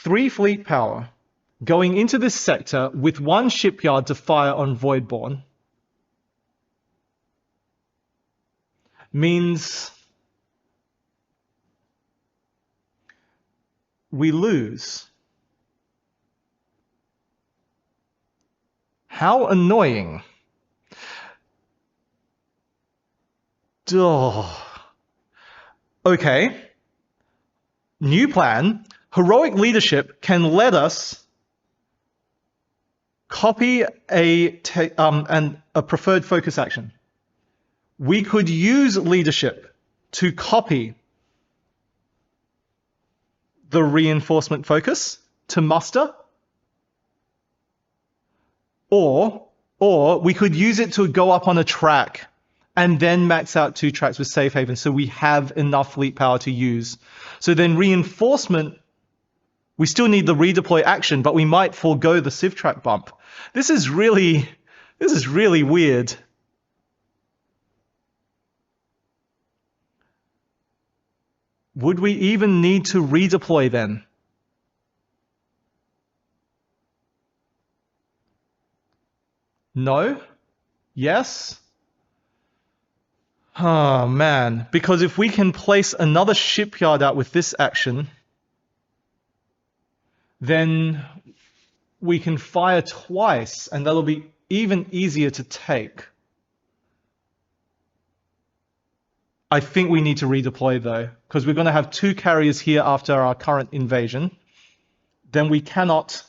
3 fleet power going into this sector with 1 shipyard to fire on Voidborn means we lose. How annoying. Duh. Okay. new plan, heroic leadership can let us copy a preferred focus action. We could use leadership to copy the reinforcement focus to muster, or we could use it to go up on a track and then max out 2 tracks with safe haven so we have enough fleet power to use. So then reinforcement, we still need the redeploy action, but we might forego the civ track bump. This is really weird. Would we even need to redeploy then? No? Yes? Oh man, because if we can place another shipyard out with this action, then we can fire twice and that'll be even easier to take. I think we need to redeploy though, because we're going to have 2 carriers here after our current invasion. Then we cannot...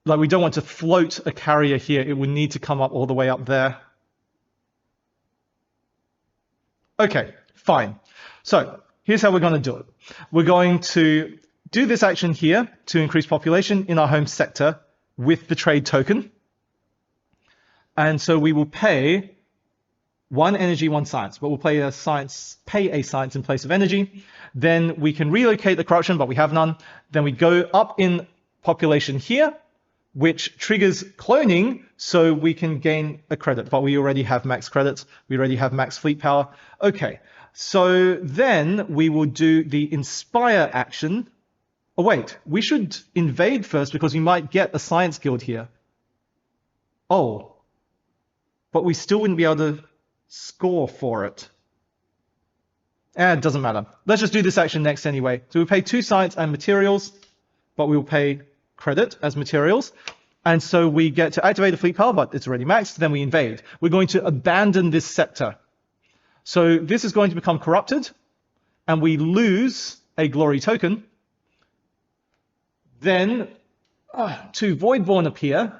Like, we don't want to float a carrier here. It would need to come up all the way up there. Okay, fine. So here's how we're going to do it. We're going to do this action here to increase population in our home sector with the trade token. And so we will pay 1 energy, 1 science, but we'll pay a science in place of energy. Then we can relocate the corruption, but we have none. Then we go up in population here, which triggers cloning so we can gain a credit, but we already have max credits. We already have max fleet power. Okay, so then we will do the inspire action. Oh wait, we should invade first because we might get a science guild here. Oh, but we still wouldn't be able to score for it. It doesn't matter. Let's just do this action next anyway. So we pay 2 science and materials, but we will pay credit as materials. And so we get to activate the fleet power, but it's already maxed. Then we invade. We're going to abandon this sector. So this is going to become corrupted, and we lose a glory token. Then 2 Voidborn appear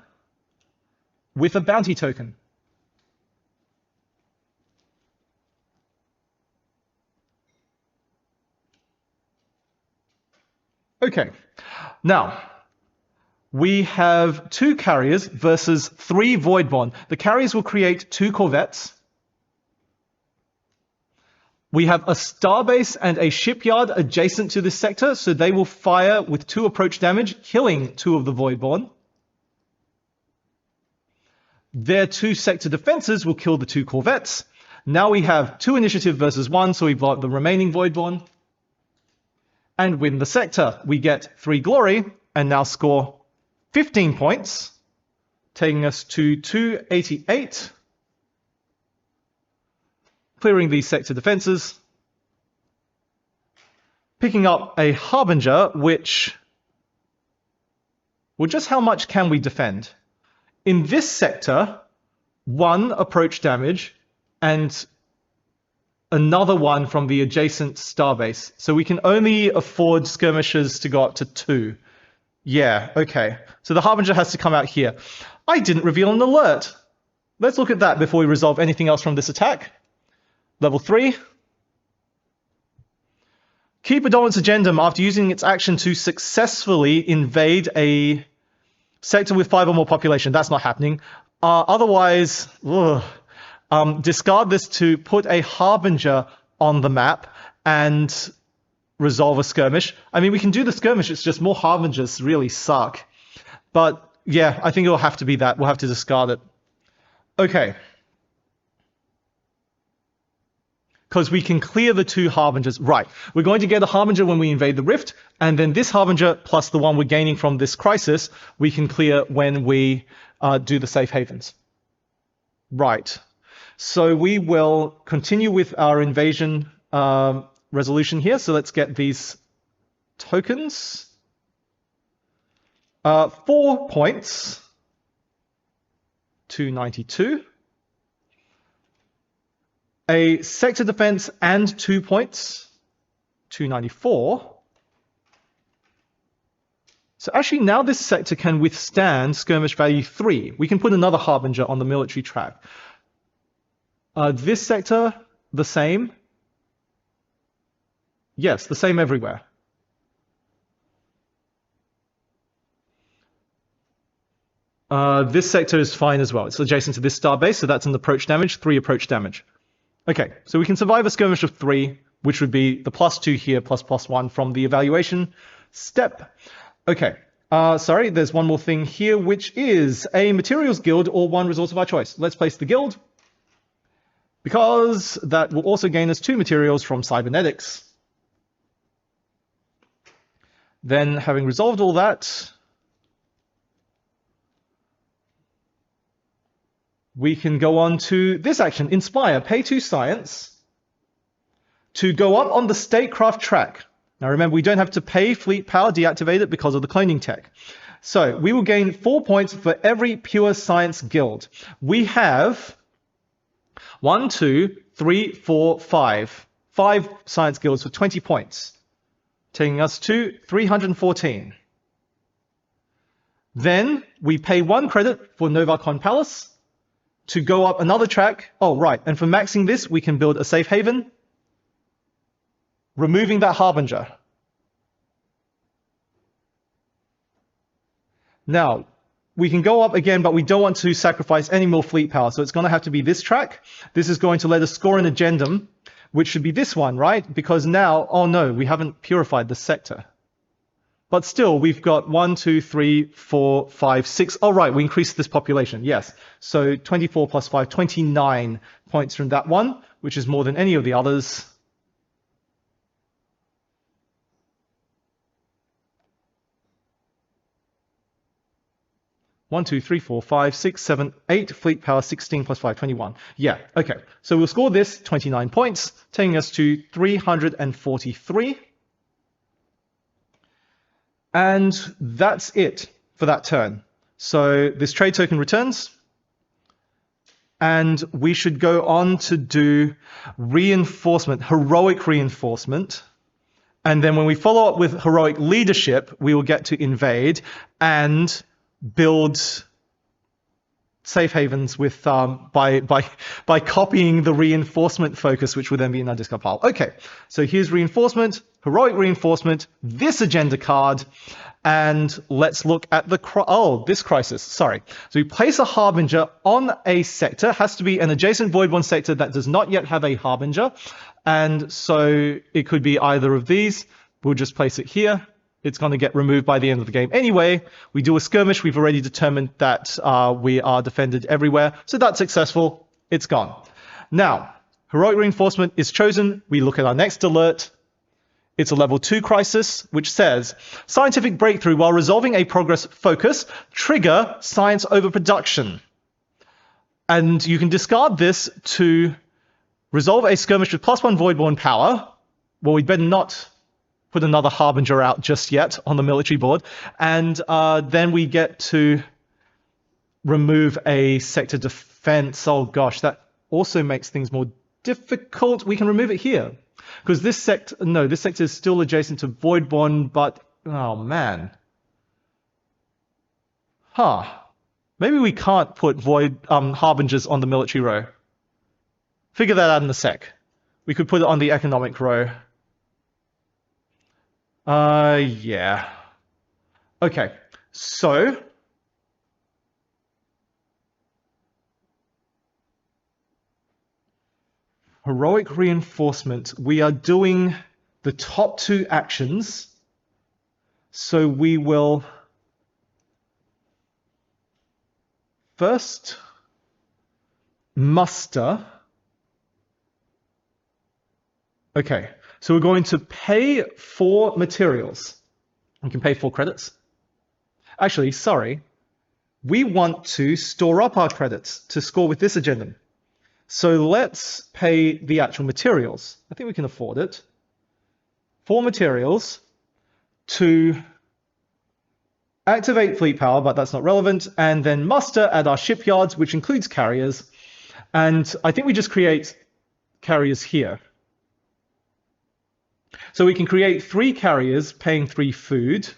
with a bounty token. Okay, now we have 2 carriers versus 3 Voidborn. The carriers will create 2 corvettes. We have a starbase and a shipyard adjacent to this sector, so they will fire with 2 approach damage, killing 2 of the Voidborn. Their 2 sector defenses will kill the 2 corvettes. Now we have 2 initiative versus 1, so we blow up the remaining Voidborn and win the sector. We get 3 glory and now score 15 points, taking us to 288. Clearing these sector defenses. Picking up a Harbinger, which... Well, just how much can we defend? In this sector, 1 approach damage and another 1 from the adjacent starbase. So we can only afford skirmishers to go up to 2. Yeah, okay. So the Harbinger has to come out here. I didn't reveal an alert. Let's look at that before we resolve anything else from this attack. Level 3. Keep a dominance agendum after using its action to successfully invade a sector with 5 or more population. That's not happening. Otherwise, discard this to put a Harbinger on the map and resolve a skirmish. I mean, we can do the skirmish, it's just more Harbingers really suck. But yeah, I think it'll have to be that. We'll have to discard it. Okay. Because we can clear the 2 Harbingers. Right. We're going to get a Harbinger when we invade the Rift, and then this Harbinger plus the one we're gaining from this crisis, we can clear when we do the safe havens. Right. So we will continue with our invasion resolution here. So let's get these tokens. 4 points. 292. a sector defense and 2 points, 294. So actually now this sector can withstand skirmish value 3. We can put another Harbinger on the military track. This sector, the same. Yes, the same everywhere. This sector is fine as well. It's adjacent to this star base, so that's an approach damage, 3 approach damage. Okay, so we can survive a skirmish of 3, which would be the +2 here, +1 from the evaluation step. Okay, sorry, there's one more thing here, which is a materials guild or one resource of our choice. Let's place the guild, because that will also gain us 2 materials from cybernetics. Then, having resolved all that, we can go on to this action, Inspire, pay 2 science to go up on the statecraft track. Now remember, we don't have to pay fleet power, deactivate it because of the cloning tech. So we will gain 4 points for every pure science guild. We have 1, 2, 3, 4, 5. 5 science guilds for 20 points, taking us to 314. Then we pay 1 credit for Novacon Palace to go up another track. Oh, right. And for maxing this, we can build a safe haven, removing that Harbinger. Now, we can go up again, but we don't want to sacrifice any more fleet power. So it's going to have to be this track. This is going to let us score an agendum, which should be this one, right? Because now, oh no, we haven't purified the sector. But still, we've got 1, 2, 3, 4, 5, 6. Oh, right, we increased this population, yes. So 24 plus 5, 29 points from that one, which is more than any of the others. One, 2, 3, 4, 5, 6, 7, 8, fleet power 16 plus 5, 21. Yeah, okay. So we'll score this 29 points, taking us to 343. And that's it for that turn. So this trade token returns, and we should go on to do reinforcement, heroic reinforcement. And then when we follow up with heroic leadership, we will get to invade and build safe havens with by copying the reinforcement focus, which would then be in our discard pile. Okay, so here's reinforcement, heroic reinforcement, this agenda card, and let's look at the this crisis. Sorry. So we place a Harbinger on a sector, has to be an adjacent Voidborn sector that does not yet have a Harbinger, and so it could be either of these. We'll just place it here. It's going to get removed by the end of the game anyway. We do a skirmish. We've already determined that we are defended everywhere. So that's successful. It's gone. Now, heroic reinforcement is chosen. We look at our next alert. It's a level 2 crisis, which says, scientific breakthrough while resolving a progress focus, trigger science overproduction. And you can discard this to resolve a skirmish with +1 Voidborn power. Well, we'd better not put another Harbinger out just yet on the military board. And then we get to remove a sector defense. Oh gosh, that also makes things more difficult. We can remove it here. Because this sector, no, this sector is still adjacent to Voidborn, but, oh man. Huh. Maybe we can't put Harbingers on the military row. Figure that out in a sec. We could put it on the economic row. Yeah. Okay, so heroic reinforcement. We are doing the top 2 actions. So we will first muster. Okay. So we're going to pay 4 materials. We can pay 4 credits. Actually, sorry. We want to store up our credits to score with this agendum. So let's pay the actual materials. I think we can afford it. 4 materials to activate fleet power, but that's not relevant. And then muster at our shipyards, which includes carriers. And I think we just create carriers here. So we can create 3 carriers paying 3 food.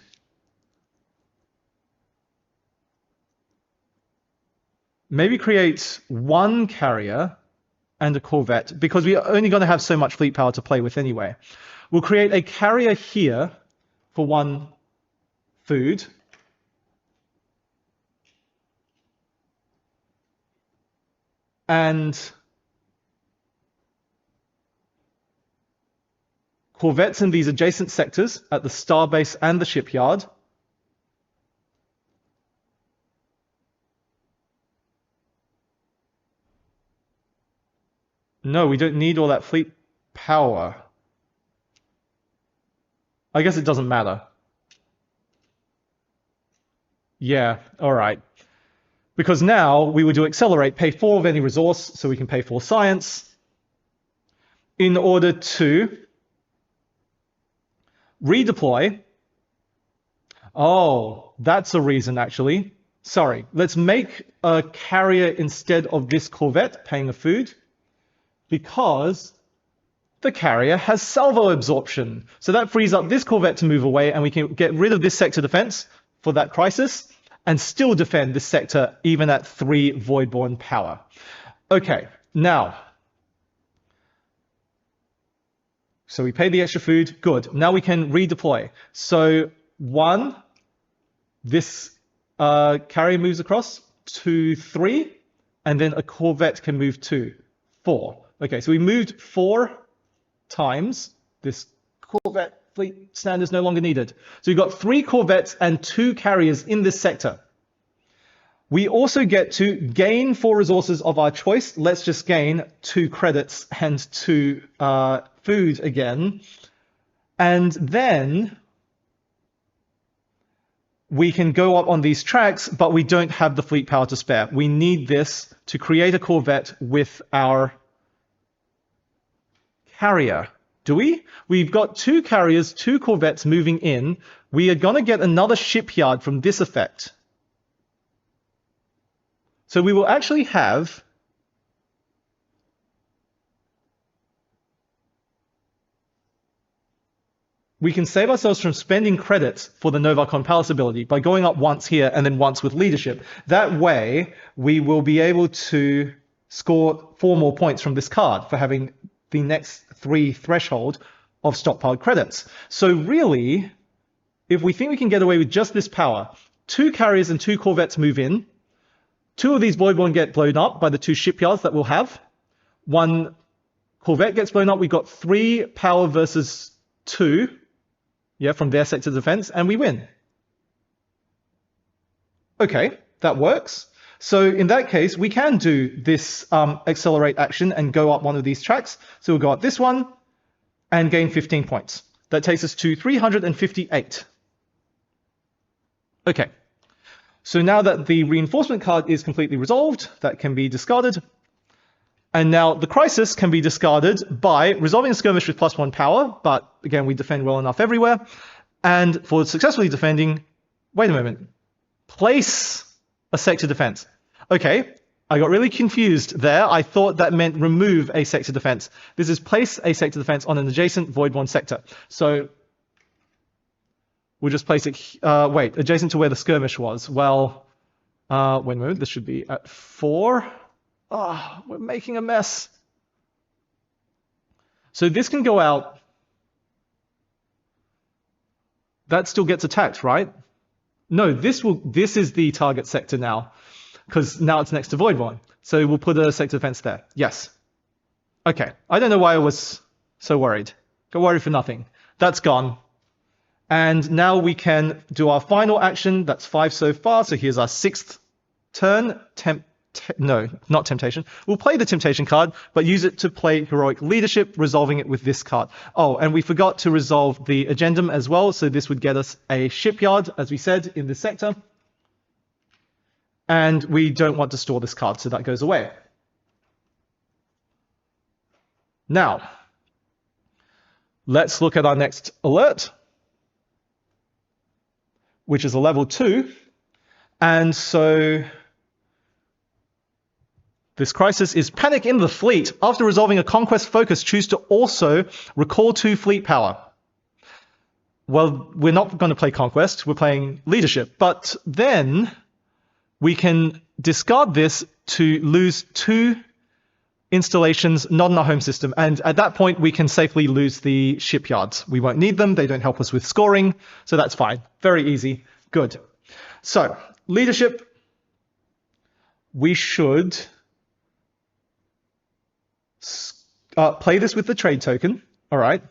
Maybe create 1 carrier and a corvette, because we are only going to have so much fleet power to play with anyway. We'll create a carrier here for 1 food. And corvettes in these adjacent sectors at the starbase and the shipyard. No, we don't need all that fleet power. I guess it doesn't matter. Yeah, all right. Because now we would do accelerate, pay 4 of any resource, so we can pay 4 science, in order to redeploy. Oh, that's a reason, actually. Sorry, let's make a carrier instead of this corvette paying a food, because the carrier has salvo absorption. So that frees up this corvette to move away, and we can get rid of this sector defense for that crisis and still defend this sector even at 3 Voidborn power. Okay, now, so we paid the extra food, good. Now we can redeploy. So 1, this carrier moves across, 2, 3, and then a corvette can move 2, 4. Okay, so we moved 4 times. This corvette fleet stand is no longer needed. So we've got 3 corvettes and 2 carriers in this sector. We also get to gain 4 resources of our choice. Let's just gain 2 credits and 2 food again. And then we can go up on these tracks, but we don't have the fleet power to spare. We need this to create a corvette with our carrier. Do we? We've got 2 carriers, 2 corvettes moving in. We are going to get another shipyard from this effect. So we will actually have we can save ourselves from spending credits for the Novacon Palace ability by going up once here and then once with leadership. That way, we will be able to score 4 more points from this card for having the next 3 threshold of stockpiled credits. So really, if we think we can get away with just this power, 2 carriers and 2 corvettes move in, 2 of these Voidborn get blown up by the 2 shipyards that we'll have, 1 corvette gets blown up, we've got 3 power versus 2, yeah, from their sector defense, and we win. Okay, that works. So in that case, we can do this accelerate action and go up one of these tracks. So we'll go up this one and gain 15 points. That takes us to 358. Okay. So now that the reinforcement card is completely resolved, that can be discarded. And now the crisis can be discarded by resolving a skirmish with +1 power, but again, we defend well enough everywhere. And for successfully defending, wait a moment, place a sector defense. Okay, I got really confused there. I thought that meant remove a sector defense. This is place a sector defense on an adjacent Voidborn sector. So we'll just place it, adjacent to where the skirmish was. Well, wait a moment, this should be at 4. Ah, we're making a mess. So this can go out. That still gets attacked, right? No, this is the target sector now, because now it's next to Voidborn. So we'll put a sector defense there. Yes. Okay. I don't know why I was so worried. Don't worry for nothing. That's gone. And now we can do our final action. That's 5 so far. So here's our 6th turn. No, not temptation. We'll play the temptation card, but use it to play heroic leadership, resolving it with this card. Oh, and we forgot to resolve the agendum as well. So this would get us a shipyard, as we said, in this sector. And we don't want to store this card, so that goes away. Now, let's look at our next alert, which is a level 2. And so This crisis is panic in the fleet. After resolving a conquest focus, choose to also recall 2 fleet power. Well, we're not going to play conquest, we're playing leadership. But then we can discard this to lose 2 installations not in our home system. And at that point, we can safely lose the shipyards. We won't need them. They don't help us with scoring. So that's fine. Very easy. Good. So leadership, we should play this with the trade token. All right.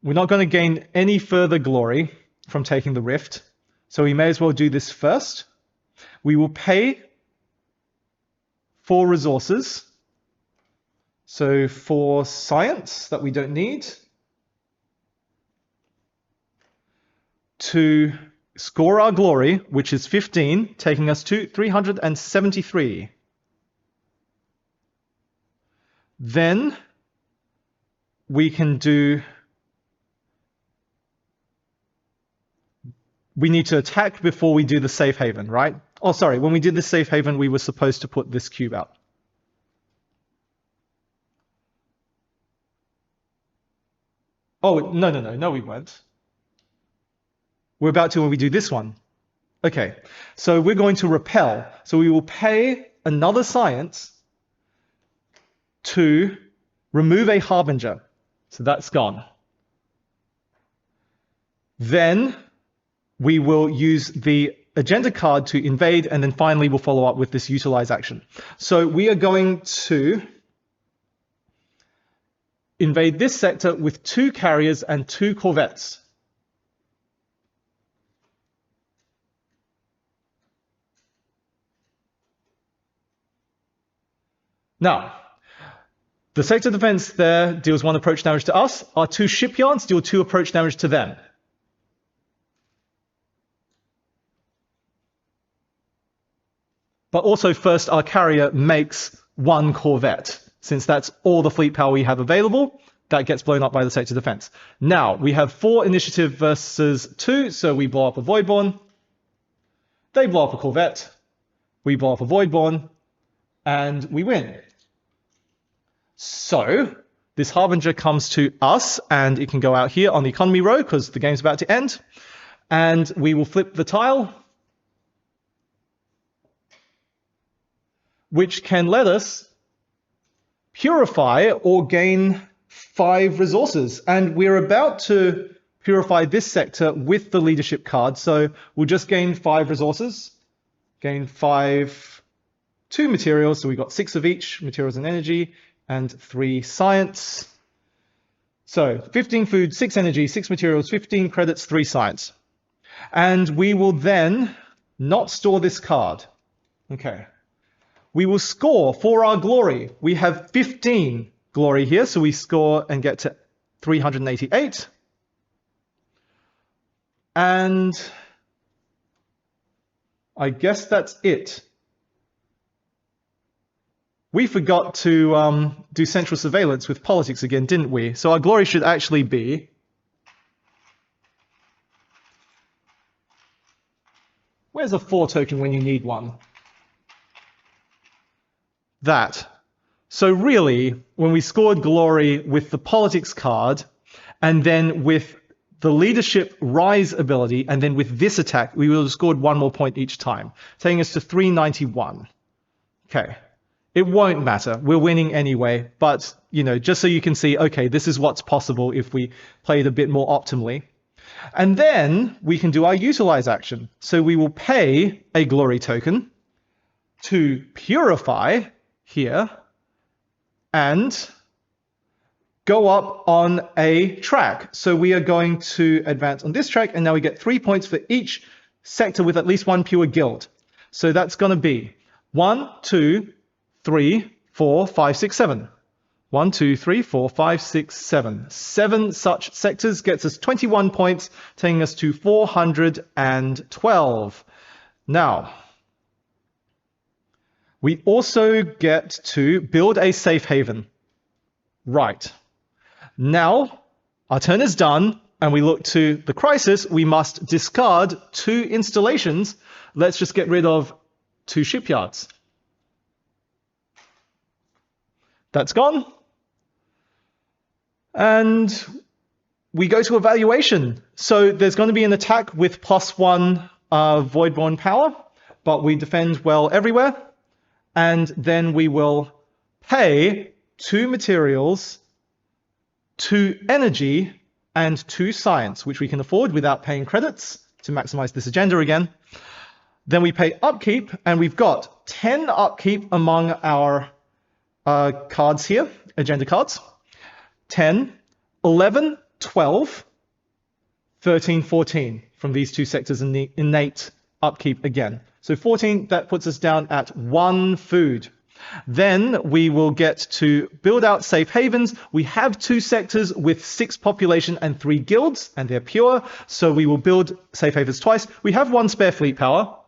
We're not going to gain any further glory from taking the rift. So we may as well do this first. We will pay 4 resources. So 4 science that we don't need to score our glory, which is 15, taking us to 373. Then we can do... We need to attack before we do the safe haven, right? Oh, sorry, when we did the safe haven, we were supposed to put this cube out. Oh, no, we weren't. We're about to when we do this one. Okay, so we're going to repel. So we will pay another science to remove a harbinger. So that's gone. Then we will use the agenda card to invade, and then finally we'll follow up with this utilize action. So we are going to invade this sector with 2 carriers and 2 corvettes. Now, the sector defense there deals 1 approach damage to us. Our 2 shipyards deal 2 approach damage to them. But also first, our carrier makes 1 corvette. Since that's all the fleet power we have available, that gets blown up by the sector defense. Now, we have 4 initiative versus 2, so we blow up a Voidborn. They blow up a corvette. We blow up a Voidborn. And we win. So, this Harbinger comes to us, and it can go out here on the economy row, because the game's about to end. And we will flip the tile, which can let us purify or gain 5 resources. And we're about to purify this sector with the leadership card. So we'll just gain 5 resources, gain 2 materials. So we've got 6 of each, materials and energy, and 3 science. So 15 food, 6 energy, 6 materials, 15 credits, 3 science. And we will then not store this card. Okay. We will score for our glory. We have 15 glory here, so we score and get to 388. And I guess that's it. We forgot to do central surveillance with politics again, didn't we? So our glory should actually be... Where's a 4 token when you need one? That. So really, when we scored glory with the politics card, and then with the leadership rise ability, and then with this attack, we would have scored 1 more point each time, taking us to 391. Okay. It won't matter. We're winning anyway, but, you know, just so you can see, okay, this is what's possible if we played a bit more optimally. And then we can do our utilize action. So we will pay a glory token to purify here and go up on a track. So we are going to advance on this track, and now we get 3 points for each sector with at least 1 pure guild. So that's going to be 1, 2, 3, 4, 5, 6, 7. 1, 2, 3, 4, 5, 6, 7. 7 such sectors gets us 21 points, taking us to 412. Now, we also get to build a safe haven. Right. Now, our turn is done, and we look to the crisis. We must discard 2 installations. Let's just get rid of 2 shipyards. That's gone. And we go to evaluation. So there's going to be an attack with +1 Voidborn power, but we defend well everywhere. And then we will pay 2 materials, 2 energy, and 2 science, which we can afford without paying credits to maximize this agenda again. Then we pay upkeep, and we've got 10 upkeep among our cards here, agenda cards. 10, 11, 12, 13, 14 from these 2 sectors in the innate upkeep again. So 14, that puts us down at 1 food. Then we will get to build out safe havens. We have 2 sectors with 6 population and 3 guilds, and they're pure. So we will build safe havens twice. We have 1 spare fleet power,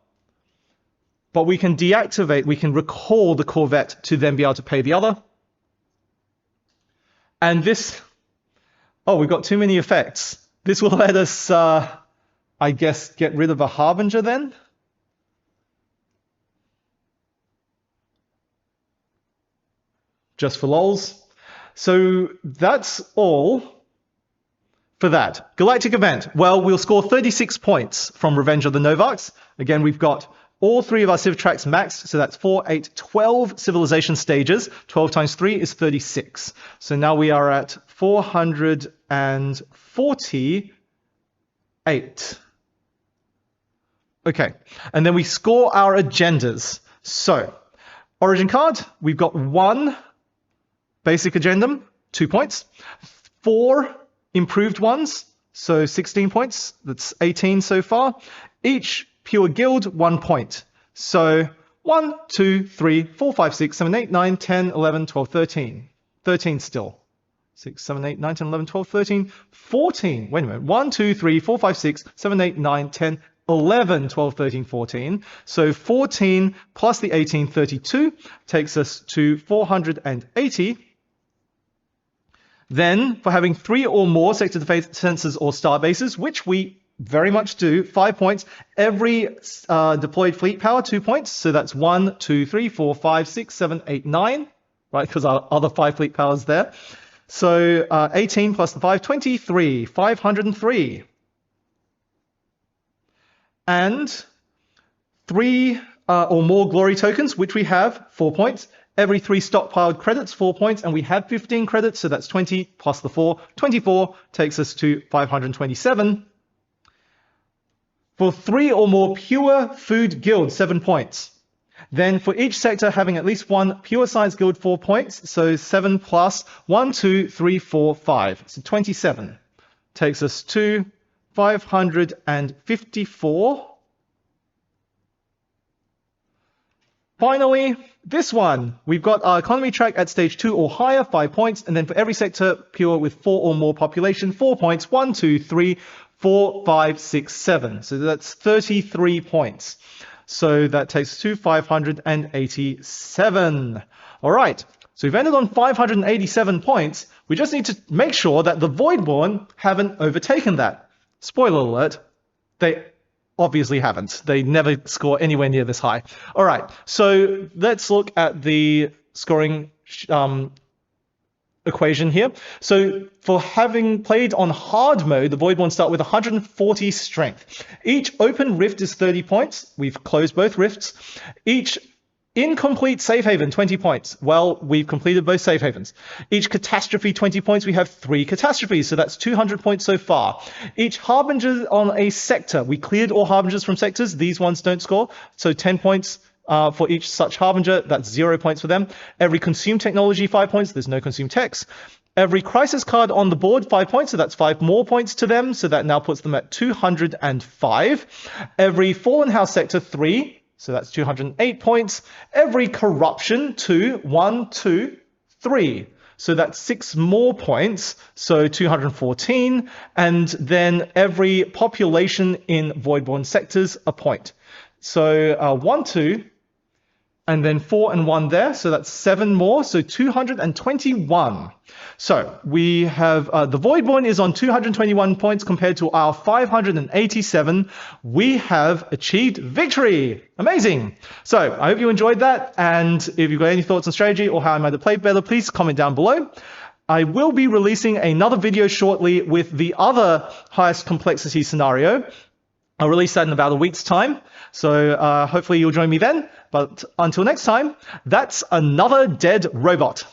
but we can deactivate, we can recall the corvette to then be able to pay the other. And this, oh, we've got too many effects. This will let us, I guess, get rid of a Harbinger then. Just for lols. So that's all for that. Galactic event. Well, we'll score 36 points from Revenge of the Novarchs. Again, we've got all 3 of our civ tracks maxed, so that's 4, 8, 12 civilization stages. 12 times 3 is 36. So now we are at 448. Okay, and then we score our agendas. So, origin card, we've got 1 basic agendum, 2 points. 4 improved ones, so 16 points. That's 18 so far. Each pure guild, 1 point. So 1, 2, 3, 4, 5, 6, 7, 8, 9, 10, 11, 12, 13. 13 still. 6, 7, 8, 9, 10, 11, 12, 13, 14. Wait a minute. 1, 2, 3, 4, 5, 6, 7, 8, 9, 10, 11, 12, 13, 14. So 14 plus the 18, 32, takes us to 480. Then, for having 3 or more sector defenses or star bases, which we very much do, 5 points. Every deployed fleet power, 2 points. So that's 1, 2, 3, 4, 5, 6, 7, 8, 9, right? Because our other 5 fleet powers there. So 18 plus the 5, 23, 503. And 3 or more glory tokens, which we have, 4 points. Every 3 stockpiled credits, 4 points, and we have 15 credits, so that's 20 plus the 4. 24 takes us to 527. For 3 or more pure food guilds, 7 points. Then for each sector having at least 1 pure science guild, 4 points, so 7 plus 1, 2, 3, 4, 5. So 27 takes us to 554. Finally, this one, we've got our economy track at stage 2 or higher, 5 points, and then for every sector pure with 4 or more population, 4 points, 1, 2, 3, 4, 5, 6, 7. So that's 33 points. So that takes us to 587. All right, so we've ended on 587 points. We just need to make sure that the Voidborn haven't overtaken that. Spoiler alert, they obviously haven't. They never score anywhere near this high. All right, so let's look at the scoring equation here. So for having played on hard mode, the Voidborn start with 140 strength. Each open rift is 30 points. We've closed both rifts. Each incomplete safe haven, 20 points. Well, we've completed both safe havens. Each catastrophe, 20 points. We have 3 catastrophes, so that's 200 points so far. Each harbinger on a sector. We cleared all harbingers from sectors. These ones don't score, so 10 points for each such harbinger. That's 0 points for them. Every consume technology, 5 points. There's no consume techs. Every crisis card on the board, 5 points, so that's 5 more points to them, so that now puts them at 205. Every fallen house sector, 3. So that's 208 points. Every corruption, 2, 1, 2, 3. So that's 6 more points, so 214. And then every population in Voidborn sectors, a point. So 1, 2, and then 4 and 1 there, so that's 7 more, so 221. So we have the Voidborn is on 221 points compared to our 587. We have achieved victory. Amazing. So I hope you enjoyed that, and if you've got any thoughts on strategy or how I might have played better, please comment down below. I will be releasing another video shortly with the other highest complexity scenario. I'll release that in about a week's time, so hopefully you'll join me then. But until next time, that's another dead robot.